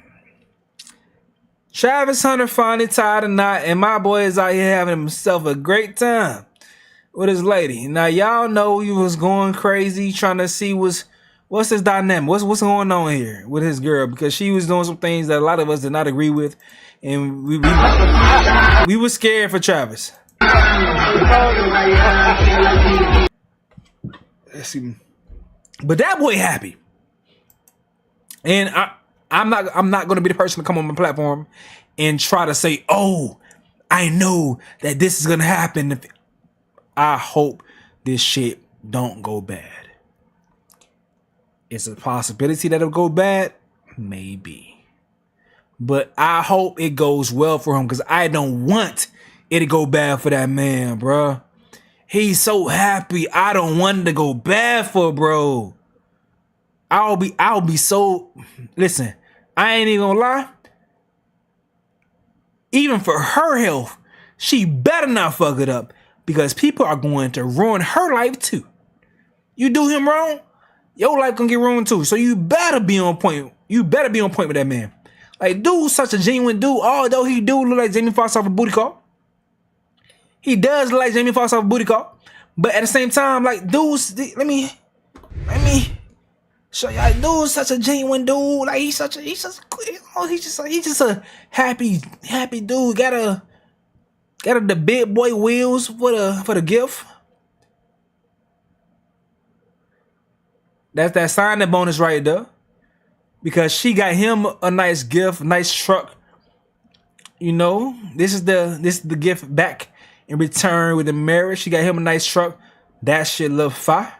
S1: Travis Hunter finally tied a knot, and my boy is out here having himself a great time with his lady. Now, y'all know he was going crazy trying to see what's his dynamic. What's going on here with his girl, because she was doing some things that a lot of us did not agree with, and we were scared for Travis. Let's see. But that boy happy. And I'm not going to be the person to come on my platform and try to say, oh, I know that this is going to happen. I hope this shit don't go bad. It's a possibility that it'll go bad. Maybe. But I hope it goes well for him, because I don't want it to go bad for that man, bro. He's so happy. I don't want it to go bad for bro. I'll be so, listen, I ain't even gonna lie. Even for her health, she better not fuck it up, because people are going to ruin her life too. You do him wrong, your life gonna get ruined too. So you better be on point. You better be on point with that man. Like, dude's such a genuine dude, although he do look like Jamie Foxx off a booty call. He does look like Jamie Foxx off a booty call. But at the same time, like, dude's, let me show y'all, dude's such a genuine dude. Like, he's just a happy dude. Got the big boy wheels for the gift. That's that signing bonus right there. Because she got him a nice gift, nice truck. You know, this is the gift back in return with the marriage. She got him a nice truck. That shit look fire.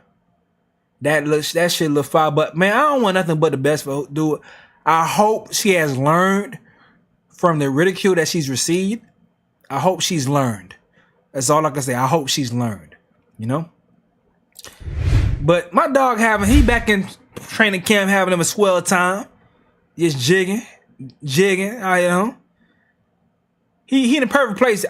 S1: That shit look fire. But man, I don't want nothing but the best for dude. I hope she has learned from the ridicule that she's received. I hope she's learned. That's all I can say. I hope she's learned. You know? But my dog he back in training camp having him a swell time. Just jigging. You know? He in the perfect place.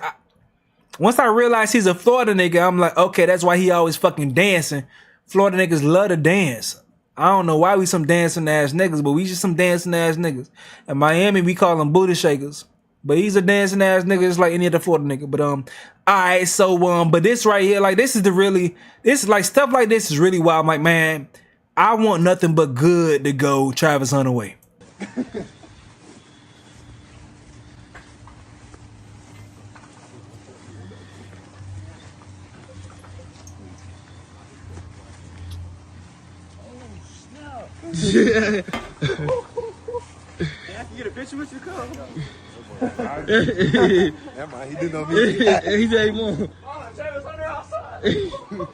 S1: Once I realized he's a Florida nigga, I'm like, okay, that's why he always fucking dancing. Florida niggas love to dance. I don't know why we some dancing ass niggas, but we just some dancing ass niggas. In Miami, we call them booty shakers. But he's a dancing ass nigga just like any other Florida nigga. But alright, so but this right here, like this is like stuff like this is really wild. I'm like, man, I want nothing but good to go Travis Hunter way.
S21: I can get a picture with you, Cole.
S10: Never mind, he didn't know me.
S21: He said he won't.
S10: Oh, Travis Hunter outside.
S21: Oh,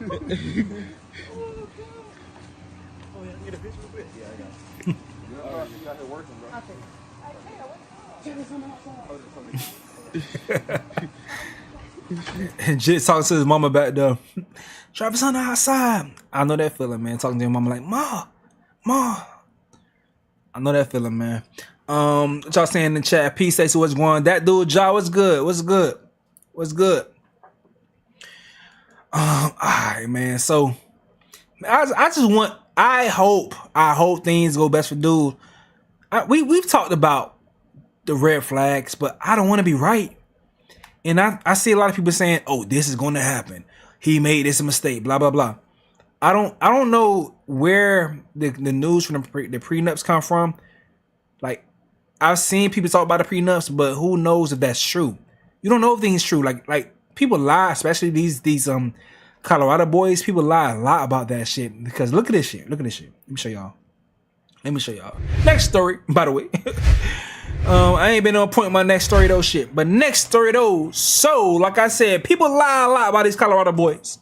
S21: yeah, I can get a picture with you. Yeah, I got you. You got here working, bro.
S1: And Jit talking to his mama back there. Travis Hunter outside. I know that feeling, man. Talking to your mama like, Ma. I know that feeling, man. What y'all saying in the chat? Peace, say so what's going on? That dude, Ja, what's good? Alright, man. So I hope things go best for dude. We've talked about the red flags, but I don't want to be right. And I see a lot of people saying, oh, this is going to happen. He made this a mistake, blah, blah, blah. I don't know where the news from the prenups come from. Like, I've seen people talk about the prenups, but who knows if that's true? You don't know if things true. Like people lie, especially these Colorado boys. People lie a lot about that shit because look at this shit. Look at this shit. Let me show y'all. Next story, by the way. I ain't been on point with my next story though shit. But next story though. So, like I said, people lie a lot about these Colorado boys.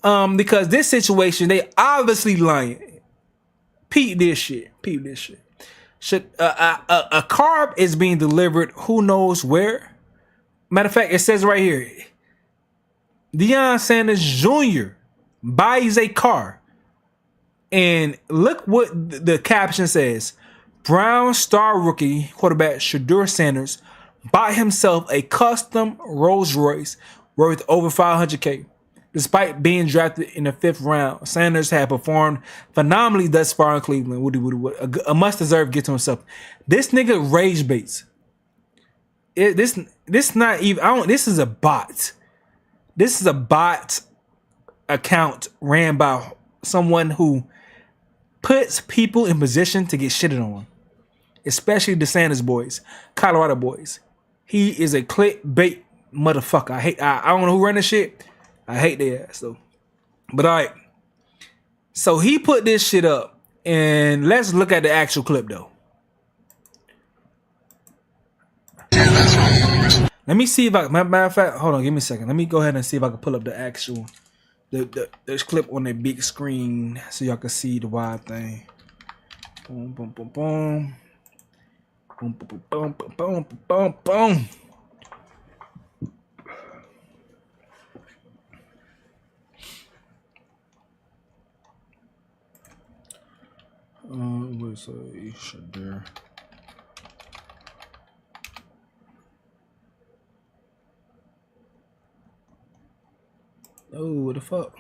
S1: Because this situation, they obviously lying. Peep this shit. A car is being delivered who knows where. Matter of fact, it says right here. Deion Sanders Jr. buys a car. And look what the caption says. Brown star rookie quarterback Shedeur Sanders bought himself a custom Rolls Royce worth over $500K. Despite being drafted in the 5th round, Sanders had performed phenomenally thus far in Cleveland. A must-deserved gift to himself. This nigga rage baits. This not even. This is a bot. This is a bot account ran by someone who puts people in position to get shitted on, especially the Sanders boys, Colorado boys. He is a clickbait motherfucker. I don't know who ran this shit. I hate their ass though. But all right. So he put this shit up, and let's look at the actual clip though. Let me see if I. Matter of fact, hold on, give me a second. Let me go ahead and see if I can pull up the actual the clip on the big screen so y'all can see the wide thing. Boom, boom, boom, boom, boom, boom, boom, boom, boom, boom, boom. What's a shit there? Oh, what the fuck?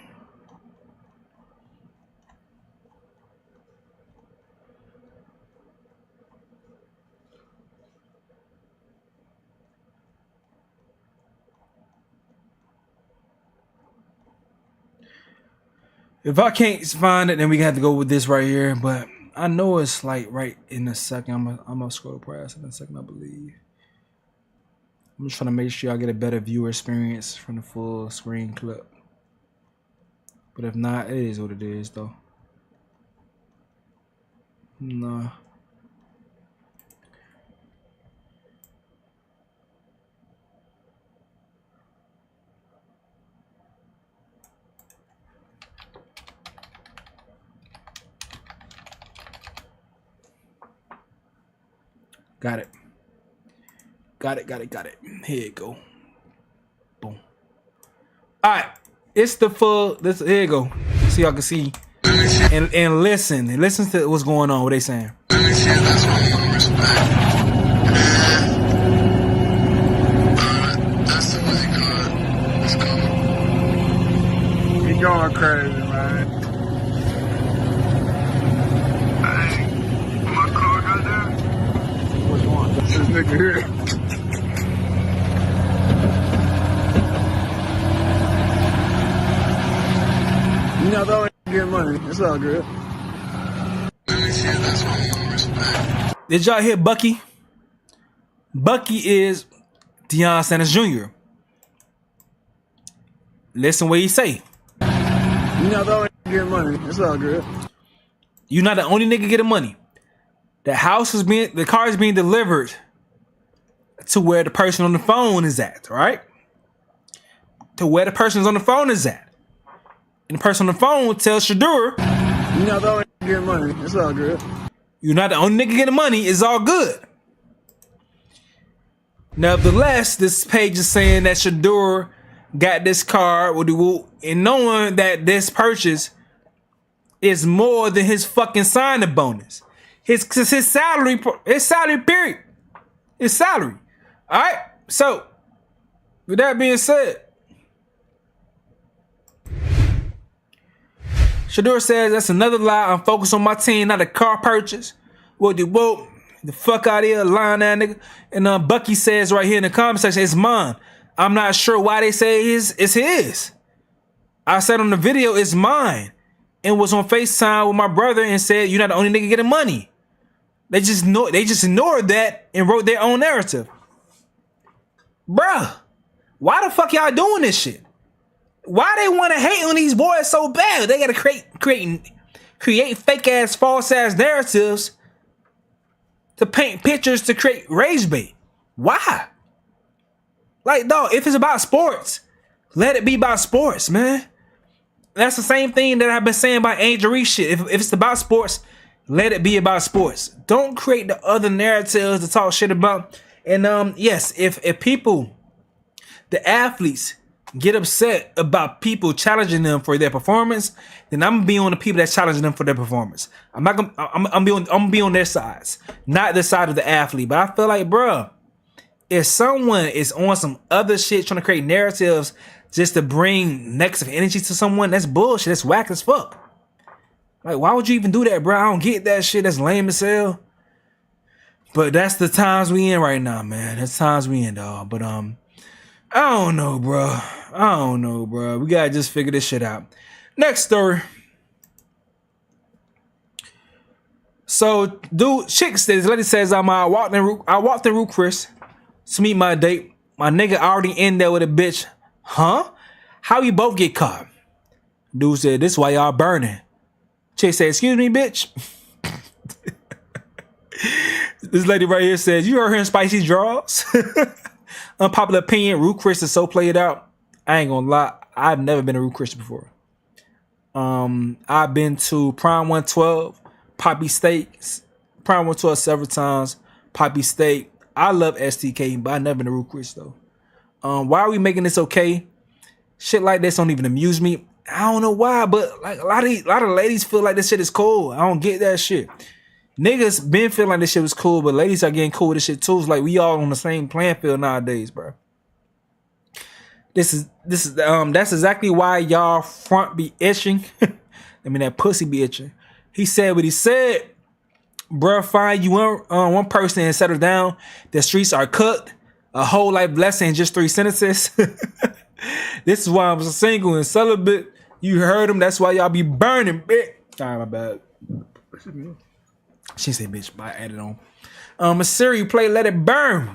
S1: If I can't find it, then we have to go with this right here. But I know it's like right in a second. I'm gonna scroll past it in a second, I believe. I'm just trying to make sure I get a better viewer experience from the full screen clip. But if not, it is what it is, though. Nah. Got it. Here you go. Boom. All right. It's the full. Here you go. So y'all can see and listen. And listen to what's going on. What they saying.
S10: He going crazy, man. Hey, my car got there? Which one? This nigga here. You know, though, get money. It's all good.
S1: Did y'all hear Bucky? Bucky is Deion Sanders Jr. Listen what he say.
S10: You know, though, get money. It's all good.
S1: You're not the only nigga getting money. The car is being delivered to where the person on the phone is at, right? To where the person's on the phone is at. And the person on the phone tells Shedeur,
S10: you know, though, get money. It's all good.
S1: You're not the only nigga getting money. It's all good. Nevertheless, this page is saying that Shedeur got this car and knowing that this purchase is more than his fucking signing bonus. His salary period. His salary. All right. So, with that being said, Shedeur says that's another lie. I'm focused on my team, not a car purchase. What the fuck out of here, lying that nigga. And Bucky says right here in the comment section, it's mine. I'm not sure why they say it's his. I said on the video, it's mine. and was on FaceTime with my brother and said, "You're not the only nigga getting money." They just ignored that and wrote their own narrative. Bruh, why the fuck y'all doing this shit? Why they want to hate on these boys so bad? They gotta create fake ass, false ass narratives to paint pictures to create rage bait. Why? Like, dog, if it's about sports, let it be about sports, man. That's the same thing that I've been saying about Angel Reese shit. If it's about sports, let it be about sports. Don't create the other narratives to talk shit about. And yes, if people, the athletes, get upset about people challenging them for their performance, then I'm gonna be on the people that's challenging them for their performance. I'm gonna be on their sides, not the side of the athlete. But I feel like, bruh, if someone is on some other shit trying to create narratives just to bring negative energy to someone, that's bullshit. That's whack as fuck. Like, why would you even do that, bro? I don't get that shit. That's lame as hell. But that's the times we in right now, man. That's times we in, dog. But I don't know, bro. We gotta just figure this shit out. Next story. So, dude, chick says, lady says, I walked in Root Chris to meet my date. My nigga already in there with a bitch. Huh? How you both get caught? Dude said, this why y'all burning. Chick said, excuse me, bitch. This lady right here says, you heard her in Spicy Draws? Unpopular opinion, Root Chris is so played out. I ain't gonna lie, I've never been to Root Chris before. I've been to Prime 112, Poppy Steaks, Prime 112 several times, Poppy Steak. I love STK, but I've never been to Root Chris though. Why are we making this okay? Shit like this don't even amuse me. I don't know why, but like a lot of ladies feel like this shit is cool. I don't get that shit. Niggas been feeling like this shit was cool, but ladies are getting cool with this shit too. It's like we all on the same playing field nowadays, bro. That's exactly why y'all front be itching. I mean, that pussy be itching. He said what he said. Bruh, find you one person and settle down. The streets are cooked. A whole life blessing in just 3 sentences. This is why I'm single and celibate. You heard him. That's why y'all be burning, bitch. All right, my bad. She said, bitch, but I added on. A Siri play Let It Burn.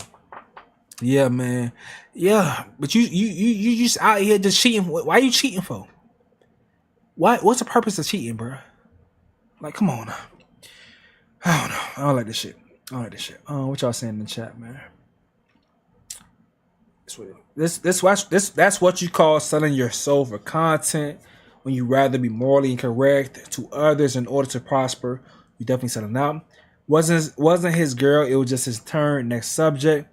S1: Yeah, man. Yeah, but you just out here just cheating. Why are you cheating for? What's the purpose of cheating, bro? Like, come on now. I don't know. I don't like this shit. What y'all saying in the chat, man? That's what you call selling your soul for content. When you rather be morally incorrect to others in order to prosper, you definitely selling out. Wasn't his girl? It was just his turn. Next subject.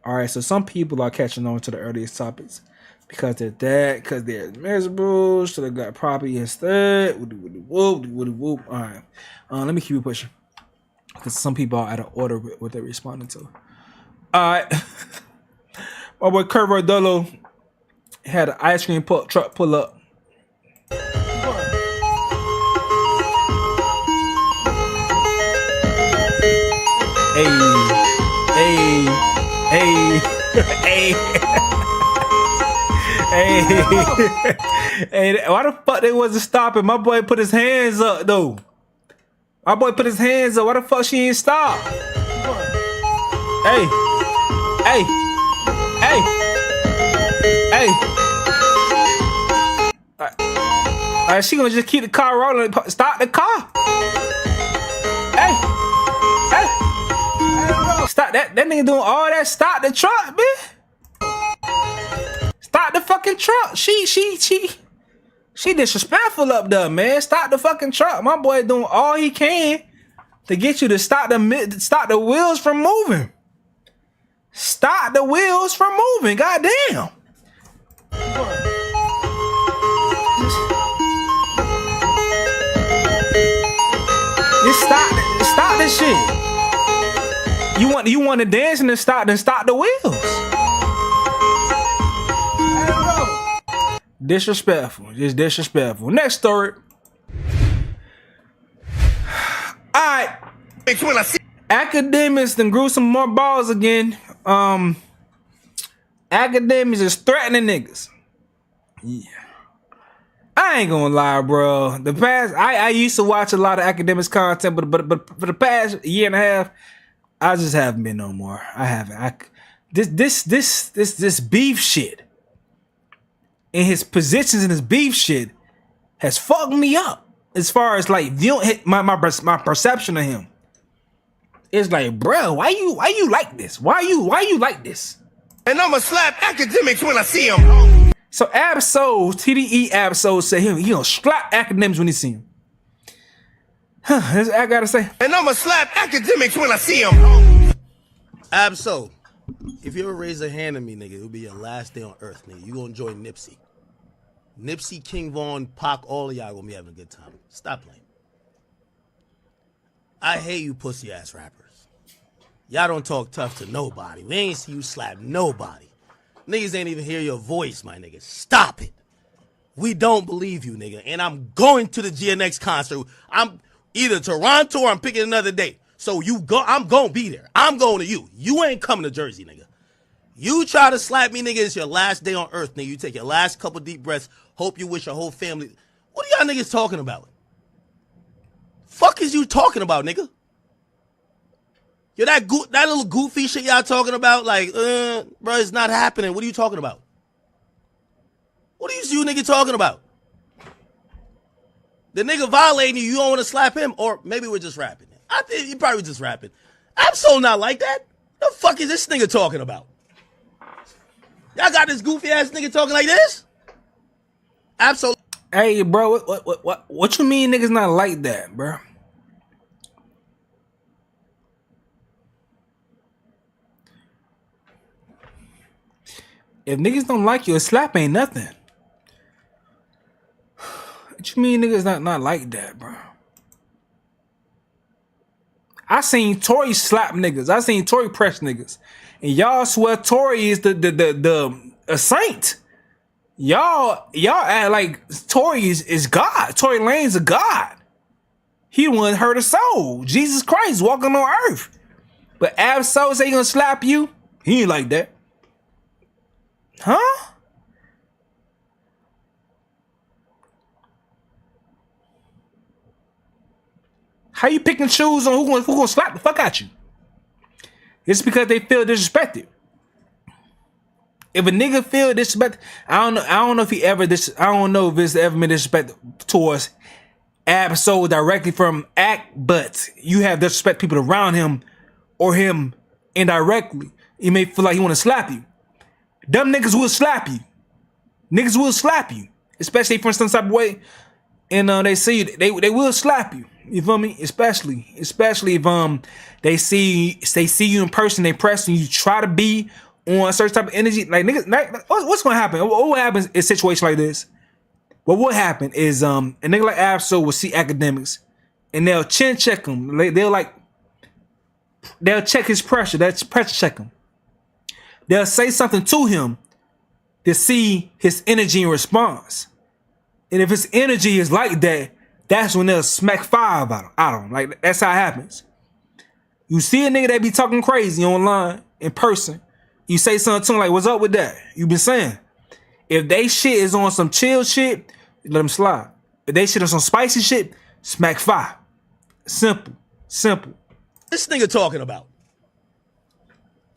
S1: All right. So some people are catching on to the earliest topics because they're dead, because they're miserable. Should have got property instead. All right. Let me keep you pushing because some people are out of order with what they're responding to. All right. My boy Curvado had an ice cream truck pull up. Hey. Why the fuck they wasn't stopping? My boy put his hands up though. Why the fuck she ain't stop? Hey. Alright, she gonna just keep the car rolling. Stop the car. Hey. Stop that nigga doing all that. Stop the truck, man. Stop the fucking truck. She disrespectful up there, man. Stop the fucking truck. My boy doing all he can to get you to stop the wheels from moving. Stop the wheels from moving. Goddamn. Just stop this shit. You want to dance and then stop the wheels. Disrespectful. Just disrespectful. Next story. Alright. Academics then grew some more balls again. Academics is threatening niggas. Yeah. I ain't gonna lie, bro. The past, I used to watch a lot of academics content, but for the past year and a half, I just haven't been no more. I haven't. This beef shit and his positions in his beef shit has fucked me up as far as like my perception of him. It's like, bro, why you like this? Why you like this?
S3: And I'ma slap academics when I see him.
S1: So Abso, TDE Abso said he gonna slap academics when he see him. Huh, that's what I gotta say.
S3: And I'ma slap academics when I see him.
S21: Abso, if you ever raise a hand at me, nigga, it'll be your last day on earth, nigga. You gonna join Nipsey. Nipsey, King Von, Pac, all of y'all gonna be having a good time. Stop playing. I hate you pussy ass rappers. Y'all don't talk tough to nobody. We ain't see you slap nobody. Niggas ain't even hear your voice, my nigga. Stop it. We don't believe you, nigga. And I'm going to the GNX concert. I'm either Toronto or I'm picking another date. So you go, I'm gonna be there. I'm going to you. You ain't coming to Jersey, nigga. You try to slap me, nigga, it's your last day on earth, nigga. You take your last couple deep breaths. Hope you wish your whole family. What are y'all niggas talking about? Fuck is you talking about, nigga? Yo, that little goofy shit y'all talking about, like, bro, it's not happening. What are you talking about? What are you nigga talking about? The nigga violating you, you don't want to slap him? Or maybe we're just rapping. I think he probably just rapping. I'm so not like that. The fuck is this nigga talking about? Y'all got this goofy ass nigga talking like this? Absolutely.
S1: Hey, bro, what you mean niggas not like that, bro? If niggas don't like you, a slap ain't nothing. What you mean niggas not like that, bro? I seen Tory slap niggas. I seen Tory press niggas. And y'all swear Tory is a saint. Y'all act like Tory is God. Tory Lane's a God. He the one hurt a soul. Jesus Christ walking on earth. But Abso say he gonna slap you? He ain't like that. Huh? How you pick and choose on who gonna slap the fuck out you? It's because they feel disrespected. If a nigga feel disrespected, I don't know if he ever I don't know if it's ever been disrespect towards Abso directly from Act, but you have disrespect people around him or him indirectly. You may feel like he wanna slap you. Dumb niggas will slap you. Niggas will slap you. Especially from some type of way. And they see you, they will slap you. You feel me? Especially if they see you in person, they press and you try to be on a certain type of energy. Like niggas, what's gonna happen? What happens in a situation like this? What would happen is a nigga like Abso will see academics and they'll chin check him. They'll check his pressure. They'll pressure check him. They'll say something to him to see his energy in response. And if his energy is like that, that's when they'll smack fire out of him. Like, that's how it happens. You see a nigga that be talking crazy online, in person. You say something to him like, what's up with that? You been saying. If they shit is on some chill shit, let them slide. If they shit on some spicy shit, smack fire. Simple.
S21: This nigga talking about?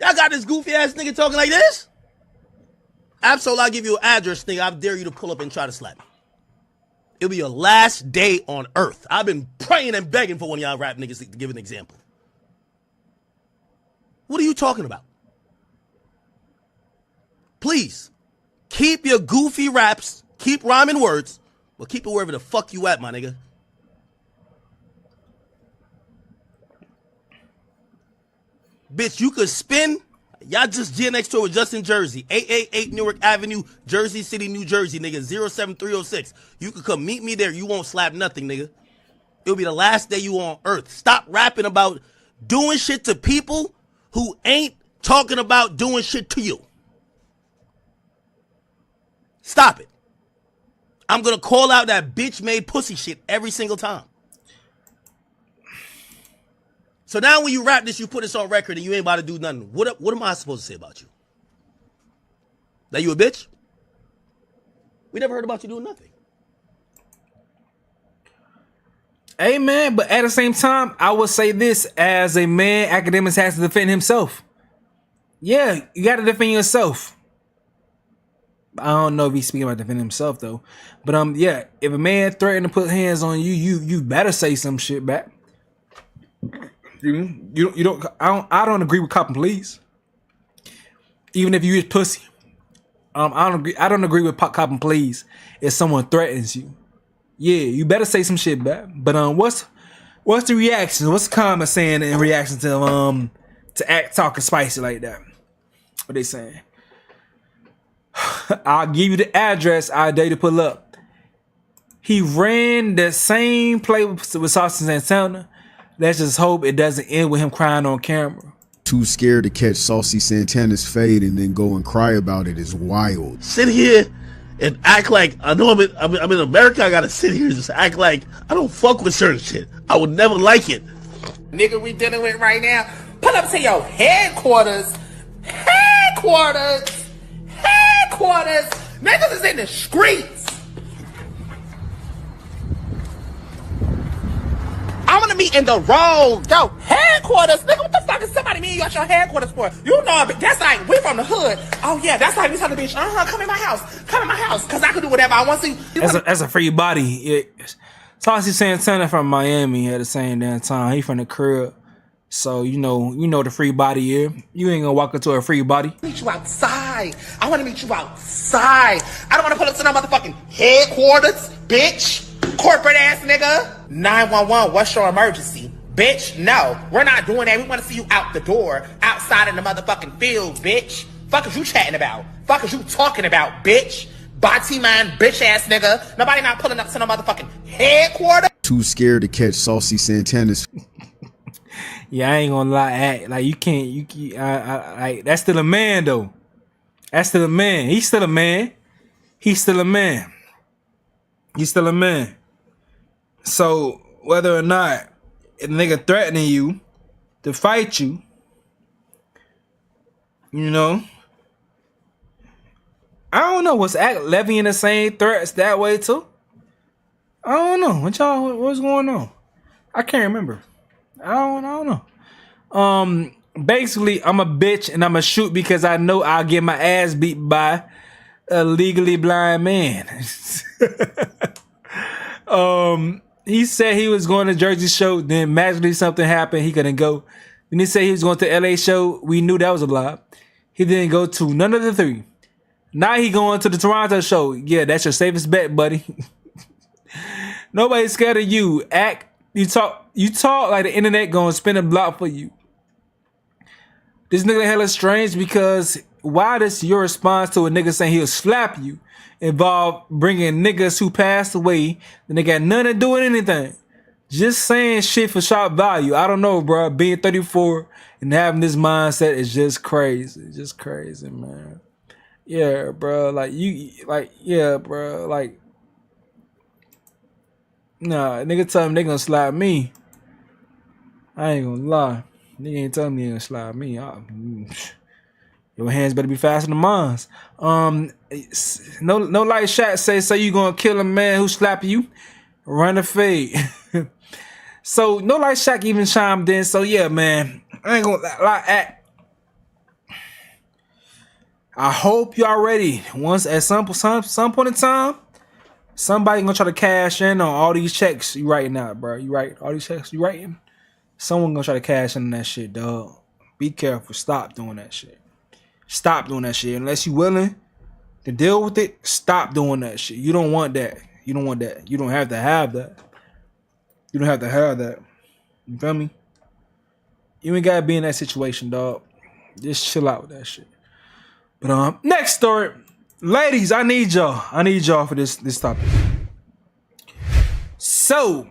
S21: Y'all got this goofy ass nigga talking like this? Absolutely, I'll give you an address, nigga. I dare you to pull up and try to slap me. It'll be your last day on earth. I've been praying and begging for one of y'all rap niggas to give an example. What are you talking about? Please, keep your goofy raps, keep rhyming words, but keep it wherever the fuck you at, my nigga. Bitch, you could spin. Y'all just GNX tour with Justin Jersey. 888 Newark Avenue, Jersey City, New Jersey, nigga. 07306. You could come meet me there. You won't slap nothing, nigga. It'll be the last day you on earth. Stop rapping about doing shit to people who ain't talking about doing shit to you. Stop it. I'm gonna call out that bitch made pussy shit every single time. So now when you rap this, you put this on record and you ain't about to do nothing. What am I supposed to say about you? That you a bitch? We never heard about you doing nothing.
S1: Hey man, but at the same time, I would say this: as a man, academics has to defend himself. Yeah, you got to defend yourself. I don't know if he's speaking about defending himself though, but yeah, if a man threatened to put hands on you, you better say some shit back. You don't. I don't agree with copping please. Even if you is pussy, I don't agree with copping please. If someone threatens you, yeah, you better say some shit back. But what's the reaction? What's the comment saying in reaction to act talking spicy like that? What they saying? I'll give you the address. I dare you to pull up. He ran the same play with Saucy Santana. Let's just hope it doesn't end with him crying on camera.
S5: Too scared to catch Saucy Santana's fade and then go and cry about it is wild.
S11: Sit here and act like I know I'm in America. I gotta sit here and just act like I don't fuck with certain shit. I would never like it.
S8: Nigga we dealing with right now. Pull up to your headquarters. Headquarters. Niggas is in the streets. I wanna meet in the road. Yo, headquarters. Nigga, what the fuck is somebody meeting you at your headquarters for? You know, that's like, we from the hood. Oh yeah, that's like we tell the bitch, come in my house. Cause I can do whatever I want to.
S1: As a free body. Saucy Santana from Miami at the same damn time. He from the crib. So you know the free body here. You ain't gonna walk into a free body.
S8: Meet you outside. I wanna meet you outside. I don't wanna pull up to no motherfucking headquarters, bitch. Corporate ass nigga. 911, what's your emergency? Bitch, no. We're not doing that. We wanna see you out the door, outside in the motherfucking field, bitch. Fuck is you chatting about? Fuck is you talking about, bitch? Body man, bitch ass nigga. Nobody not pulling up to no motherfucking headquarters.
S5: Too scared to catch Saucy Santana's.
S1: Yeah, I ain't gonna lie. Like you can't. Like that's still a man though. That's still a man. He's still a man. He's still a man. He's still a man. So whether or not a nigga threatening you to fight you, I don't know. Was levying the same threats that way too? I don't know. What's going on? I can't remember. I don't know. Basically, I'm a bitch and I'm a shoot because I know I'll get my ass beat by a legally blind man. He said he was going to Jersey show, then magically something happened. He couldn't go. Then he said he was going to LA show. We knew that was a lie. He didn't go to none of the three. Now he going to the Toronto show. Yeah, that's your safest bet, buddy. Nobody's scared of you. You talk like the internet gonna spin a block for you. This nigga hella strange because why does your response to a nigga saying he'll slap you involve bringing niggas who passed away and they got nothing to do with anything? Just saying shit for shock value. I don't know, bro. Being 34 and having this mindset is just crazy. It's just crazy, man. Yeah, bro. Nah, nigga tell me they gonna slap me. I ain't gonna lie. Nigga ain't telling me they gonna slap me. Your hands better be faster than mine. No light shot say you gonna kill a man who slap you. Run a fade. So no light shot even chimed in. So yeah, man. I ain't gonna lie. I hope y'all ready. Once at some point in time, somebody gonna try to cash in on all these checks you writing out, bro. You write all these checks you writing. Someone gonna try to cash in on that shit, dog. Be careful. Stop doing that shit. Stop doing that shit. Unless you willing to deal with it, stop doing that shit. You don't want that. You don't want that. You don't have to have that. You don't have to have that. You feel me? You ain't gotta be in that situation, dog. Just chill out with that shit. But next story. Ladies, I need y'all. I need y'all for this topic. So,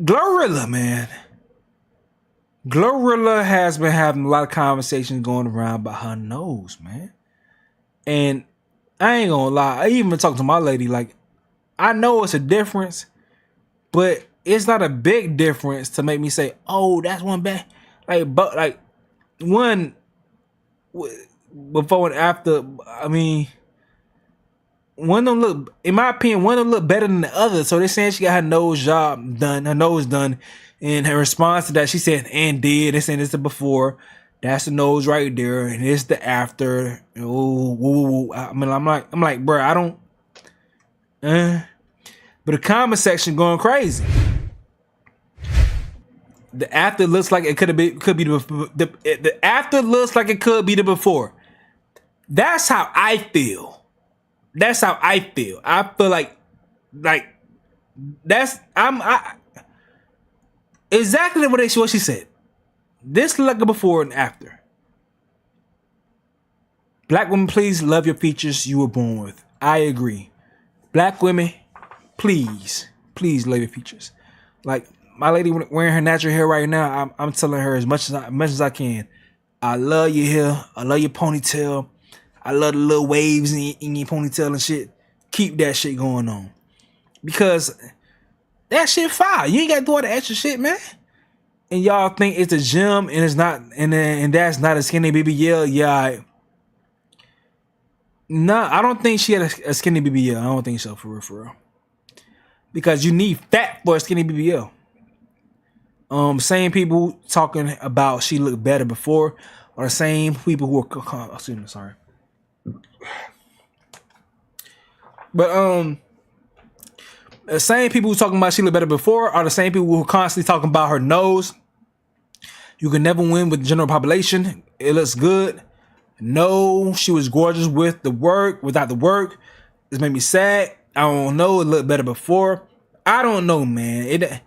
S1: Glorilla, man. Glorilla has been having a lot of conversations going around about her nose, man. And I ain't gonna lie. I even talked to my lady. Like, I know it's a difference, but it's not a big difference to make me say, "Oh, that's one bad." Like one before and after. I mean, one of them look, in my opinion, one of them look better than the other. So they're saying she got her nose done. And her response to that, she said, and did. They saying it's the before. That's the nose right there. And it's the after. Ooh. I mean, I'm like, bro, I don't. But the comment section going crazy. The after looks like it could be the after looks like it could be the before. That's how I feel. I feel like that's exactly what she said. This look like a before and after. Black women, please love your features you were born with. I agree. Black women, please love your features. Like my lady wearing her natural hair right now, I'm telling her as much as I can. I love your hair. I love your ponytail. I love the little waves in your ponytail and shit. Keep that shit going on. Because that shit fire. You ain't got to do all the extra shit, man. And y'all think it's a gym and it's not, and that's not a skinny BBL. Yeah. Nah, I don't think she had a skinny BBL. I don't think so, for real. Because you need fat for a skinny BBL. Same people talking about she looked better before are the same people who are, excuse me, sorry. But the same people who talking about she looked better before are the same people who are constantly talking about her nose. You can never win with the general population. It looks good. No, she was gorgeous with the work. Without the work, it made me sad. I don't know. It looked better before. I don't know, man.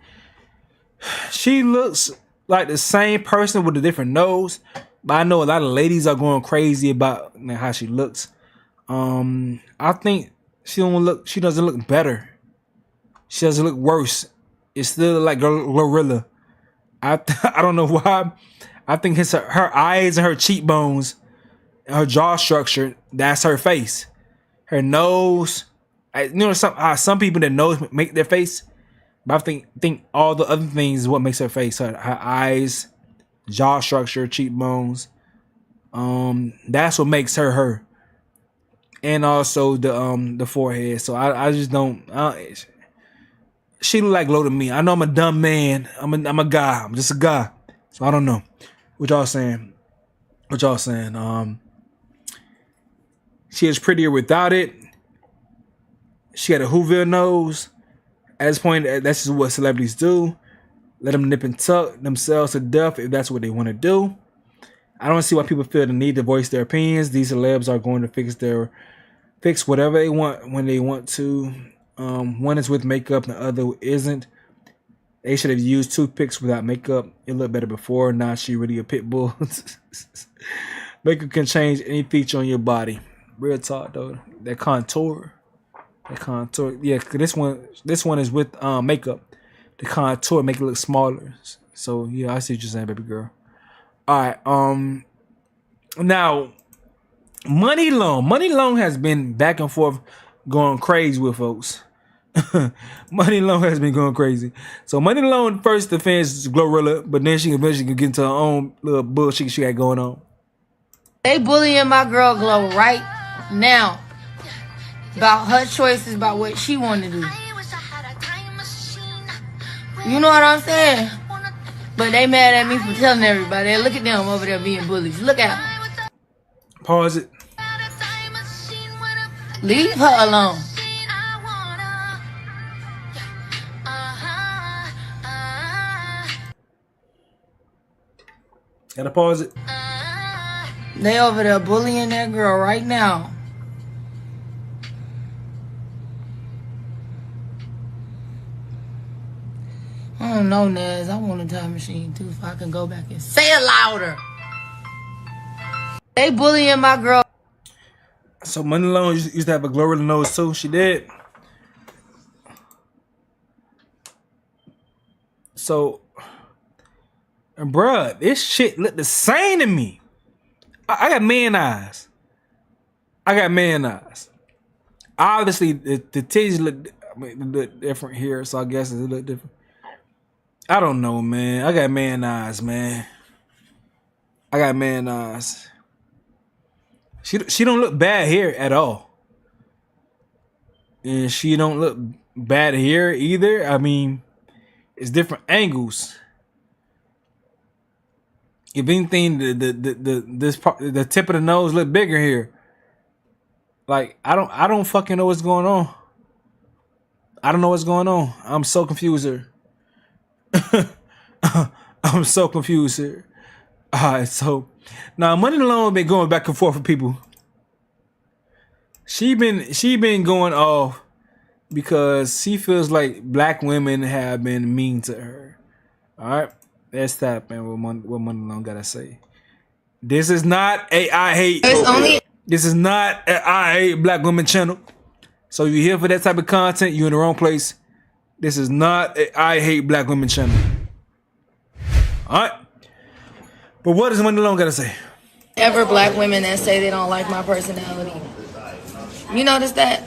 S1: She looks like the same person with a different nose. But I know a lot of ladies are going crazy about how she looks. I think she doesn't look better. She doesn't look worse. It's still like Glorilla. I don't know why. I think it's her eyes and her cheekbones, and her jaw structure. That's her face. Her nose. Some people that nose make their face, but I think all the other things is what makes her face. Her eyes, jaw structure, cheekbones. That's what makes her her. And also the forehead. So I just don't. She look like Glow to me. I know I'm a dumb man. I'm a guy. I'm just a guy. So I don't know. What y'all saying? She is prettier without it. She had a Whoville nose. At this point, that's just what celebrities do. Let them nip and tuck themselves to death if that's what they want to do. I don't see why people feel the need to voice their opinions. These celebs are going to fix whatever they want when they want to. One is with makeup, and the other isn't. They should have used toothpicks without makeup. It looked better before. Now she really a pit bull. Makeup can change any feature on your body. Real talk though. That contour. Yeah, this one is with makeup. The contour make it look smaller. So yeah, I see what you're saying, baby girl. All right. Now, Mooney Long has been back and forth going crazy with folks. Mooney Long has been going crazy. So Mooney Long first defends Glorilla, but then she eventually can get into her own little bullshit she got going on.
S9: They bullying my girl Glow right now about her choices, about what she want to do. You know what I'm saying? But they mad at me for telling everybody. Look at them over there being bullies. Look at them.
S1: Pause it.
S9: Leave her alone.
S1: Gotta pause it.
S9: They over there bullying that girl right now. I don't know, Nez. I want a time machine too, if I can go back and say it louder. They bullying my girl.
S1: So Mooney Long used to have a Glorilla nose too. She did. So, bruh, this shit look the same to me. I got man eyes. Obviously, the titties look different here, so I guess it look different. I don't know, man. I got man eyes, man. She don't look bad here at all. and she don't look bad here either. I mean, it's different angles. If anything, the tip of the nose look bigger here. Like I don't fucking know what's going on. I don't know what's going on. I'm so confused here. I'm so confused here. Alright, so now Mooney Long been going back and forth with people. She been going off because she feels like black women have been mean to her. Alright. Let's stop, man. What Mooney Long gotta say. This is not a I hate. This is not a I hate black women channel. So you here for that type of content, you in the wrong place. This is not a I hate black women channel. Alright. But what does Mooney Long gotta say?
S9: Ever black women that say they don't like my personality. You notice that?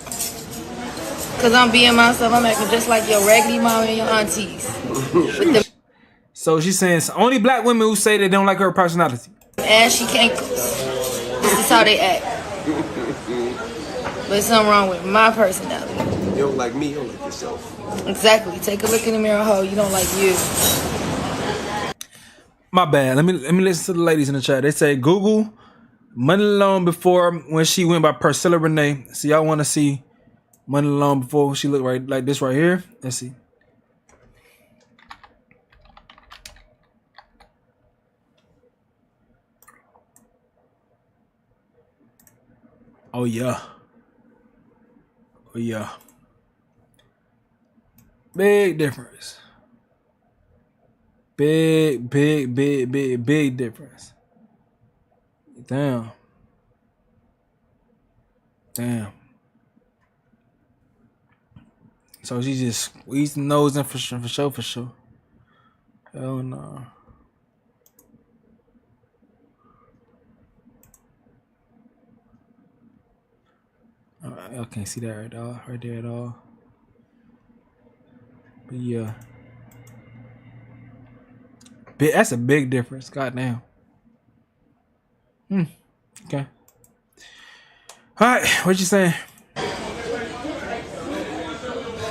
S9: Cause I'm being myself, I'm acting just like your raggedy mom and your aunties.
S1: So she's saying it's only black women who say they don't like her personality.
S9: And she can't. This is how they act. But there's something wrong with my personality.
S12: You don't like me, you don't like yourself.
S9: Exactly. Take a look in the mirror, ho. You don't like you.
S1: My bad. Let me listen to the ladies in the chat. They say Google Mooney Long before when she went by Priscilla Renee. So y'all want to see Mooney Long before she looked right like this right here? Let's see. Oh yeah. Oh yeah. Big difference. Big difference. Damn. So she just squeezed the nose in for sure. Hell no. I can't see that right there at all. But yeah. That's a big difference. Goddamn. Okay. Alright, what you saying?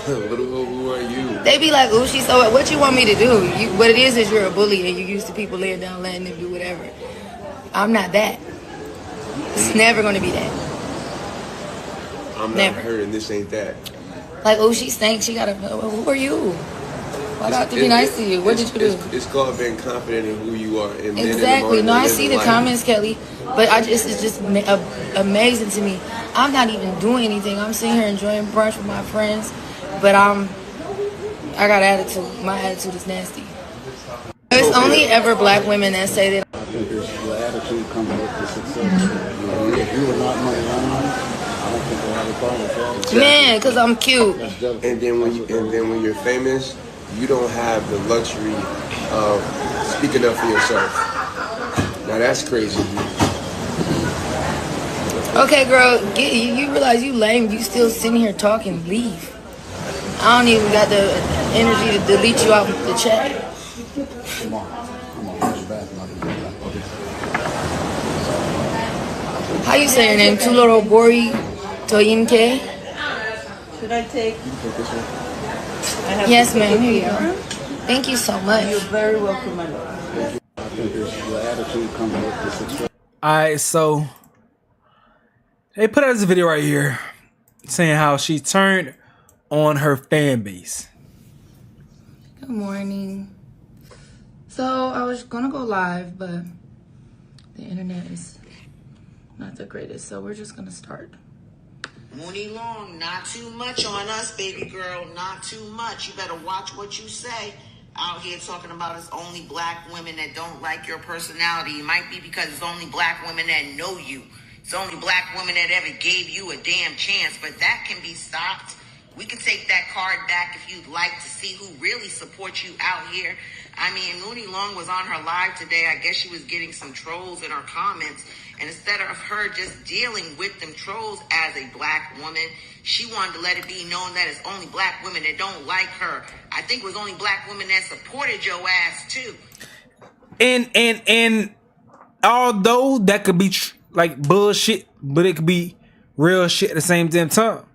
S12: Who are you?
S9: They be like, ooh, she's so what you want me to do? What it is you're a bully and you used to people laying down letting them do whatever. I'm not that. It's never gonna be that.
S12: I'm not her and this ain't that.
S9: Like, oh, she stank. She gotta. Who are you? Why do I have to be nice to you? What did you do?
S12: It's called being confident in who you are. And
S9: exactly. No, I see the comments, Kelly, but it's just amazing to me. I'm not even doing anything. I'm sitting here enjoying brunch with my friends, but I got attitude. My attitude is nasty. It's only ever black women that say that.
S13: I think your attitude comes with the success. If you were not Mooney Long, I don't think we'll have a problem with that.
S9: Man, because I'm cute.
S12: And then when you're famous, you don't have the luxury of speaking up for yourself. Now that's crazy.
S9: Okay, girl, you realize you lame. You still sitting here talking. Leave. I don't even got the energy to delete you out of the chat.
S13: Come on. Use your bathroom.
S9: How you say your name? Tuloro Bori Toyinke?
S23: Should I take?
S9: Yes, ma'am. Here you go. Thank you so much.
S23: You're very welcome, my lord.
S13: I think your attitude comes with the success.
S1: Alright, so they put out this video right here saying how she turned on her fan base.
S9: Good morning. So I was gonna go live, but the internet is not the greatest, so we're just gonna start.
S24: Mooney Long, not too much on us, baby girl. Not too much. You better watch what you say. Out here talking about it's only black women that don't like your personality. It might be because it's only black women that know you. It's only black women that ever gave you a damn chance. But that can be stopped. We can take that card back if you'd like to see who really supports you out here. I mean, Mooney Long was on her live today. I guess she was getting some trolls in her comments. And instead of her just dealing with them trolls as a black woman, she wanted to let it be known that it's only black women that don't like her. I think it was only black women that supported your ass too.
S1: And although that could be like bullshit, but it could be real shit at the same damn time.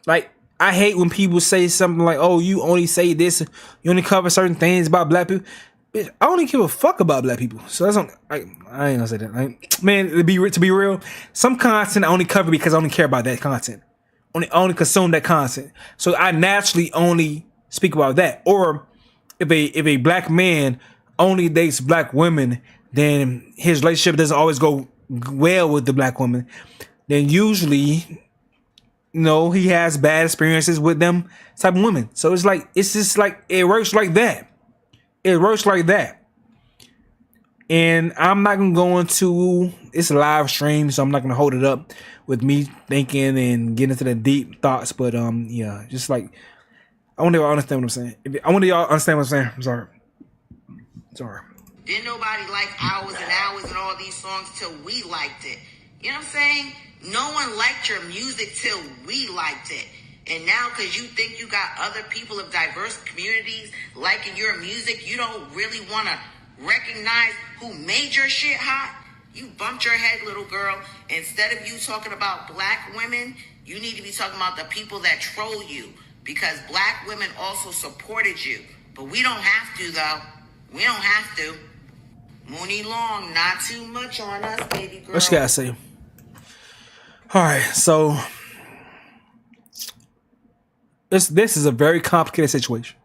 S1: Like, I hate when people say something like, "Oh, you only say this, you only cover certain things about black people." Bitch, I don't even give a fuck about black people. So that's not, I ain't gonna say that. Like, man, to be real, some content I only cover because I only care about that content. Only consume that content. So I naturally only speak about that. Or if a black man only dates black women, then his relationship doesn't always go well with the black woman. Then usually, he has bad experiences with them type of women. So it's just like it works like that. It works like that. And I'm not gonna go into it's a live stream, so I'm not gonna hold it up with me thinking and getting into the deep thoughts. But yeah, just like I want y'all to understand what I'm saying. I want y'all to understand what I'm saying. I'm sorry.
S24: Didn't nobody like Hours and Hours and all these songs till we liked it. You know what I'm saying? No one liked your music till we liked it. And now, because you think you got other people of diverse communities liking your music, you don't really want to recognize who made your shit hot? You bumped your head, little girl. Instead of you talking about black women, you need to be talking about the people that troll you. Because black women also supported you. But we don't have to, though. We don't have to. Mooney Long, not too much on us, baby girl.
S1: What you gotta say? All right, so this is a very complicated situation.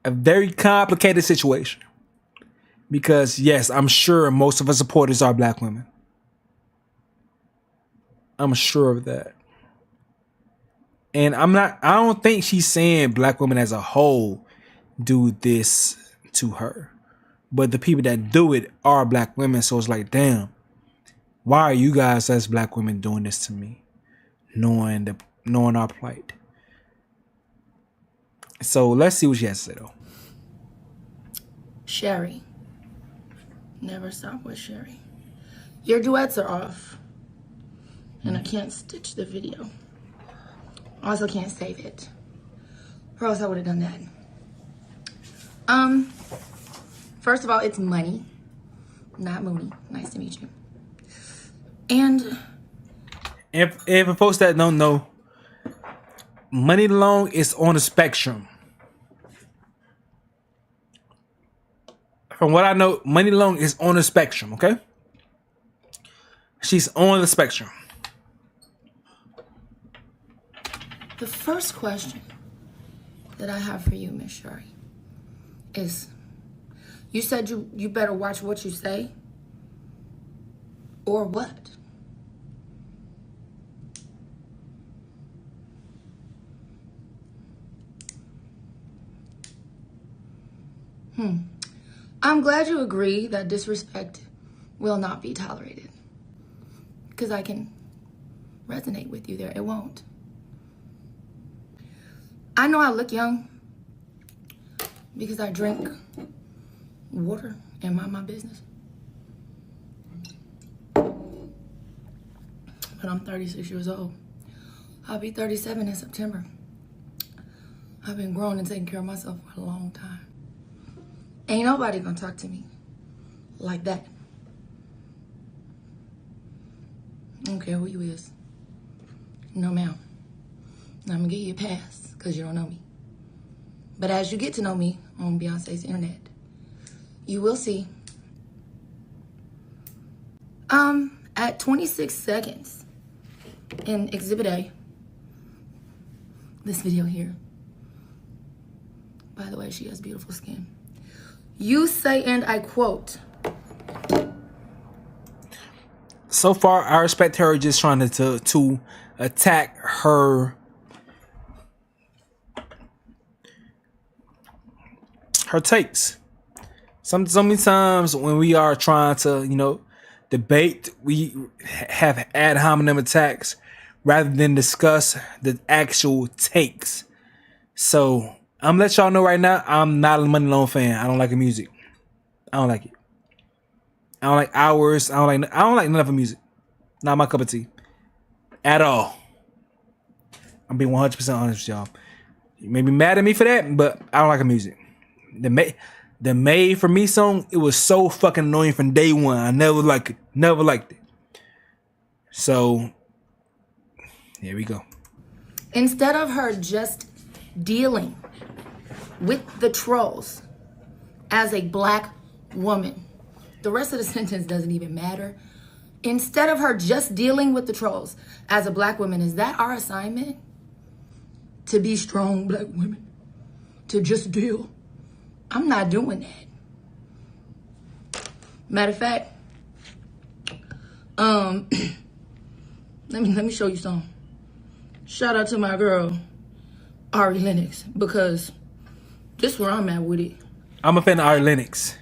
S1: A very complicated situation. Because yes, I'm sure most of our supporters are black women. I'm sure of that. And I don't think she's saying black women as a whole do this to her. But the people that do it are black women. So it's like, damn, why are you guys as black women doing this to me? Knowing our plight. So let's see what she has to say though.
S9: Sherry. Never stop with Sherry. Your duets are off. And I can't stitch the video. Also can't save it. Or else I would have done that. First of all, it's Money, not Mooney. Nice to meet you. And
S1: if for folks that don't know, Mooney Long is on the spectrum. From what I know, Mooney Long is on the spectrum, okay? She's on the spectrum.
S9: the first question that I have for you, Miss Sherry, is you said you better watch what you say, or what? I'm glad you agree that disrespect will not be tolerated. Because I can resonate with you there. It won't. I know I look young because I drink water and mind my business. But I'm 36 years old. I'll be 37 in September. I've been growing and taking care of myself for a long time. Ain't nobody gonna talk to me like that. I don't care who you is. No, ma'am. I'm gonna give you a pass because you don't know me. But as you get to know me on Beyonce's internet, you will see. At 26 seconds in Exhibit A, this video here. By the way, she has beautiful skin. You say, and I quote,
S1: so far, I respect her just trying to attack her takes. So many times when we are trying to, debate, we have ad hominem attacks rather than discuss the actual takes. So I'm gonna let y'all know right now, I'm not a Mooney Long fan. I don't like her music. I don't like it. I don't like Hours. I don't like none of her music. Not my cup of tea. At all. I'm being 100% honest with y'all. You may be mad at me for that, but I don't like her music. The Made For Me song, it was so fucking annoying from day one. I never liked it. Never liked it. So, here we go.
S9: Instead of her just dealing with the trolls as a black woman, the rest of the sentence doesn't even matter. Instead of her just dealing with the trolls as a black woman, is that our assignment? To be strong black women? To just deal? I'm not doing that. Matter of fact, let me show you something. Shout out to my girl, Ari Lennox, because this is where I'm at with it.
S1: I'm a fan of Ari Lennox.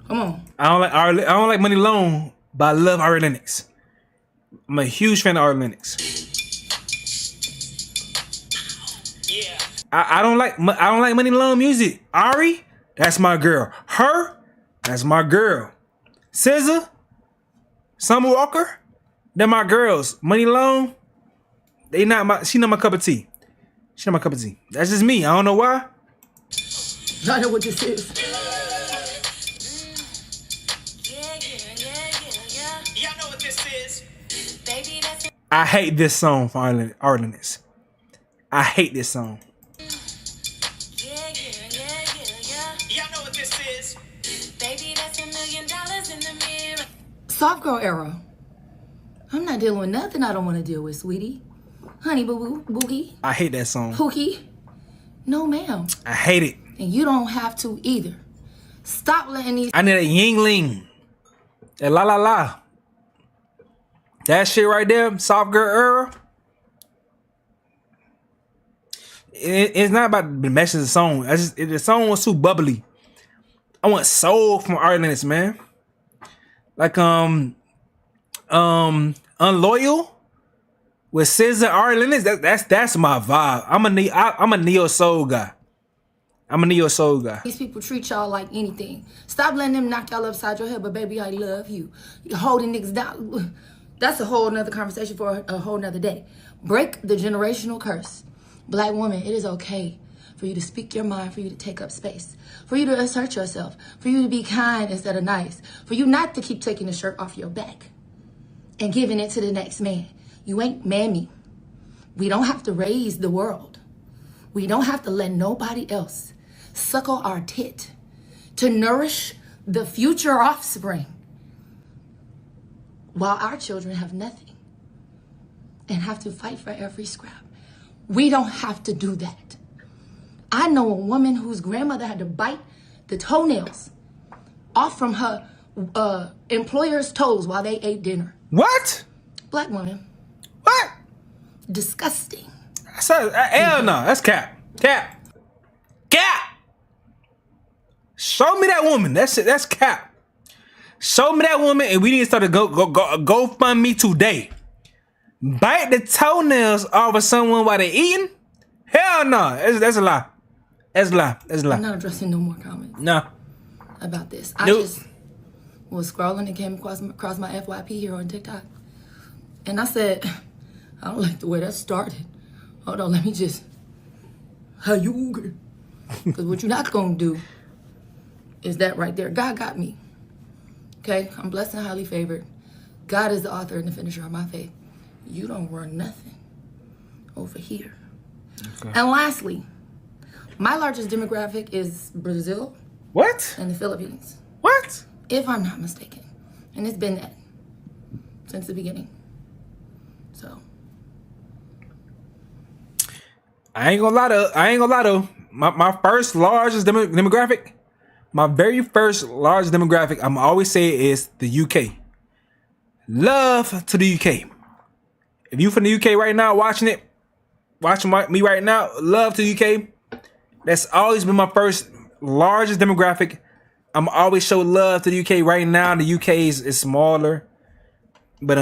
S9: Come on.
S1: I don't like Mooney Long, but I love Ari Lennox. I'm a huge fan of Ari Lennox.
S14: Yeah.
S1: I don't like Mooney Long music. Ari, that's my girl. Her, that's my girl. SZA, Summer Walker, they're my girls. Mooney Long, she not my cup of tea. She not my cup of tea. That's just me. I don't know why.
S9: I know what this is.
S14: Y'all know what this is. Baby, that's
S1: I hate this song for Ari Lennox. I hate this song.
S14: Y'all know what this is. Baby, that's $1 million in the mirror.
S9: Soft girl era. I'm not dealing with nothing I don't want to deal with, sweetie. Honey boo boo boogie.
S1: I hate that song.
S9: Pookie. No, ma'am.
S1: I hate it.
S9: And you don't have to either. Stop letting these.
S1: I need a Yingling. That la la la. That shit right there, soft girl era. It's not about the message of the song. The song was too bubbly. I want soul from Ari Lennox, man. Like Unloyal with SZA and Ari Lennox. That's my vibe. I'm a neo soul guy. I'm a neo soul guy.
S9: These people treat y'all like anything. Stop letting them knock y'all upside your head, but baby, I love you. You're holding niggas down. That's a whole nother conversation for a whole nother day. Break the generational curse. Black woman, it is okay for you to speak your mind, for you to take up space, for you to assert yourself, for you to be kind instead of nice, for you not to keep taking the shirt off your back and giving it to the next man. You ain't mammy. We don't have to raise the world. We don't have to let nobody else suckle our tit to nourish the future offspring while our children have nothing and have to fight for every scrap. We don't have to do that. I know a woman whose grandmother had to bite the toenails off from her employer's toes while they ate dinner.
S1: What?
S9: Black woman.
S1: What?
S9: Disgusting.
S1: Hell no. That's cap. Cap. Cap. Show me that woman. That's cap. Show me that woman, and we need to start to go fund me today. Bite the toenails off of someone while they eating? Hell no. That's a lie. That's a lie. That's a lie.
S9: I'm not addressing no more comments.
S1: No.
S9: About this. I just was scrolling and came across my FYP here on TikTok. And I said, I don't like the way that started. Hold on, let me just. How you? Because what you're not going to do is that right there. God got me. Okay? I'm blessed and highly favored. God is the author and the finisher of my faith. You don't run nothing over here. Okay. And lastly, my largest demographic is Brazil.
S1: What?
S9: And the Philippines.
S1: What?
S9: If I'm not mistaken. And it's been that since the beginning. So.
S1: I ain't gonna lie though. My first largest demographic, my very first largest demographic, I'm always say is the UK. Love to the UK. If you from the UK right now watching me right now, love to the UK. That's always been my first largest demographic. I'm always show love to the UK. Right now, the UK is smaller. But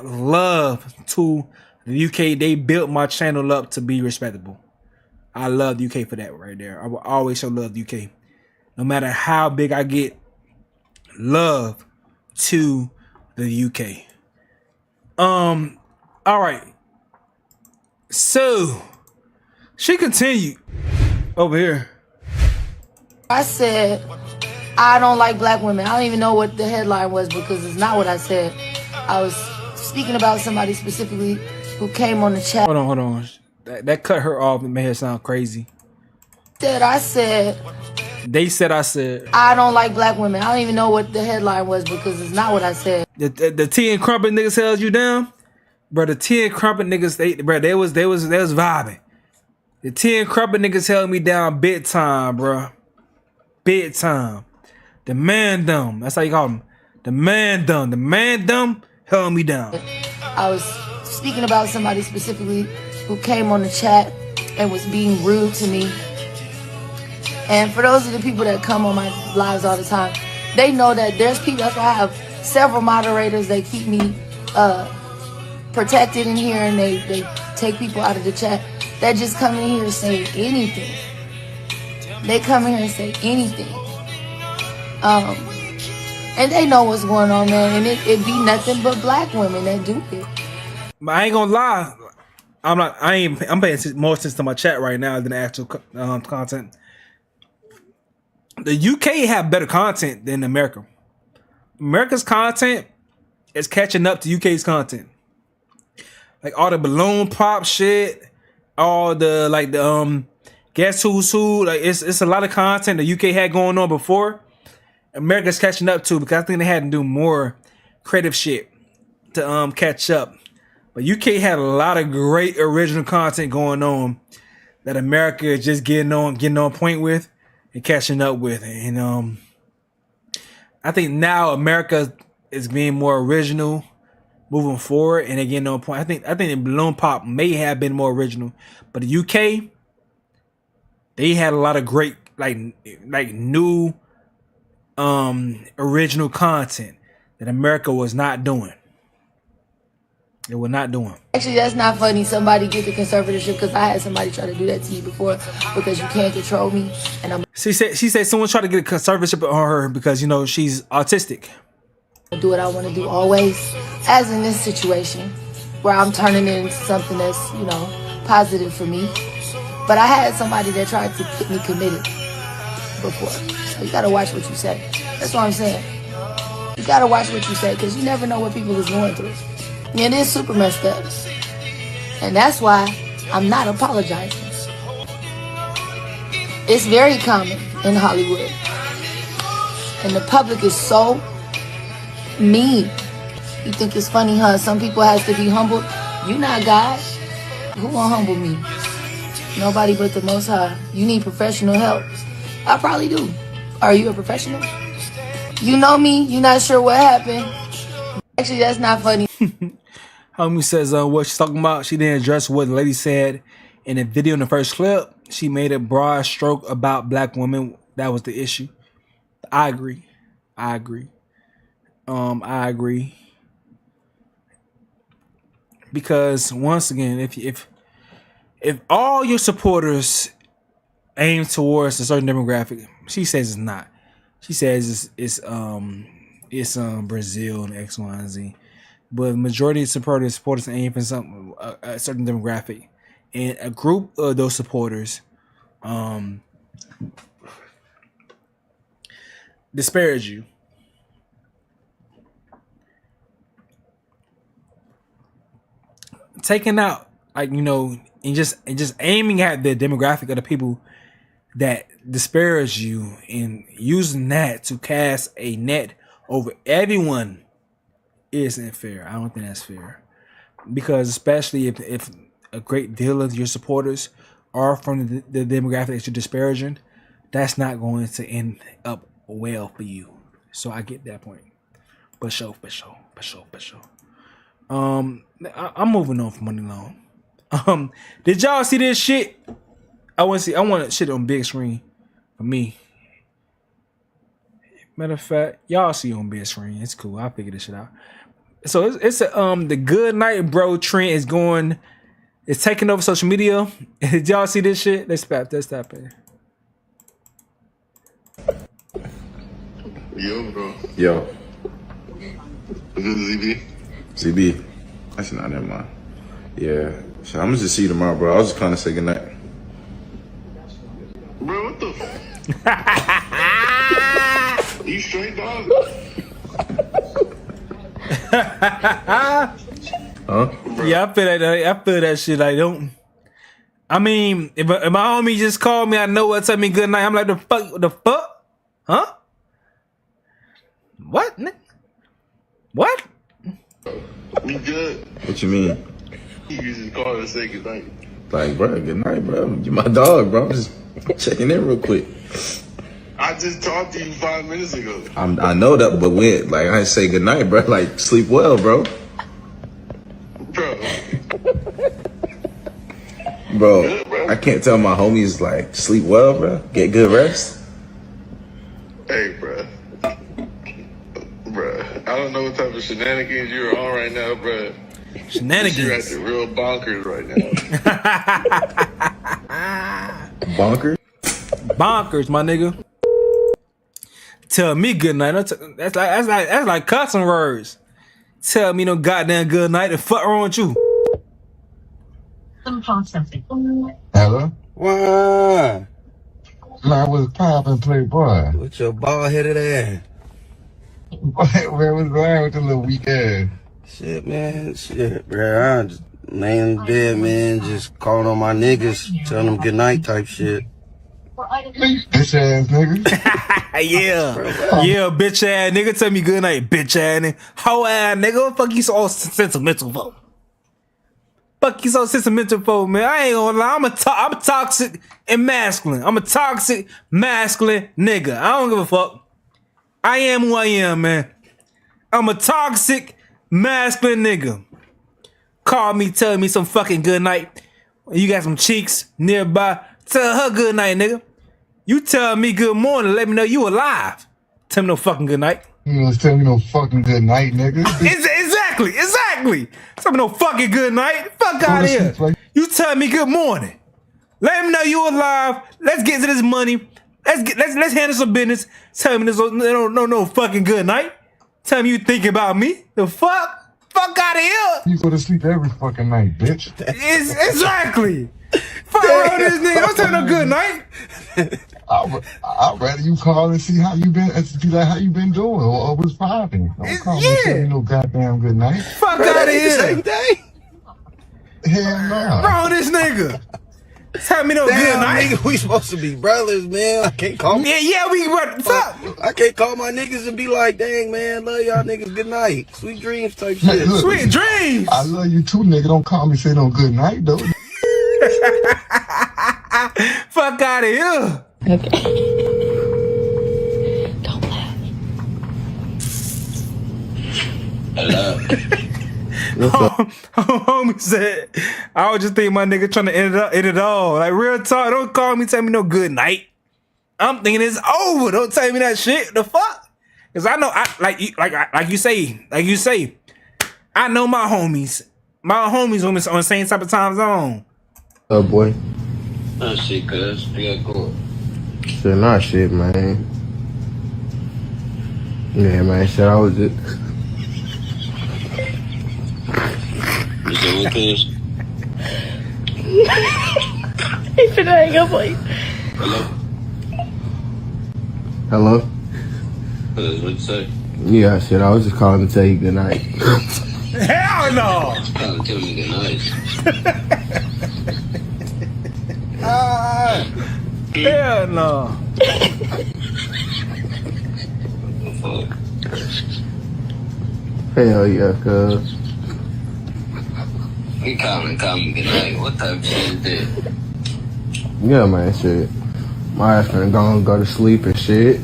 S1: love to the UK. They built my channel up to be respectable. I love the UK for that right there. I will always show love to the UK. No matter how big I get, love to the UK. All right. So she continued over here.
S9: I said, I don't like black women. I don't even know what the headline was because it's not what I said. I was speaking about somebody specifically who came on the chat.
S1: Hold on. That cut her off and made her sound crazy.
S9: I said,
S1: They said I said.
S9: I don't like black women. I don't even know what the headline was because it's not what I said.
S1: The tea and crumpet niggas held you down? Bro, the tea and crumpet niggas, they was vibing. The tea and crumpet niggas held me down big time, bro. Big time. The man dumb. That's how you call them. The man dumb. The man dumb held me down.
S9: I was speaking about somebody specifically who came on the chat and was being rude to me. And for those of the people that come on my lives all the time, they know that there's people. That's why I have several moderators. They keep me protected in here, and they take people out of the chat that just come in here and say anything. They come in here and say anything. And they know what's going on, man. And it be nothing but black women that do it.
S1: But I ain't gonna lie. I'm paying more attention to my chat right now than the actual content. The UK have better content than America. America's content is catching up to UK's content. Like all the balloon pop shit, all the guess who's who. Like it's a lot of content the UK had going on before. America's catching up to because I think they had to do more creative shit to catch up. But UK had a lot of great original content going on that America is just getting on point with and catching up with. And I think now America is being more original moving forward and they're getting on point. I think the balloon pop may have been more original, but the UK, they had a lot of great like new original content that America was not doing. They were not doing.
S9: Actually, that's not funny. Somebody get the conservatorship because I had somebody try to do that to me before because you can't control me. And
S1: she said someone tried to get a conservatorship on her because she's autistic.
S9: Do what I want to do always, as in this situation where I'm turning it into something that's positive for me. But I had somebody that tried to get me committed before. So you gotta watch what you say. That's what I'm saying. You gotta watch what you say because you never know what people is going through. And it is super messed up. And that's why I'm not apologizing. It's very common in Hollywood. And the public is so mean. You think it's funny, huh? Some people have to be humbled. You not God. Who gonna humble me? Nobody but the Most High. You need professional help. I probably do. Are you a professional? You know me. You're not sure what happened. Actually, that's not funny.
S1: Homie says what she's talking about. She didn't address what the lady said in the video in the first clip. She made a broad stroke about black women. That was the issue. I agree. I agree. Because once again, if all your supporters aim towards a certain demographic, she says it's not. She says it's Brazil and X, Y, and Z. But the majority of supporters aim for a certain demographic, and a group of those supporters disparage you. Taking out and just aiming at the demographic of the people that disparage you and using that to cast a net over everyone isn't fair. I don't think that's fair, because especially if a great deal of your supporters are from the demographic that you're disparaging, that's not going to end up well for you. So I get that point. For sure. I'm moving on from Mooney Long. Did y'all see this shit? I want shit on big screen for me. Matter of fact, y'all see it on big screen. It's cool. I'll figure this shit out. So it's the good night bro trend it's taking over social media. Did y'all see this shit? Let's stop it.
S10: Yo, bro.
S15: Yo.
S10: Is this ZB?
S15: ZB. That's not that mind. Yeah. So I'm gonna just see you tomorrow, bro. I was just kind of say goodnight.
S10: Bro, what the You straight, dog?
S15: Huh?
S10: Bro, bro.
S1: Yeah, I feel that shit. I don't. I mean, if my homie just called me, I know what tell me good night. I'm like, the fuck, huh? What? What?
S10: We good.
S15: What you mean?
S10: You just called and say good night.
S15: Like, bro, good night, bro. You my dog, bro. I'm just checking in real quick.
S10: I just talked to you 5 minutes ago.
S15: I know that, but when, like, I say good night, bro. Like, sleep well, bro. Bro, I can't tell my homies, like, sleep well, bro. Get good rest.
S10: Hey, bro. Bro, I don't know what type of shenanigans you're on right now, bro.
S1: Shenanigans.
S10: You're at the real bonkers right now.
S15: Bonkers?
S1: Bonkers, my nigga. Tell me good night. That's like cussing words. Tell me no goddamn good night. The fuck wrong with you?
S16: Hello?
S17: What?
S16: Man, what's poppin', playboy?
S17: With your bald headed ass.
S16: Where was going with the little weak ass?
S17: Shit, man. Shit, bro. I just laying in bed, man. Just calling on my niggas, telling them good night type shit.
S16: Bitch ass nigga.
S1: Yeah, bitch ass nigga. Tell me good night, bitch ass nigga. Hoe ass nigga. What the fuck you so sentimental for? Fuck you so sentimental for, man. I ain't gonna lie. I'm a toxic and masculine. I'm a toxic, masculine nigga. I don't give a fuck. I am who I am, man. I'm a toxic, masculine nigga. Call me, tell me some fucking good night. You got some cheeks nearby. Tell her good night, nigga. You tell me good morning. Let me know you alive. Tell me no fucking good night.
S16: You know, tell me no fucking good night, nigga.
S1: Exactly. Tell me no fucking good night. Fuck out of here. You tell me good morning. Let me know you alive. Let's get to this money. Let's handle some business. Tell me there's no fucking good night. Tell me you thinking about me. The fuck? Fuck out of here.
S16: You go to sleep every fucking night, bitch.
S1: Exactly. Fuck around this nigga. Don't tell me no good night.
S16: I'd rather you call and see how you been, be like how you been doing or what's popping. Don't call me and tell me no goddamn good night.
S1: Fuck out of here.
S17: Same day.
S16: Hell no.
S1: Wrong this nigga. Tell me no good night.
S17: Nigga, we supposed to be brothers, man. I can't call me.
S1: Yeah, we fuck.
S17: I can't call my niggas and be like, dang, man, love y'all niggas, good night. Sweet dreams type shit.
S16: Look,
S1: sweet dreams.
S16: I love you too, nigga. Don't call me say no good night, though.
S1: Fuck out of here.
S9: Okay. Don't laugh.
S17: Hello.
S1: Homie said, I was just thinking my nigga trying to end it all. Like, real talk, don't call me, tell me no good night. I'm thinking it's over. Don't tell me that shit. The fuck? Cause I know, like you say, I know my homies. My homies on the same type of time zone.
S16: Oh boy.
S17: Oh shit, cuz. I gotta go.
S16: Shit, not shit, man. Yeah, man, shit, I was just...
S17: You said what, cuz?
S9: He finna hang up on you.
S17: Hello?
S16: Hello?
S17: Cuz, what'd you say?
S16: Yeah, shit, I was just calling to tell you good night.
S1: Hell no!
S17: Calling to tell me good night.
S1: Hell no.
S17: Fuck.
S16: Hell yeah, cuz.
S17: You calling good night. What type of shit is that?
S16: Yeah, man, shit. My ass finna go to sleep and shit.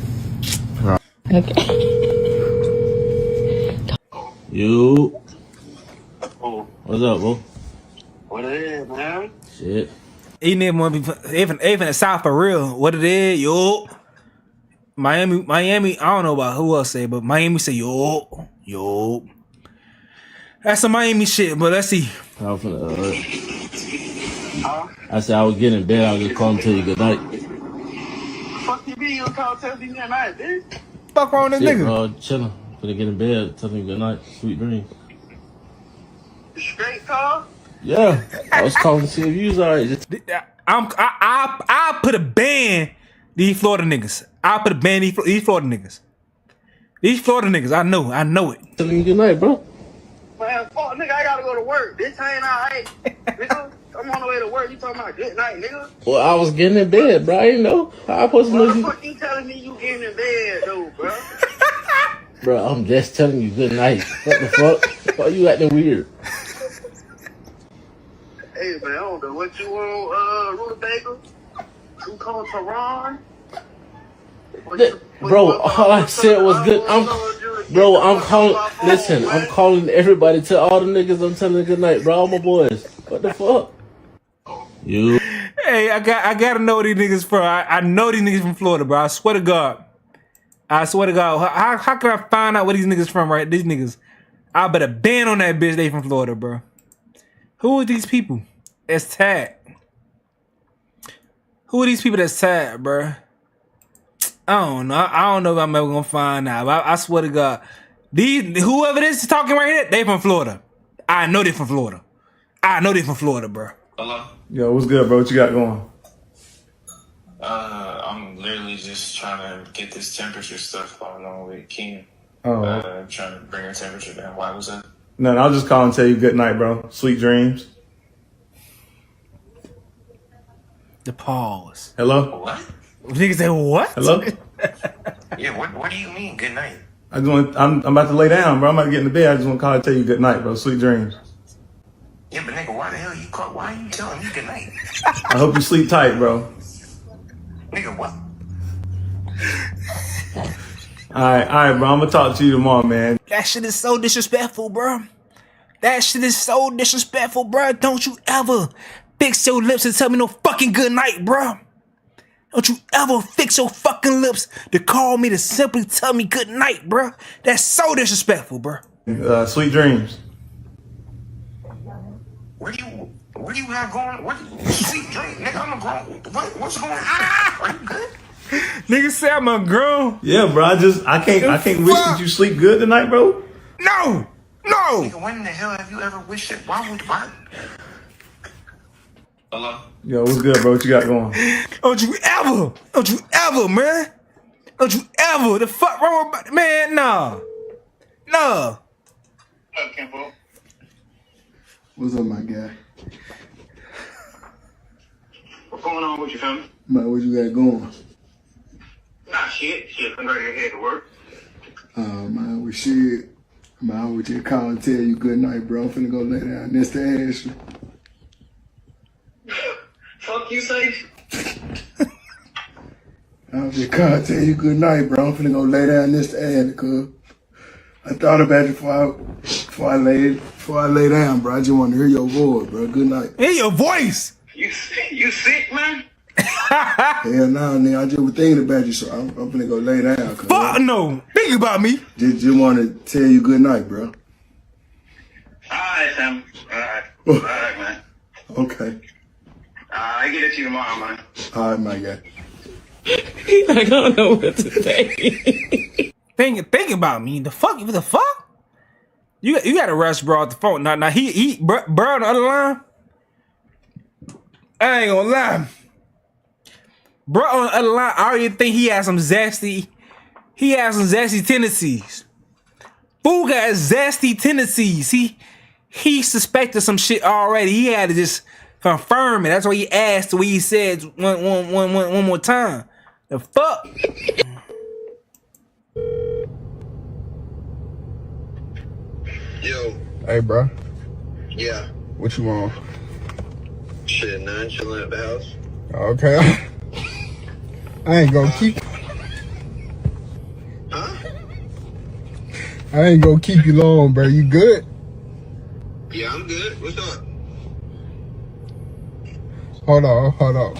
S9: Okay.
S11: You. What's up, bro?
S10: What it is, man?
S11: Shit.
S1: Even if the South for real, what it is, yo. Miami, I don't know about who else say, but Miami say yo. That's some Miami shit, but let's see.
S11: I said I was getting in bed, I was just calling to tell you good night.
S10: Fuck you be, you call tell me good night, bitch.
S1: Fuck wrong with this nigga?
S11: Bro, chilling. Gonna get in bed, tell me good night, sweet dreams.
S10: Straight call?
S11: Yeah, I was calling to see if you was alright.
S1: I put a ban these Florida niggas. I put a ban these Florida niggas. These Florida niggas, I know it.
S11: Tell me good night, bro.
S10: Man, fuck, nigga, I gotta go to work. This ain't alright. Nigga, I'm on the way to work. You talking about good night, nigga?
S11: Well, I was getting in bed, bro. You know how I supposed to know
S10: What the
S11: you?
S10: fuck you telling me you getting in bed, though, bro?
S11: Bro, I'm just telling you good night. What the fuck? Why you acting weird?
S10: Hey, man, I don't know what you want, rutabaga? You call Tehran?
S11: Bro, all I said was good. I'm calling. Listen, I'm calling everybody. To all the niggas, I'm telling good night, bro. All my boys. What the fuck? You.
S1: Hey, I gotta know these niggas from. I know these niggas from Florida, bro. I swear to God. I swear to God. How can I find out where these niggas from? Right, these niggas. I better ban on that bitch. They from Florida, bro. Who are these people? That's tagged. Who are these people that's tagged, bro? I don't know. I don't know if I'm ever gonna find out. I swear to God, whoever this is talking right here, they from Florida. I know they from Florida. I know they from Florida, bro.
S2: Hello?
S18: Yo, what's good, bro? What you got going?
S2: I'm literally just trying to get this temperature stuff going on with King.
S18: Oh.
S2: Trying to bring the temperature down. Why was that?
S18: No, I'll just call and tell you good night, bro. Sweet dreams.
S1: The pause.
S18: Hello?
S2: What?
S1: Niggas say what?
S18: Hello?
S2: Yeah, what do you mean, good night?
S18: I'm about to lay down, bro. I'm about to get in the bed. I just want to call and tell you good night, bro. Sweet dreams.
S2: Yeah, but nigga, why the hell you call? Why are you telling me good night?
S18: I hope you sleep tight, bro.
S2: Nigga, what?
S18: All right, bro. I'm gonna talk to you tomorrow, man.
S1: That shit is so disrespectful, bro. That shit is so disrespectful, bro. Don't you ever fix your lips and tell me no fucking good night, bro. Don't you ever fix your fucking lips to call me to simply tell me good night, bro. That's so disrespectful, bro.
S18: Sweet dreams.
S2: What do you have going? What sweet dream, nigga? I'm a grown. What's going on? Are you good?
S1: Nigga say I'm a girl.
S18: Yeah, bro. I can't wish that you sleep good tonight, bro.
S1: No.
S2: Nigga, when the hell have you ever wished it? Why? Hello?
S18: Yo, what's good, bro? What you got going?
S1: Don't you ever, man. Don't you ever. The fuck wrong with man? No.
S16: What's up, my guy?
S10: What's going on with you, family?
S16: Man, what you got going?
S10: Nah, shit. I'm ready to head to work.
S16: Man, we shit. Man, I would just call and tell you good night, bro. I'm finna go lay down next to Ashley.
S10: Fuck you, say?
S16: I'll just call and tell you good night, bro. I'm finna go lay down next to Ashley, cuz. I thought about it before I lay down, bro. I just want to hear your voice, bro. Good night.
S1: Hear your voice.
S10: You sick, man?
S16: Hell no, nigga. I just was thinking about you, so I'm finna go lay down.
S1: Fuck no. Think about me.
S16: Just want to tell you good night, bro.
S10: All right, Sam. All right, man.
S16: Okay.
S10: I get it to you tomorrow, man.
S16: All right, my guy.
S11: He's like, I don't know what to say.
S1: Think about me. The fuck? You got to rush bro off the phone. Now he bro on the other line. I ain't gonna lie. Bro on the other line, I already think he has some zesty tendencies. Fool got zesty tendencies. He suspected some shit already. He had to just confirm it. That's why he asked what he said one more time. The fuck?
S10: Yo.
S16: Hey, bro.
S10: Yeah.
S16: What you want?
S10: Shit, none. Chilling at the house.
S16: Okay. I ain't gonna keep.
S10: Huh?
S16: I ain't gonna keep you long, bro. You good?
S10: Yeah, I'm good. What's up?
S16: Hold on.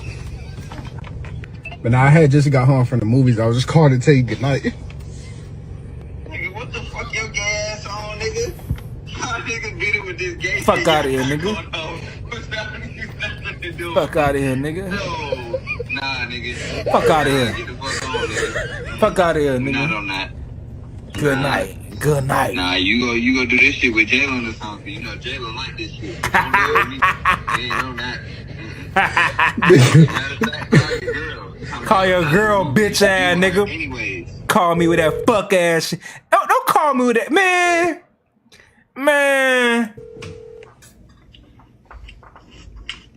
S16: But now I had just got home from the movies. I was just calling to tell you good night.
S10: Nigga, what the fuck your gay ass on, nigga? How nigga get it with this gay
S1: Fuck
S10: shit
S1: out of here,
S10: you
S1: nigga.
S10: got going on? What's nothing to do?
S1: Fuck out of here, nigga.
S10: No. Nah, nigga.
S1: Fuck out of here.
S10: Get the fuck on, nigga.
S1: Fuck out of here, nigga.
S10: Not on that.
S1: Good night. Good night.
S10: Nah, you go do this shit with Jalen or something. You know Jalen like this shit. Don't do it with me. You ain't on that.
S1: Call your girl bitch ass nigga.
S10: Anyways.
S1: Call me with that fuck ass shit. Don't call me with that, man. Man.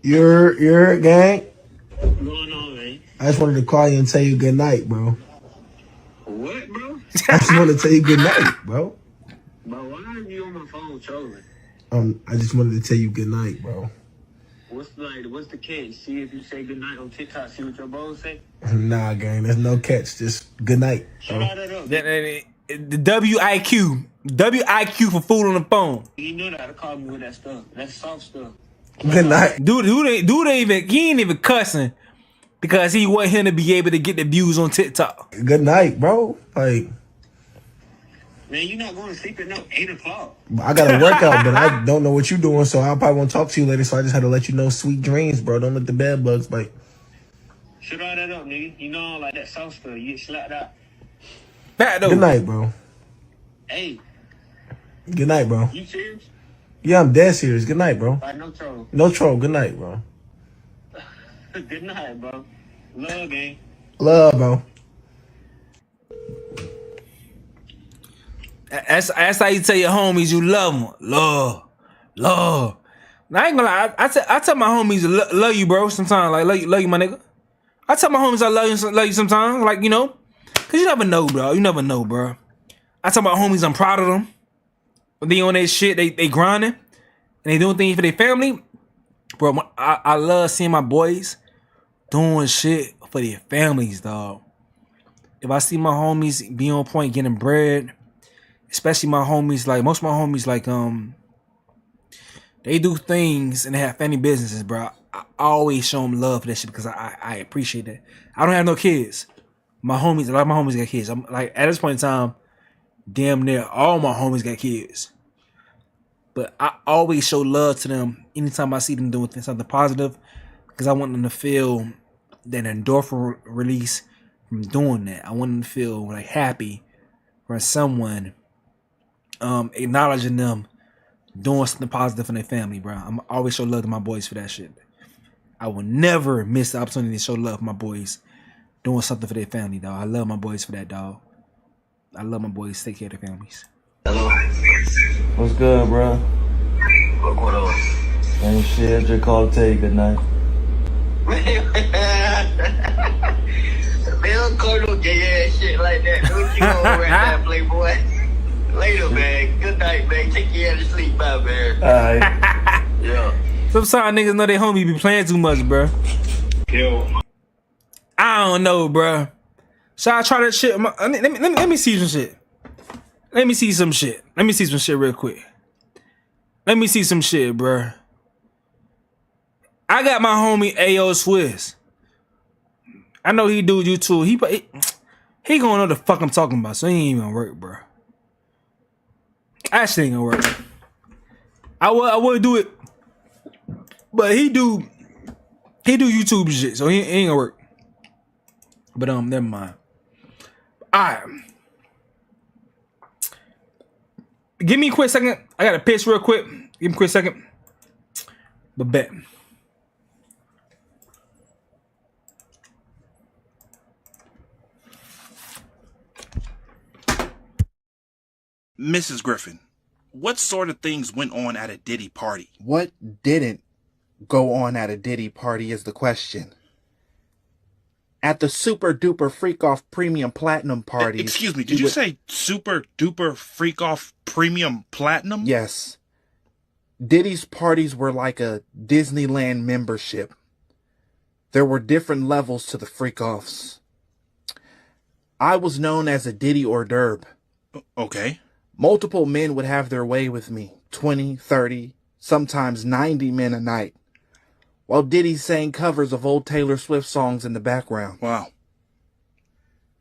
S6: You're gang.
S10: What's going on, man?
S6: I just wanted to call you and tell you good night, bro.
S10: What, bro?
S6: I just wanted to tell you good night, bro.
S10: Bro, why are you on my phone trolling?
S6: I just wanted to tell you good night, bro.
S10: What's the catch? See if you say good night on TikTok, see what your bros say?
S6: Nah, gang, there's no catch. Just good night, bro.
S1: The WIQ. WIQ for food on the phone.
S10: You know that to call me with that stuff. That's soft stuff.
S6: Good night.
S1: Dude he ain't even cussing because he want him to be able to get the views on TikTok.
S6: Good night, bro. Like,
S10: man, you not going to sleep at no 8 o'clock.
S6: I got a workout, but I don't know what you're doing, so I probably won't talk to you later. So I just had to let you know sweet dreams, bro. Don't let the bed bugs bite.
S10: Shut all that up, nigga. You know, like that soft stuff. You get slapped out.
S6: Good night, bro.
S10: Hey.
S6: Good night, bro.
S10: You serious?
S6: Yeah, I'm dead serious. Good night, bro.
S10: Like, no troll.
S6: No troll. Good night, bro.
S10: Good night, bro. Love, gang.
S6: Love, bro.
S1: That's how you tell your homies you love them. Love. Now, I ain't gonna lie. I tell my homies love you, bro. Sometimes, like love you, my nigga. I tell my homies I love you sometimes, like, you know, cause you never know, bro. You never know, bro. I tell my homies I'm proud of them. When they on their shit, they grinding and they doing things for their family, bro. I love seeing my boys doing shit for their families, dog. If I see my homies be on point getting bread, especially my homies, like most of my homies, like they do things and they have family businesses, bro. I always show them love for that shit because I appreciate that. I don't have no kids. A lot of my homies got kids. I'm like, at this point in time, damn near all my homies got kids. But I always show love to them anytime I see them doing something positive because I want them to feel that endorphin release from doing that. I want them to feel like happy for someone acknowledging them doing something positive for their family, bro. I'm always show love to my boys for that shit. I will never miss the opportunity to show love to my boys doing something for their family, dog. I love my boys for that, dog. I love my boys take care of their families.
S19: Hello. What's good, bro?
S10: What going on?
S19: Ain't shit. Just called to tell you good night.
S10: Man, don't call no gay ass shit like that. Don't you over at that, playboy? Later, man. Good night, man. Take your ass to sleep out, man.
S19: Alright.
S10: Yeah.
S1: Sometimes niggas know they homie be playing too much, bro.
S10: Yo.
S1: I don't know, bro. Should I try that shit? Let me see some shit. Let me see some shit. Let me see some shit real quick. Let me see some shit, bro. I got my homie AO Swiss. I know he do YouTube. He gonna know the fuck I'm talking about, so he ain't even work, bro. Actually ain't gonna work. I would do it, but he do YouTube shit, so he ain't gonna work. But never mind. Alright. Give me a quick second. I gotta piss real quick. Give me a quick second. But bet.
S20: Mrs. Griffin, what sort of things went on at a Diddy party?
S22: What didn't go on at a Diddy party is the question. At the super duper freak off premium platinum party.
S20: Excuse me, did you say super duper freak off premium platinum?
S22: Yes. Diddy's parties were like a Disneyland membership. There were different levels to the freak offs. I was known as a Diddy hors d'oeuvre.
S20: Okay.
S22: Multiple men would have their way with me. 20, 30, sometimes 90 men a night. While Diddy sang covers of old Taylor Swift songs in the background.
S20: Wow.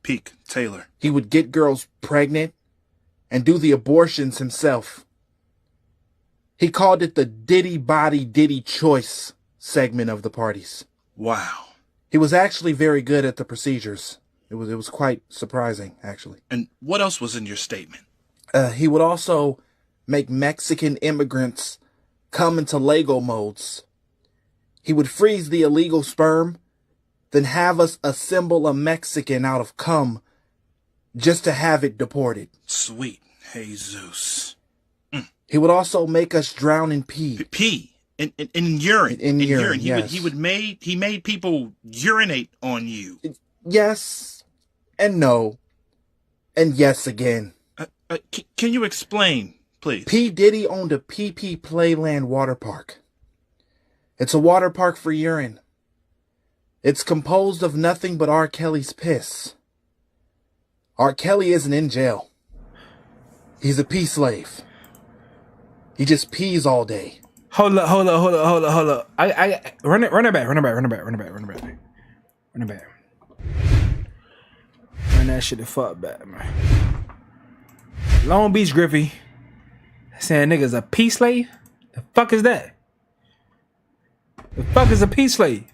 S20: Peak Taylor.
S22: He would get girls pregnant and do the abortions himself. He called it the Diddy Body Diddy Choice segment of the parties.
S20: Wow.
S22: He was actually very good at the procedures. It was quite surprising, actually.
S20: And what else was in your statement?
S22: He would also make Mexican immigrants come into Lego molds. He would freeze the illegal sperm, then have us assemble a Mexican out of cum just to have it deported.
S20: Sweet Jesus.
S22: He would also make us drown in pee.
S20: Pee. In urine.
S22: In urine, yes.
S20: He made people urinate on you.
S22: Yes. And no. And yes again.
S20: Can you explain, please?
S22: P. Diddy owned a PP Playland water park. It's a water park for urine. It's composed of nothing but R. Kelly's piss. R. Kelly isn't in jail. He's a pee slave. He just pees all day.
S1: Hold up. I run it back. Run that shit the fuck back, man. Long Beach Griffey saying niggas a pee slave? The fuck is that? The fuck is a pee slave?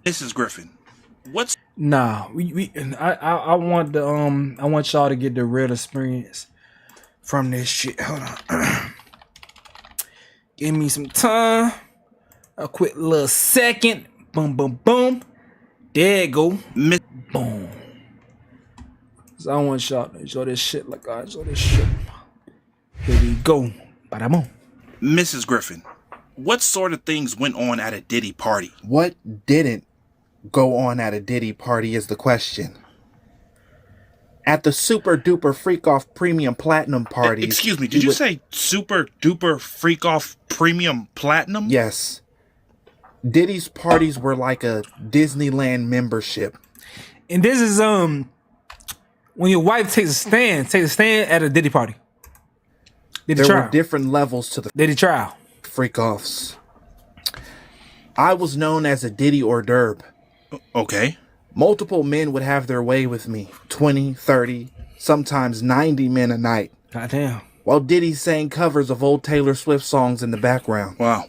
S20: Mrs. Griffin, what's...
S1: Nah, I want y'all to get the real experience from this shit. Hold on. Give me some time. A quick little second. Boom, boom, boom. There you go. Boom. So I want y'all to enjoy this shit like I enjoy this shit. Here we go. Bada-boom.
S20: Mrs. Griffin, what sort of things went on at a Diddy party?
S22: What didn't go on at a Diddy party is the question. At the Super Duper Freak Off Premium Platinum parties...
S20: Excuse me, did you say Super Duper Freak Off Premium Platinum?
S22: Yes. Diddy's parties were like a Disneyland membership.
S1: And this is when your wife takes a stand at a Diddy party. Diddy
S22: There
S1: trial.
S22: were different levels to the
S1: Diddy trial.
S22: Freak offs. I was known as a Diddy hors d'oeuvre.
S20: Okay.
S22: Multiple men would have their way with me. 20, 30, sometimes 90 men a night.
S1: Goddamn.
S22: While Diddy sang covers of old Taylor Swift songs in the background.
S20: Wow.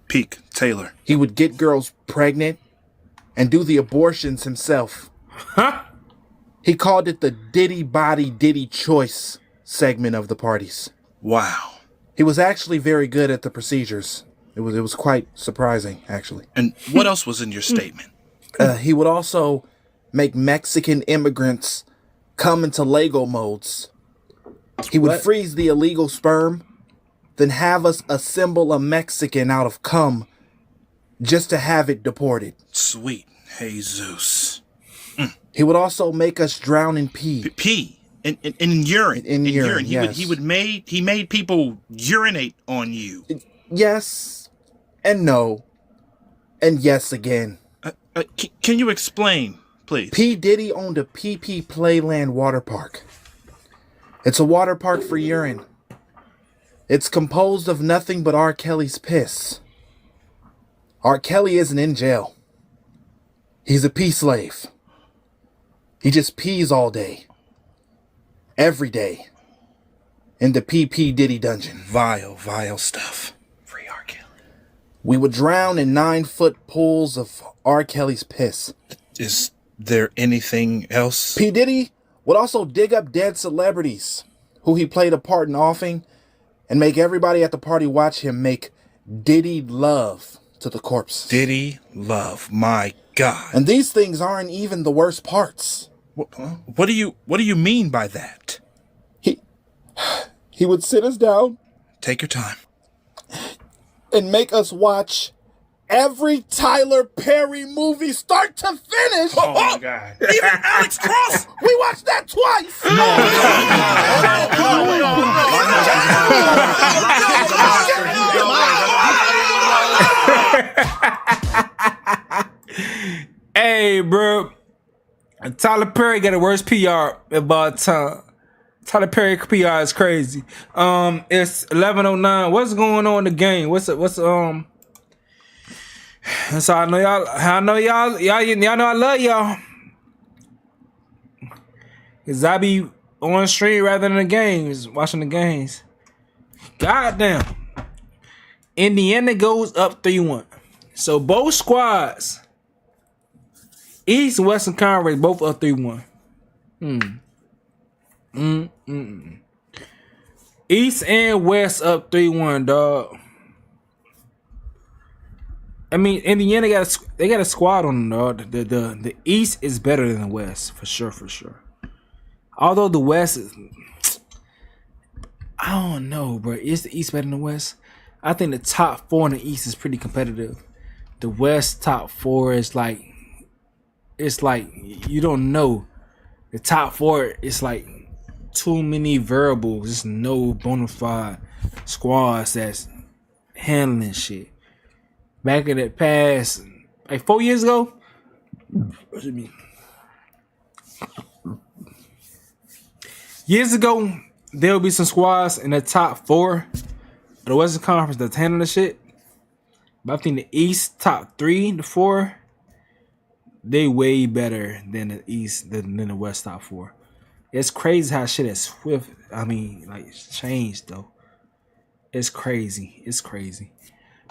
S20: Peak Taylor.
S22: He would get girls pregnant and do the abortions himself.
S1: Huh?
S22: He called it the Diddy Body Diddy Choice segment of the parties.
S20: Wow.
S22: He was actually very good at the procedures. It was quite surprising, actually.
S20: And what else was in your statement?
S22: He would also make Mexican immigrants come into Lego modes. He would freeze the illegal sperm, then have us assemble a Mexican out of cum just to have it deported.
S20: Sweet Jesus.
S22: He would also make us drown in pee.
S20: Pee? In urine.
S22: In urine, yes.
S20: He made people urinate on you.
S22: Yes, and no, and yes again.
S20: Can you explain, please?
S22: P. Diddy owned a PP Playland water park. It's a water park for urine. It's composed of nothing but R. Kelly's piss. R. Kelly isn't in jail. He's a pee slave. He just pees all day. Every day. In the PP Diddy dungeon.
S20: Vile stuff. Free R. Kelly.
S22: We would drown in 9-foot pools of R. Kelly's piss.
S20: Is there anything else?
S22: P. Diddy would also dig up dead celebrities who he played a part in offing and make everybody at the party watch him make Diddy love to the corpse.
S20: Diddy love, my God.
S22: And these things aren't even the worst parts.
S20: What do you mean by that?
S22: He would sit us down.
S20: Take your time.
S22: And make us watch every Tyler Perry movie start to finish.
S20: Oh my God. Even Alex Cross.
S22: We watched that twice.
S1: Hey, bro. Tyler Perry got the worst PR about time. Tyler Perry PR is crazy. It's 11:09. What's going on in the game? So I know y'all know I love y'all. Cause I be on stream rather than the games, watching the games. Goddamn. Indiana goes up 3-1. So both squads, East and Western Conference, both up 3-1. East and West up 3-1, dog. I mean, Indiana got a squad on them, dog. The East is better than the West, for sure. Although the West is, I don't know, bro. Is the East better than the West? I think the top 4 in the East is pretty competitive. The West top 4 is like, it's like you don't know. The top 4 is like too many variables. There's no bona fide squads that's handling shit. Back in the past, like 4 years ago, there'll be some squads in the top 4 of the Western Conference that's handling the shit. But I think the East top 3 to 4, they way better than the East than the West top 4. It's crazy how shit is swift. I mean, like, it's changed though. It's crazy. It's crazy.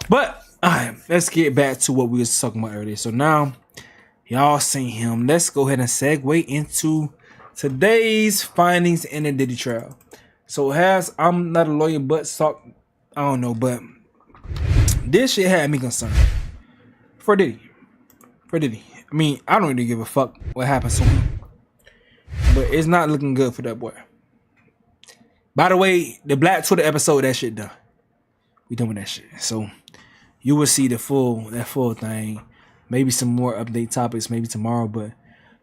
S1: But all right, let's get back to what we was talking about earlier. So now y'all seen him. Let's go ahead and segue into today's findings in the Diddy trial. So I'm not a lawyer, but I don't know, but this shit had me concerned for Diddy. I mean, I don't really give a fuck what happens to him, but it's not looking good for that boy. By the way, the Black Twitter episode, that shit done. We done with that shit. So you will see that full thing. Maybe some more update topics, maybe tomorrow, but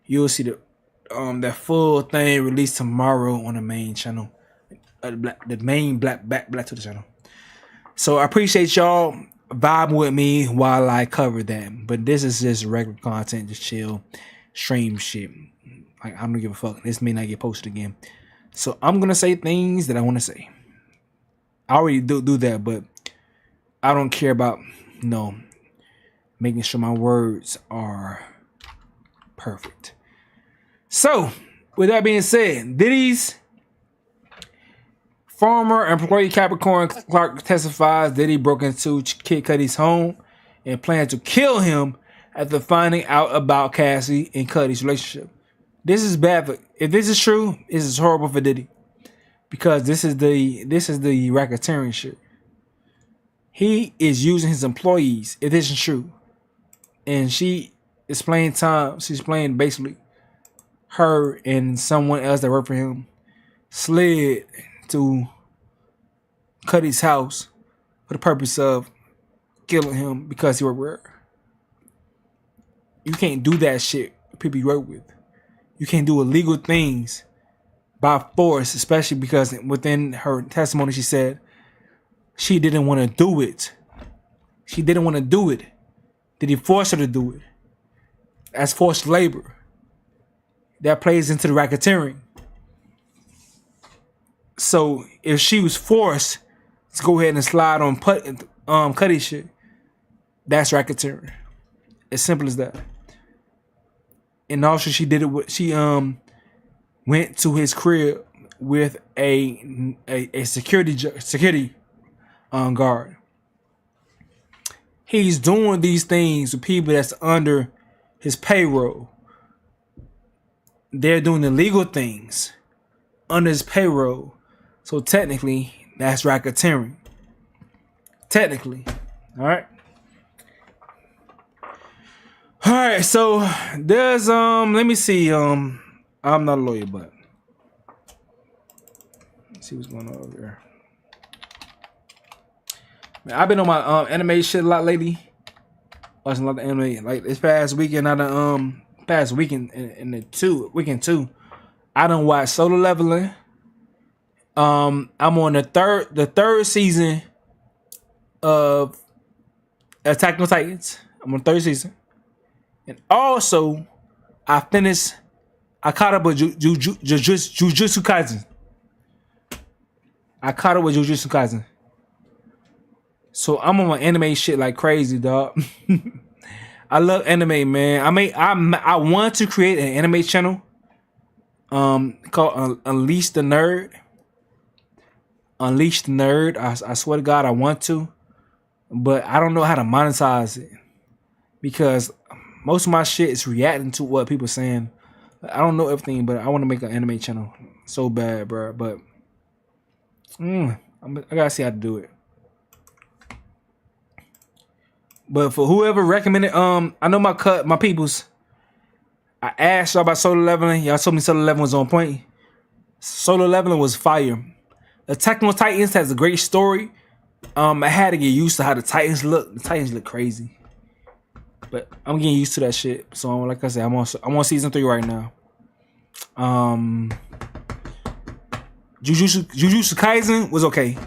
S1: you'll see that full thing released tomorrow on the main channel, the main Black Twitter channel. So I appreciate y'all vibing with me while I cover that. But this is just regular content, just chill, stream shit. Like, I don't give a fuck. This may not get posted again. So I'm gonna say things that I want to say. I already do that, but I don't care about making sure my words are perfect. So with that being said, Diddy's former employee Capricorn Clark testifies Diddy broke into Kid Cudi's home and planned to kill him after finding out about Cassie and Cudi's relationship. This is bad. If this is true, this is horrible for Diddy, because this is the racketeering shit. He is using his employees. If this is true, and she is playing time. She's playing basically her and someone else that worked for him slid to Cudi's house for the purpose of killing him because he worked with her. You can't do that shit with people you work with. You can't do illegal things by force, especially because within her testimony she said she didn't want to do it. She didn't want to do it. Did he force her to do it? That's forced labor. That plays into the racketeering. So if she was forced to go ahead and slide on Cudi shit, that's racketeering. As simple as that. And also she did it. She went to his crib with a security guard. He's doing these things with people that's under his payroll. They're doing illegal things under his payroll. So technically, that's racketeering. Technically. All right. All right, so there's let me see, I'm not a lawyer, but let's see what's going on over here. Man, I've been on my anime shit a lot lately. Watching a lot of anime. Like this past weekend, weekend two, I done watched Solo Leveling. I'm on the third season of Attack on Titans. I'm on the third season. And also, I caught up with Jujutsu Kaisen. So I'm on my anime shit like crazy, dog. I love anime, man. I want to create an anime channel called Unleash the Nerd. Unleash the Nerd. I swear to God, I want to. But I don't know how to monetize it. Because most of my shit is reacting to what people are saying. I don't know everything, but I want to make an anime channel so bad, bro. But I gotta see how to do it. But for whoever recommended, I know my peoples. I asked y'all about Solo Leveling. Y'all told me Solo Leveling was on point. Solo Leveling was fire. Attack on Titans has a great story. I had to get used to how the Titans look. The Titans look crazy, but I'm getting used to that shit. So like I said, I'm on season 3 right now. Jujutsu Kaisen was okay.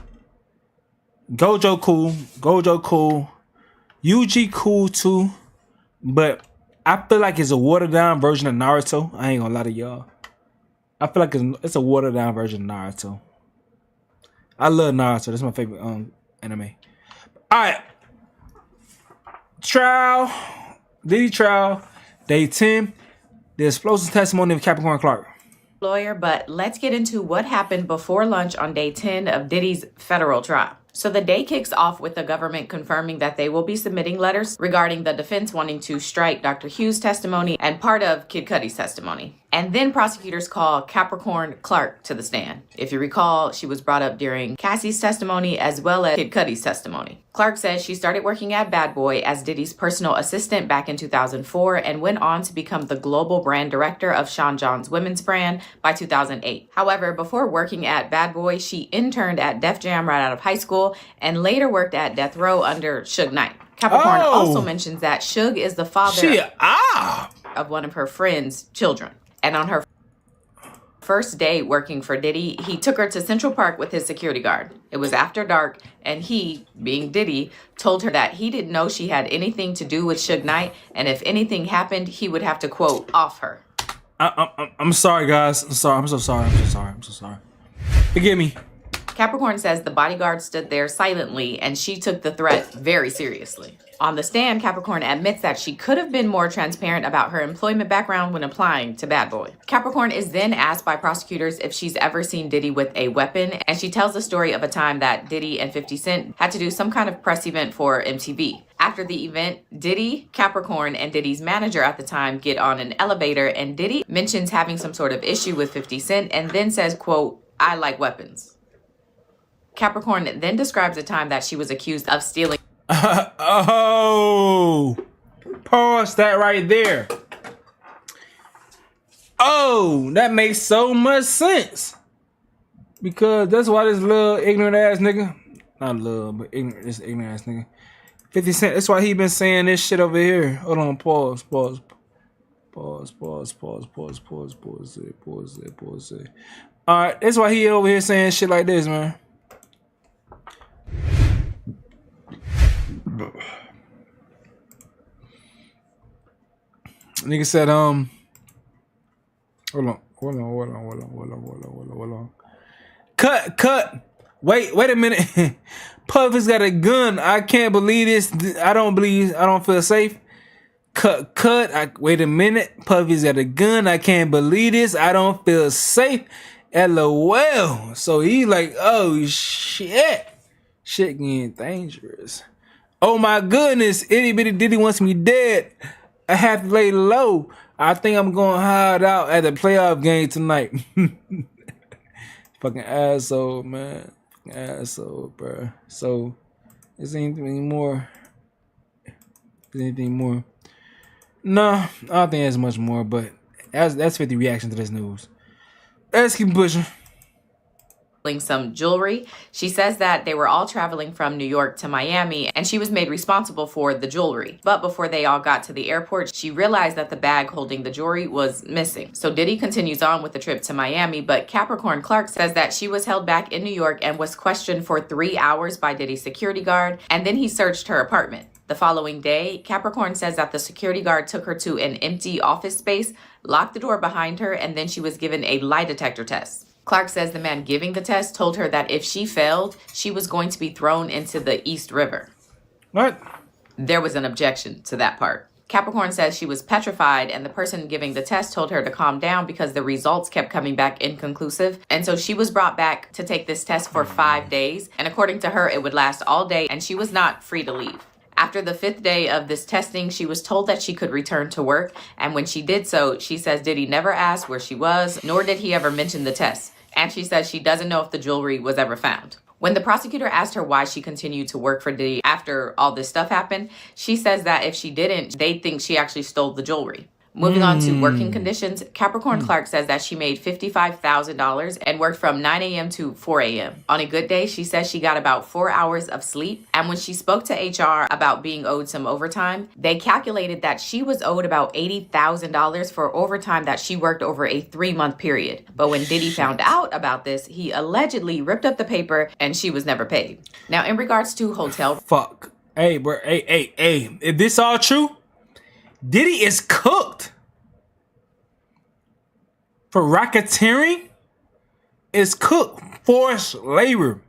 S1: Gojo cool. Yuji cool too, but I feel like it's a watered down version of Naruto. I ain't gonna lie to y'all. I feel like it's a watered down version of Naruto. I love Naruto. That's my favorite anime. All right, Diddy trial, day 10. The explosive testimony of Capricorn Clark.
S3: Lawyer, but let's get into what happened before lunch on day 10 of Diddy's federal trial. So the day kicks off with the government confirming that they will be submitting letters regarding the defense wanting to strike Dr. Hughes' testimony and part of Kid Cudi's testimony. And then prosecutors call Capricorn Clark to the stand. If you recall, she was brought up during Cassie's testimony as well as Kid Cudi's testimony. Clark says she started working at Bad Boy as Diddy's personal assistant back in 2004 and went on to become the global brand director of Sean John's women's brand by 2008. However, before working at Bad Boy, she interned at Def Jam right out of high school and later worked at Death Row under Suge Knight. Capricorn also mentions that Suge is the father of one of her friend's children. And on her first day working for Diddy, he took her to Central Park with his security guard. It was after dark, and he, being Diddy, told her that he didn't know she had anything to do with Suge Knight, and if anything happened, he would have to, quote, off her.
S1: I'm sorry, guys. I'm so sorry. Forgive me.
S3: Capricorn says the bodyguard stood there silently, and she took the threat very seriously. On the stand, Capricorn admits that she could have been more transparent about her employment background when applying to Bad Boy. Capricorn is then asked by prosecutors if she's ever seen Diddy with a weapon, and she tells the story of a time that Diddy and 50 Cent had to do some kind of press event for MTV. After the event, Diddy, Capricorn, and Diddy's manager at the time get on an elevator, and Diddy mentions having some sort of issue with 50 Cent and then says, quote, "I like weapons." Capricorn then describes a time that she was accused of stealing.
S1: Pause that right there. Oh, that makes so much sense. Because that's why this little ignorant ass nigga, not little, but this ignorant ass nigga, 50 Cent, that's why he been saying this shit over here. Hold on, pause it. Alright, that's why he over here saying shit like this, man. Nigga said, hold on. Cut. Wait a minute. Puffy's got a gun. I can't believe this. I don't feel safe. Cut. Wait a minute. Puffy's got a gun. I can't believe this. I don't feel safe. LOL. So he like, oh shit. Shit getting dangerous. Oh my goodness. Itty bitty Diddy wants me dead. I have to lay low. I think I'm going to hide out at the playoff game tonight. Fucking asshole, man. Asshole, bro. So, is anything more? No, I don't think there's much more, but that's 50 reaction to this news. Let's keep pushing.
S3: Some jewelry. She says that they were all traveling from New York to Miami and she was made responsible for the jewelry. But before they all got to the airport, she realized that the bag holding the jewelry was missing. So Diddy continues on with the trip to Miami, but Capricorn Clark says that she was held back in New York and was questioned for 3 hours by Diddy's security guard, and then he searched her apartment. The following day, Capricorn says that the security guard took her to an empty office space, locked the door behind her, and then she was given a lie detector test. Clark says the man giving the test told her that if she failed, she was going to be thrown into the East River.
S1: What?
S3: There was an objection to that part. Capricorn says she was petrified, and the person giving the test told her to calm down because the results kept coming back inconclusive. And so she was brought back to take this test for 5 days. And according to her, it would last all day, and she was not free to leave. After the 5th day of this testing, she was told that she could return to work. And when she did so, she says Diddy never asked where she was, nor did he ever mention the test. And she says she doesn't know if the jewelry was ever found. When the prosecutor asked her why she continued to work for Diddy after all this stuff happened, she says that if she didn't, they'd think she actually stole the jewelry. Moving on to working conditions, Capricorn Clark says that she made $55,000 and worked from 9 a.m. to 4 a.m. On a good day, she says she got about 4 hours of sleep. And when she spoke to HR about being owed some overtime, they calculated that she was owed about $80,000 for overtime that she worked over a 3-month period. But when Diddy found out about this, he allegedly ripped up the paper and she was never paid. Now, in regards to hotel...
S1: Fuck. Hey, bro. Hey. If this all true, Diddy is cooked. For racketeering, is cooked. Forced labor.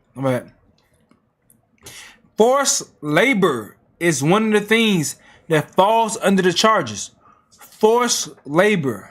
S1: Forced labor is one of the things that falls under the charges. Forced labor.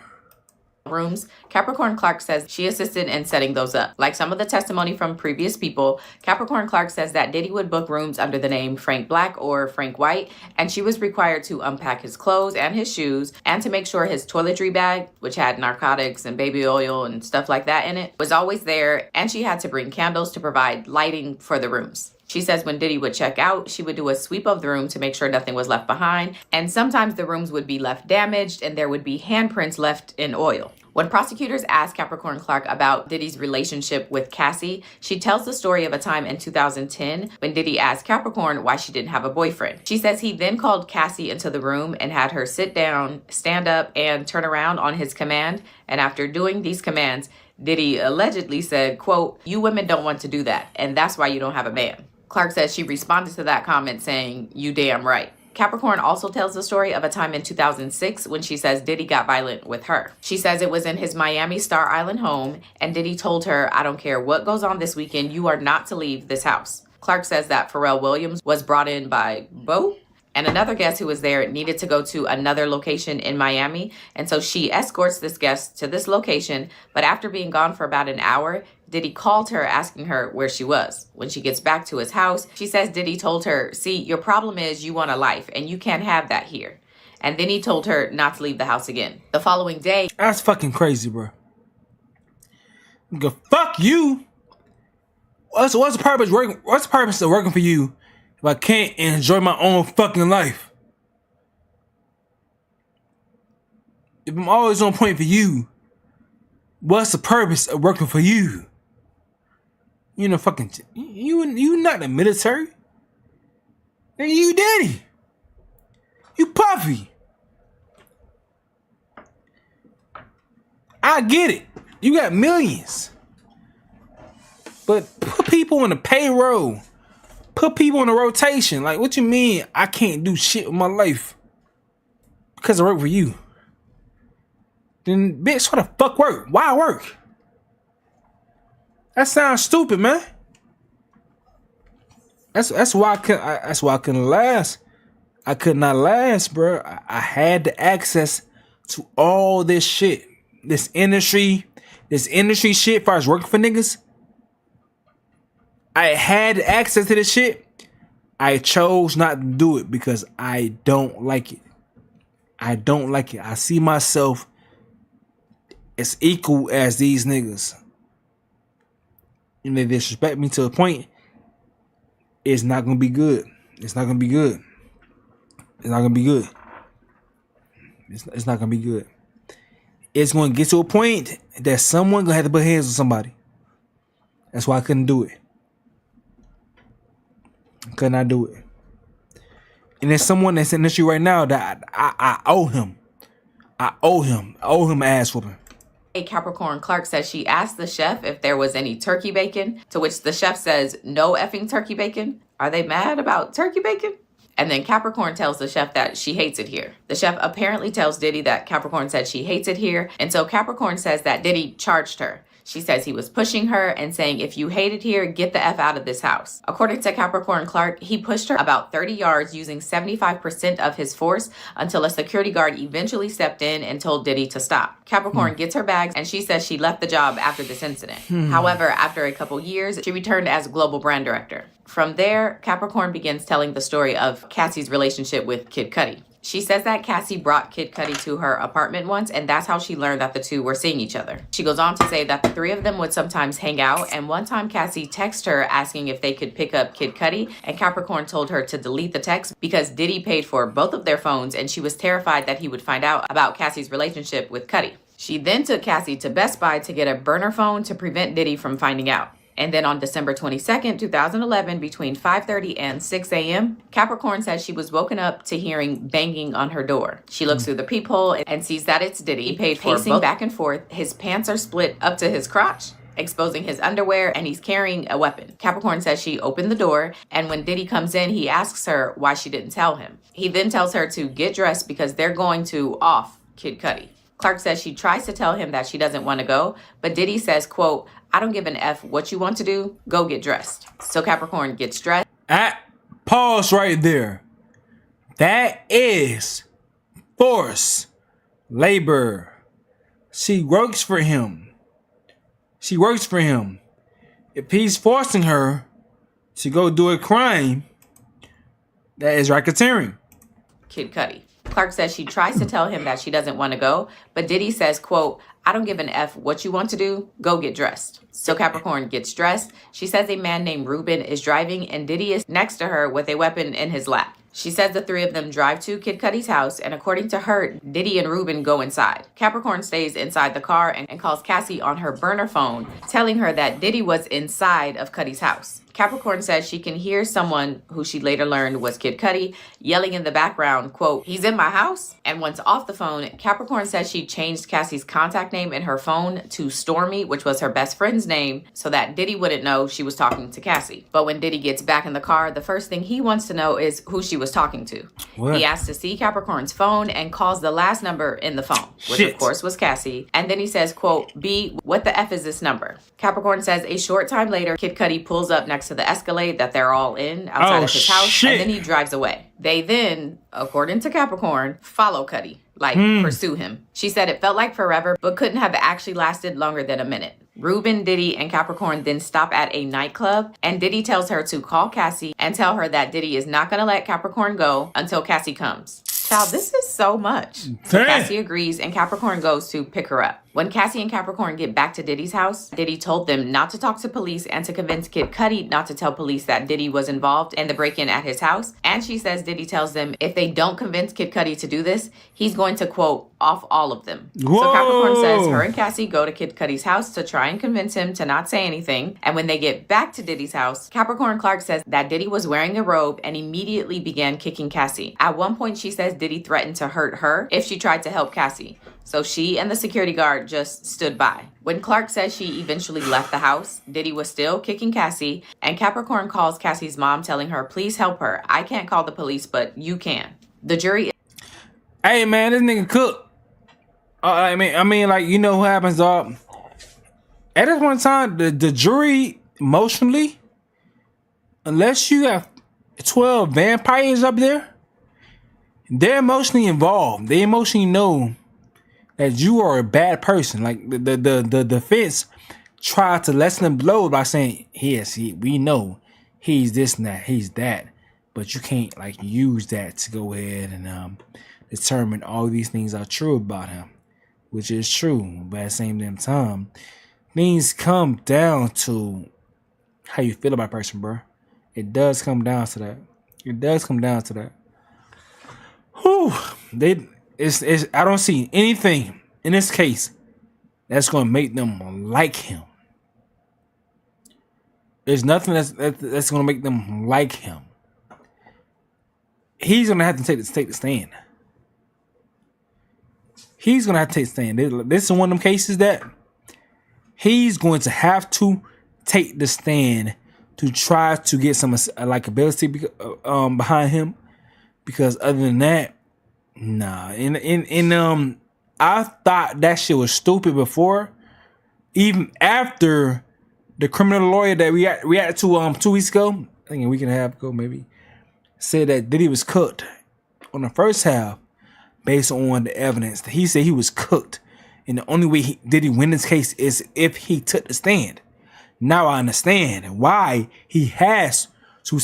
S3: Rooms, Capricorn Clark says she assisted in setting those up. Like some of the testimony from previous people, Capricorn Clark says that Diddy would book rooms under the name Frank Black or Frank White, and she was required to unpack his clothes and his shoes and to make sure his toiletry bag, which had narcotics and baby oil and stuff like that in it, was always there, and she had to bring candles to provide lighting for the rooms. She says when Diddy would check out, she would do a sweep of the room to make sure nothing was left behind. And sometimes the rooms would be left damaged and there would be handprints left in oil. When prosecutors asked Capricorn Clark about Diddy's relationship with Cassie, she tells the story of a time in 2010 when Diddy asked Capricorn why she didn't have a boyfriend. She says he then called Cassie into the room and had her sit down, stand up, and turn around on his command. And after doing these commands, Diddy allegedly said, quote, "You women don't want to do that, and that's why you don't have a man." Clark says she responded to that comment saying, "You damn right." Capricorn also tells the story of a time in 2006 when she says Diddy got violent with her. She says it was in his Miami Star Island home, and Diddy told her, "I don't care what goes on this weekend, you are not to leave this house." Clark says that Pharrell Williams was brought in by Bo, and another guest who was there needed to go to another location in Miami, and so she escorts this guest to this location, but after being gone for about an hour, Diddy called her asking her where she was. When she gets back to his house, she says Diddy told her, "See, your problem is you want a life, and you can't have that here." And then he told her not to leave the house again. The following day...
S1: That's fucking crazy, bro. Go, fuck you. What's the purpose working? What's the purpose of working for you if I can't enjoy my own fucking life? If I'm always on point for you, what's the purpose of working for you? You know, fucking you not the military. And you Diddy. You Puffy. I get it. You got millions. But put people on the payroll. Put people in a rotation. Like, what you mean I can't do shit with my life because I work for you? Then, bitch, what the fuck work? Why work? That sounds stupid, man. That's why I couldn't last. I could not last, bro. I had the access to all this shit, this industry shit. If I was working for niggas, I had access to this shit. I chose not to do it because I don't like it. I don't like it. I see myself as equal as these niggas. And they disrespect me to a point, it's not gonna be good. It's not gonna be good. It's not gonna be good. It's not gonna be good. It's gonna get to a point that someone gonna have to put hands on somebody. That's why I couldn't do it. I could not do it. And there's someone that's in the industry right now that I owe him. I owe him an ass whooping.
S3: Capricorn Clark says she asked the chef if there was any turkey bacon, to which the chef says no effing turkey bacon. Are they mad about turkey bacon? And then Capricorn tells the chef that she hates it here. The chef apparently tells Diddy that Capricorn said she hates it here. And so Capricorn says that Diddy charged her. She says he was pushing her and saying, "If you hate it here, get the F out of this house." According to Capricorn Clark, he pushed her about 30 yards using 75% of his force until a security guard eventually stepped in and told Diddy to stop. Capricorn gets her bags and she says she left the job after this incident. However, after a couple years, she returned as global brand director. From there, Capricorn begins telling the story of Cassie's relationship with Kid Cudi. She says that Cassie brought Kid Cudi to her apartment once, and that's how she learned that the two were seeing each other. She goes on to say that the three of them would sometimes hang out, and one time Cassie texted her asking if they could pick up Kid Cudi, and Capricorn told her to delete the text because Diddy paid for both of their phones, and she was terrified that he would find out about Cassie's relationship with Cudi. She then took Cassie to Best Buy to get a burner phone to prevent Diddy from finding out. And then on December 22nd, 2011, between 5:30 and 6 a.m., Capricorn says she was woken up to hearing banging on her door. She looks through the peephole and sees that it's Diddy. He paid for pacing back and forth. His pants are split up to his crotch, exposing his underwear, and he's carrying a weapon. Capricorn says she opened the door, and when Diddy comes in, he asks her why she didn't tell him. He then tells her to get dressed because they're going to off Kid Cudi. Clark says she tries to tell him that she doesn't want to go, but Diddy says, quote, "I don't give an F what you want to do, go get dressed." So Capricorn gets dressed.
S1: Pause right there. That is forced labor. She works for him. She works for him. If he's forcing her to go do a crime, that is racketeering.
S3: Kid Cudi. Clark says she tries to tell him that she doesn't want to go, but Diddy says, quote, "I don't give an F what you want to do, go get dressed." So Capricorn gets dressed. She says a man named Ruben is driving and Diddy is next to her with a weapon in his lap. She says the three of them drive to Kid Cudi's house, and according to her, Diddy and Ruben go inside. Capricorn stays inside the car and calls Cassie on her burner phone, telling her that Diddy was inside of Cudi's house. Capricorn says she can hear someone, who she later learned was Kid Cudi, yelling in the background, quote, "He's in my house?" And once off the phone, Capricorn says she changed Cassie's contact name in her phone to Stormy, which was her best friend's name, so that Diddy wouldn't know she was talking to Cassie. But when Diddy gets back in the car, the first thing he wants to know is who she was talking to. What? He asks to see Capricorn's phone and calls the last number in the phone, which of course was Cassie. And then he says, quote, "B, what the F is this number?" Capricorn says a short time later, Kid Cudi pulls up next to the Escalade that they're all in outside of his house, and then he drives away. They then, according to Capricorn, follow Cudi, pursue him. She said it felt like forever, but couldn't have actually lasted longer than a minute. Ruben, Diddy, and Capricorn then stop at a nightclub, and Diddy tells her to call Cassie and tell her that Diddy is not going to let Capricorn go until Cassie comes. Child, this is so much. So Cassie agrees, and Capricorn goes to pick her up. When Cassie and Capricorn get back to Diddy's house, Diddy told them not to talk to police and to convince Kid Cudi not to tell police that Diddy was involved in the break-in at his house. And she says Diddy tells them if they don't convince Kid Cudi to do this, he's going to, quote, "off all of them." Whoa. So Capricorn says her and Cassie go to Kid Cudi's house to try and convince him to not say anything. And when they get back to Diddy's house, Capricorn Clark says that Diddy was wearing a robe and immediately began kicking Cassie. At one point, she says Diddy threatened to hurt her if she tried to help Cassie. So she and the security guard just stood by. When Clark says she eventually left the house, Diddy was still kicking Cassie, and Capricorn calls Cassie's mom telling her, "Please help her. I can't call the police, but you can." The jury...
S1: Hey, man, this nigga cook. I mean, like, you know what happens, dog? At this one time, the jury, emotionally, unless you have 12 vampires up there, they're emotionally involved. They emotionally know that you are a bad person. Like the defense tried to lessen the blow by saying, "Yes, we know he's this and that, he's that, but you can't like use that to go ahead and determine all these things are true about him," which is true. But at the same damn time, things come down to how you feel about a person, bro. It does come down to that. It does come down to that. Whew. I don't see anything in this case that's going to make them like him. There's nothing that's going to make them like him. He's going to have to take the stand. He's going to have to take the stand. This is one of them cases that he's going to have to take the stand to try to get some likability behind him. Because other than that, nah. I thought that shit was stupid before. Even after the criminal lawyer that we reacted to 2 weeks ago, I think a week and a half ago maybe, said that Diddy was cooked on the first half based on the evidence. He said he was cooked. And the only way Diddy win this case is if he took the stand. Now I understand why he has to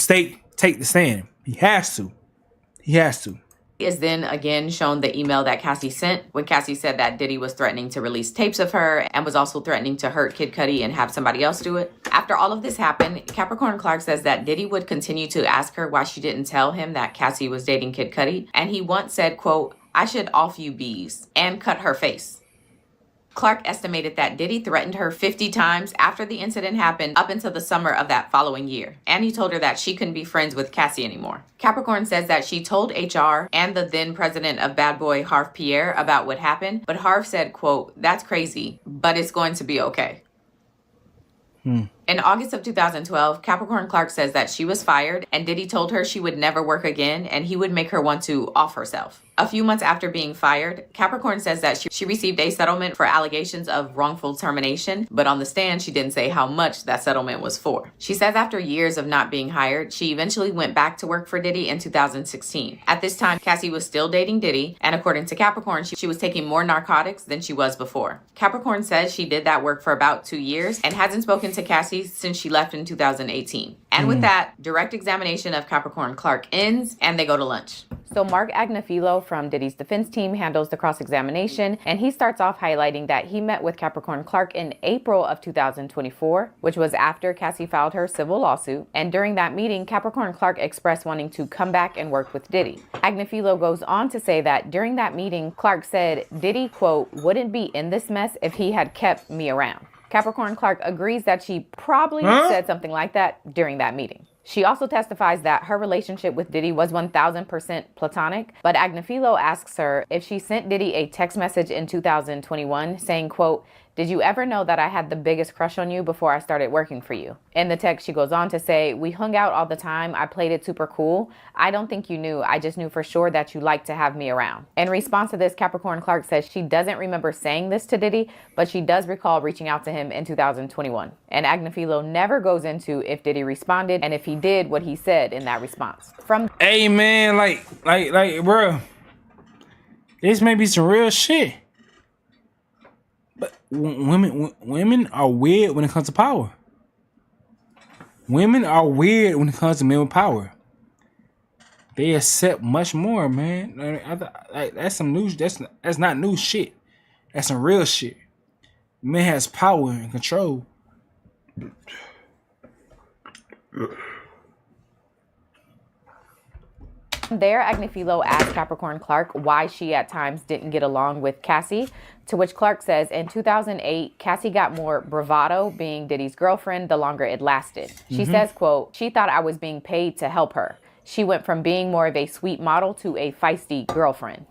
S1: take the stand. He has to. He has to.
S3: is then again shown the email that Cassie sent when Cassie said that Diddy was threatening to release tapes of her and was also threatening to hurt Kid Cudi and have somebody else do it. After all of this happened, Capricorn Clark says that Diddy would continue to ask her why she didn't tell him that Cassie was dating Kid Cudi, and he once said, quote, "I should off you bees," and cut her face. Clark estimated that Diddy threatened her 50 times after the incident happened up until the summer of that following year. And he told her that she couldn't be friends with Cassie anymore. Capricorn says that she told HR and the then president of Bad Boy, Harv Pierre, about what happened. But Harv said, quote, "That's crazy, but it's going to be okay." In August of 2012, Capricorn Clark says that she was fired and Diddy told her she would never work again and he would make her want to off herself. A few months after being fired, Capricorn says that she received a settlement for allegations of wrongful termination, but on the stand, she didn't say how much that settlement was for. She says after years of not being hired, she eventually went back to work for Diddy in 2016. At this time, Cassie was still dating Diddy, and according to Capricorn, she was taking more narcotics than she was before. Capricorn says she did that work for about 2 years and hasn't spoken to Cassie since she left in 2018. And with that, direct examination of Capricorn Clark ends and they go to lunch. So Mark Agnafilo from Diddy's defense team handles the cross-examination, and he starts off highlighting that he met with Capricorn Clark in April of 2024, which was after Cassie filed her civil lawsuit. And during that meeting, Capricorn Clark expressed wanting to come back and work with Diddy. Agnafilo goes on to say that during that meeting, Clark said, Diddy, quote, wouldn't be in this mess if he had kept me around. Capricorn Clark agrees that she probably said something like that during that meeting. She also testifies that her relationship with Diddy was 1000% platonic, but Agnafilo asks her if she sent Diddy a text message in 2021 saying, quote, did you ever know that I had the biggest crush on you before I started working for you? In the text, she goes on to say, we hung out all the time. I played it super cool. I don't think you knew. I just knew for sure that you liked to have me around. In response to this, Capricorn Clark says she doesn't remember saying this to Diddy, but she does recall reaching out to him in 2021. And Agnafilo never goes into if Diddy responded and if he did what he said in that response.
S1: Hey man, like, bro, this may be some real shit. But women are weird when it comes to power. Women are weird when it comes to men with power. They accept much more, man. Like that's some news. That's not new shit. That's some real shit. Man has power and control.
S3: There, Agnafilo asked Capricorn Clark why she at times didn't get along with Cassie, to which Clark says in 2008, Cassie got more bravado being Diddy's girlfriend the longer it lasted. She says, quote, she thought I was being paid to help her. She went from being more of a sweet model to a feisty girlfriend.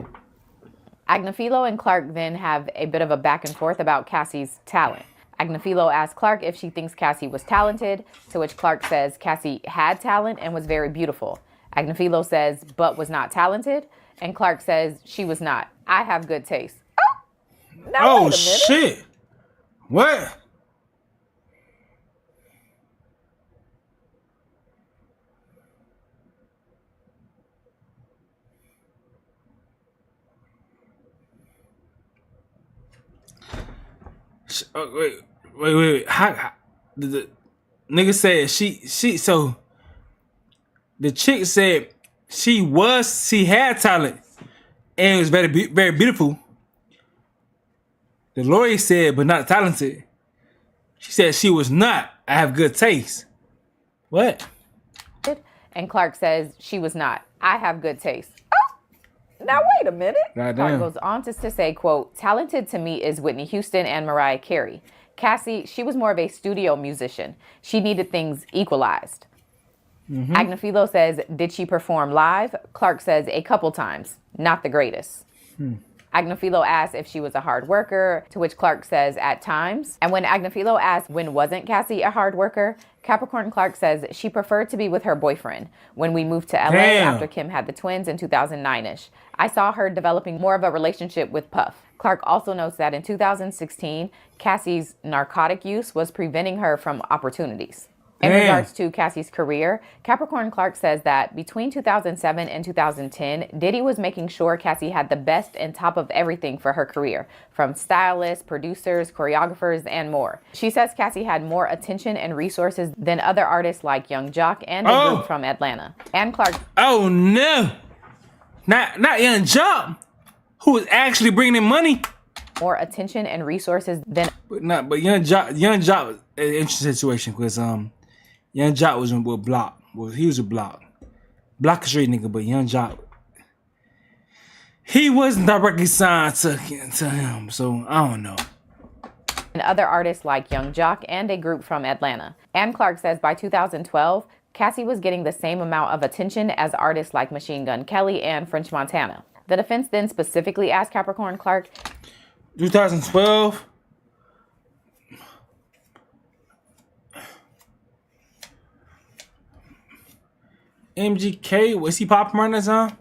S3: Agnafilo and Clark then have a bit of a back and forth about Cassie's talent. Agnafilo asks Clark if she thinks Cassie was talented, to which Clark says Cassie had talent and was very beautiful. Agnafilo says, but was not talented. And Clark says, she was not. I have good taste.
S1: Oh, shit. What? Wait. How the nigga said she so the chick said she had talent and was very beautiful. The lawyer said, but not talented. She said she was not. I have good taste. What?
S3: And Clark says she was not. I have good taste. Now, wait a minute.
S1: Goddamn.
S3: Clark goes on to say, quote, talented to me is Whitney Houston and Mariah Carey. Cassie, she was more of a studio musician. She needed things equalized. Agnafilo says, did she perform live? Clark says a couple times. Not the greatest. Agnafilo asks if she was a hard worker, to which Clark says at times. And when Agnafilo asks when wasn't Cassie a hard worker, Capricorn Clark says she preferred to be with her boyfriend when we moved to LA after Kim had the twins in 2009-ish. I saw her developing more of a relationship with Puff. Clark also notes that in 2016, Cassie's narcotic use was preventing her from opportunities. In regards to Cassie's career, Capricorn Clark says that between 2007 and 2010, Diddy was making sure Cassie had the best and top of everything for her career, from stylists, producers, choreographers, and more. She says Cassie had more attention and resources than other artists like Young Jock and the group from Atlanta. And Clark...
S1: Oh, no! Not Young Jock, who is actually bringing in money.
S3: More attention and resources than.
S1: But Young Jock was an interesting situation because Young Jock was with Block. Well, he was a Block a straight nigga, but Young Jock, he wasn't directly signed to him, so I don't know.
S3: And other artists like Young Jock and a group from Atlanta. And Clark says by 2012, Cassie was getting the same amount of attention as artists like Machine Gun Kelly and French Montana. The defense then specifically asked Capricorn Clark,
S1: 2012. MGK, was he popping around that time?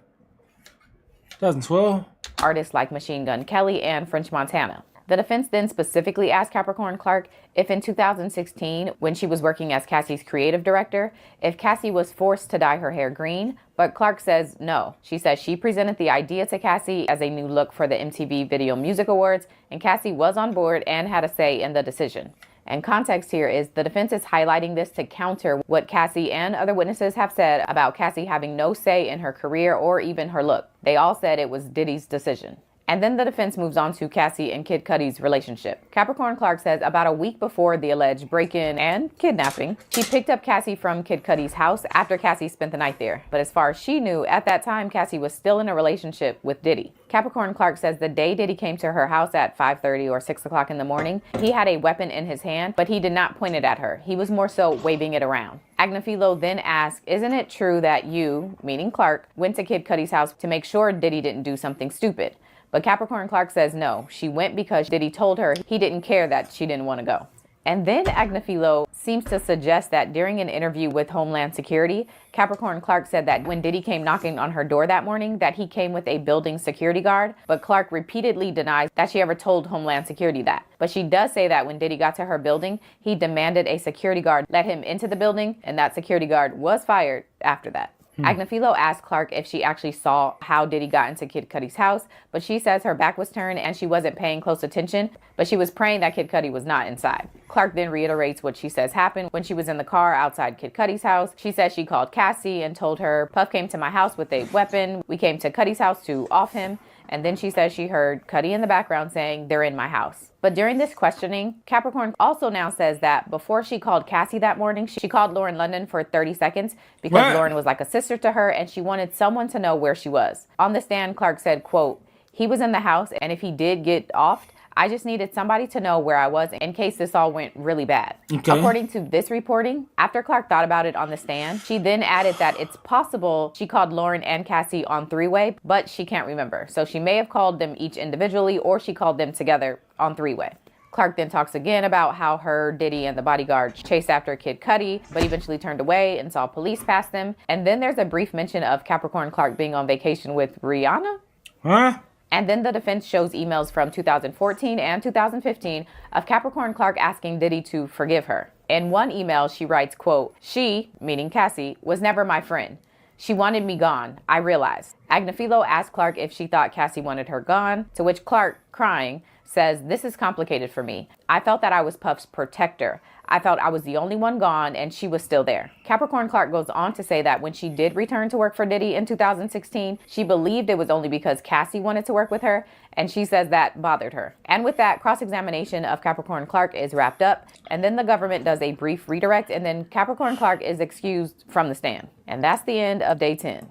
S1: 2012.
S3: Artists like Machine Gun Kelly and French Montana. The defense then specifically asked Capricorn Clark if in 2016, when she was working as Cassie's creative director, if Cassie was forced to dye her hair green, but Clark says no. She says she presented the idea to Cassie as a new look for the MTV Video Music Awards, and Cassie was on board and had a say in the decision. And context here is the defense is highlighting this to counter what Cassie and other witnesses have said about Cassie having no say in her career or even her look. They all said it was Diddy's decision. And then the defense moves on to Cassie and Kid Cudi's relationship. Capricorn Clark says about a week before the alleged break-in and kidnapping, she picked up Cassie from Kid Cudi's house after Cassie spent the night there. But as far as she knew, at that time, Cassie was still in a relationship with Diddy. Capricorn Clark says the day Diddy came to her house at 5:30 or 6 o'clock in the morning, he had a weapon in his hand, but he did not point it at her. He was more so waving it around. Agnifilo then asked, isn't it true that you, meaning Clark, went to Kid Cudi's house to make sure Diddy didn't do something stupid? But Capricorn Clark says no, she went because Diddy told her he didn't care that she didn't want to go. And then Agnifilo seems to suggest that during an interview with Homeland Security, Capricorn Clark said that when Diddy came knocking on her door that morning, that he came with a building security guard, but Clark repeatedly denies that she ever told Homeland Security that. But she does say that when Diddy got to her building, he demanded a security guard let him into the building, and that security guard was fired after that. Agnifilo asked Clark if she actually saw how Diddy got into Kid Cudi's house, but she says her back was turned and she wasn't paying close attention, but she was praying that Kid Cudi was not inside. Clark then reiterates what she says happened when she was in the car outside Kid Cudi's house. She says she called Cassie and told her Puff came to my house with a weapon. We came to Cudi's house to off him. And then she says she heard Cudi in the background saying, they're in my house. But during this questioning, Capricorn also now says that before she called Cassie that morning, she called Lauren London for 30 seconds because Lauren was like a sister to her and she wanted someone to know where she was. On the stand, Clark said, quote, he was in the house and if he did get offed, I just needed somebody to know where I was in case this all went really bad. Okay. According to this reporting, after Clark thought about it on the stand, she then added that it's possible she called Lauren and Cassie on three-way, but she can't remember. So she may have called them each individually or she called them together on three-way. Clark then talks again about how her, Diddy, and the bodyguard chased after Kid Cudi, but eventually turned away and saw police pass them. And then there's a brief mention of Capricorn Clark being on vacation with Rihanna.
S1: Huh?
S3: And then the defense shows emails from 2014 and 2015 of Capricorn Clark asking Diddy to forgive her. In one email, she writes, quote, she, meaning Cassie, was never my friend. She wanted me gone, I realized. Agnifilo asked Clark if she thought Cassie wanted her gone, to which Clark, crying, says, this is complicated for me. I felt that I was Puff's protector. I felt I was the only one gone and she was still there. Capricorn Clark goes on to say that when she did return to work for Diddy in 2016, she believed it was only because Cassie wanted to work with her, and she says that bothered her. And with that, cross-examination of Capricorn Clark is wrapped up, and then the government does a brief redirect, and then Capricorn Clark is excused from the stand. And that's the end of day 10.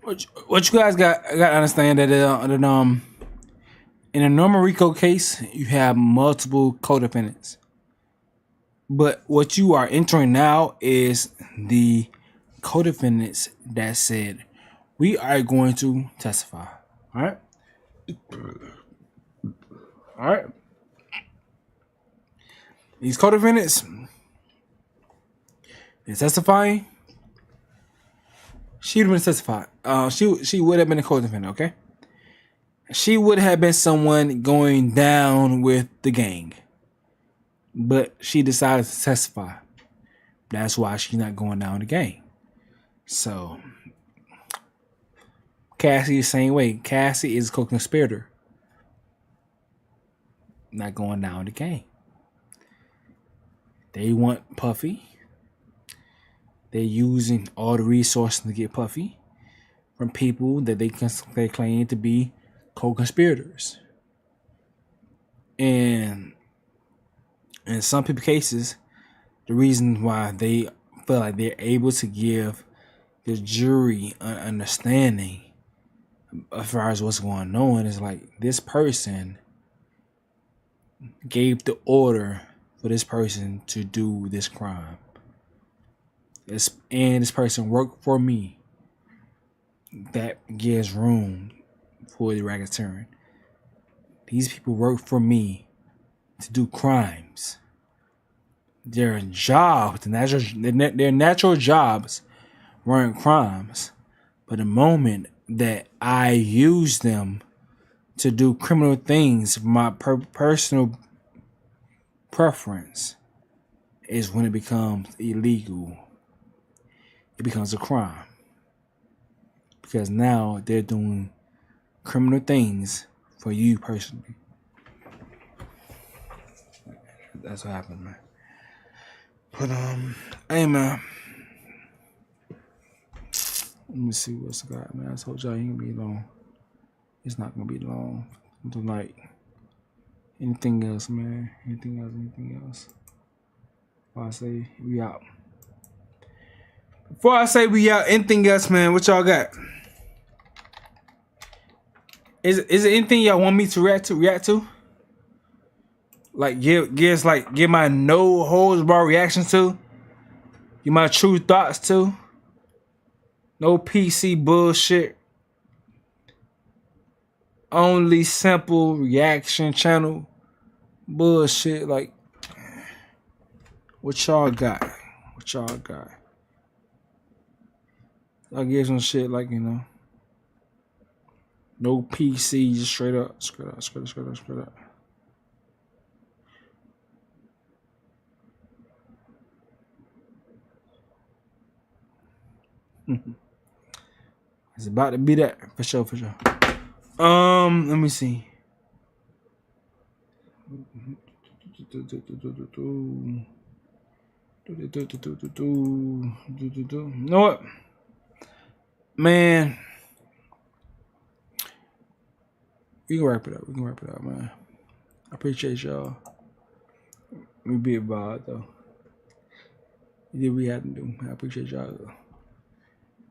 S1: What you guys got to understand that in a normal RICO case, you have multiple co-defendants. But what you are entering now is the co-defendants that said, we are going to testify. All right? All right? These co-defendants, they're testifying. She would have been testified. She would have been a co-defendant, okay? She would have been someone going down with the gang. But she decided to testify. That's why she's not going down the gang. So, Cassie the same way. Cassie is a co-conspirator. Not going down the gang. They want Puffy. They're using all the resources to get Puffy. from people that they claim to be co-conspirators. And in some people's cases, the reason why they feel like they're able to give the jury an understanding as far as what's going on is like this person gave the order for this person to do this crime. And this person worked for me. That gives room for the racketeering. These people work for me to do crimes. Their jobs, their natural jobs weren't crimes. But the moment that I use them to do criminal things for my personal preference is when it becomes illegal. It becomes a crime. Because now they're doing criminal things for you personally. That's what happened, man. But hey man. Let me see what's got, man. I told y'all he ain't gonna be long. It's not gonna be long tonight. Anything else, man? Anything else? Before I say we out. Anything else, man? What y'all got? Is there anything y'all want me to react to? Like give my no holds bar reaction to? Give my true thoughts to? No PC bullshit. Only simple reaction channel bullshit. Like, what y'all got? I give some shit like, you know, no PC, just straight up. It's about to be that for sure. Let me see. You know what? Man, we can wrap it up, man. I appreciate y'all. Let me be about it, though. You did what we had to do. I appreciate y'all, though.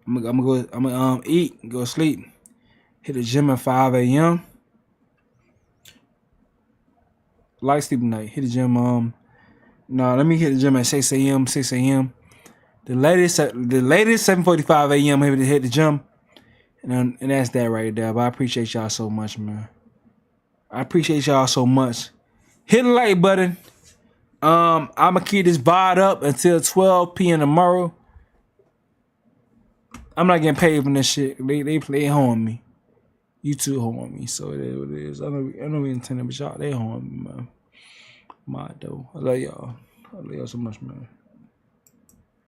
S1: I'm gonna eat, go sleep, hit the gym at 5 a.m. Light sleep tonight. Hit the gym. Let me hit the gym at 6 a.m. The latest 7:45 a.m. I'm able to hit the gym, and that's that right there. But I appreciate y'all so much, man. Hit the like button. I'm gonna keep this VOD up until 12 p.m. tomorrow. I'm not getting paid from this shit. They hoeing me. You two hoeing me, so it is what it is. I know we intended, but y'all they hoeing me, man. My though. I love y'all so much, man.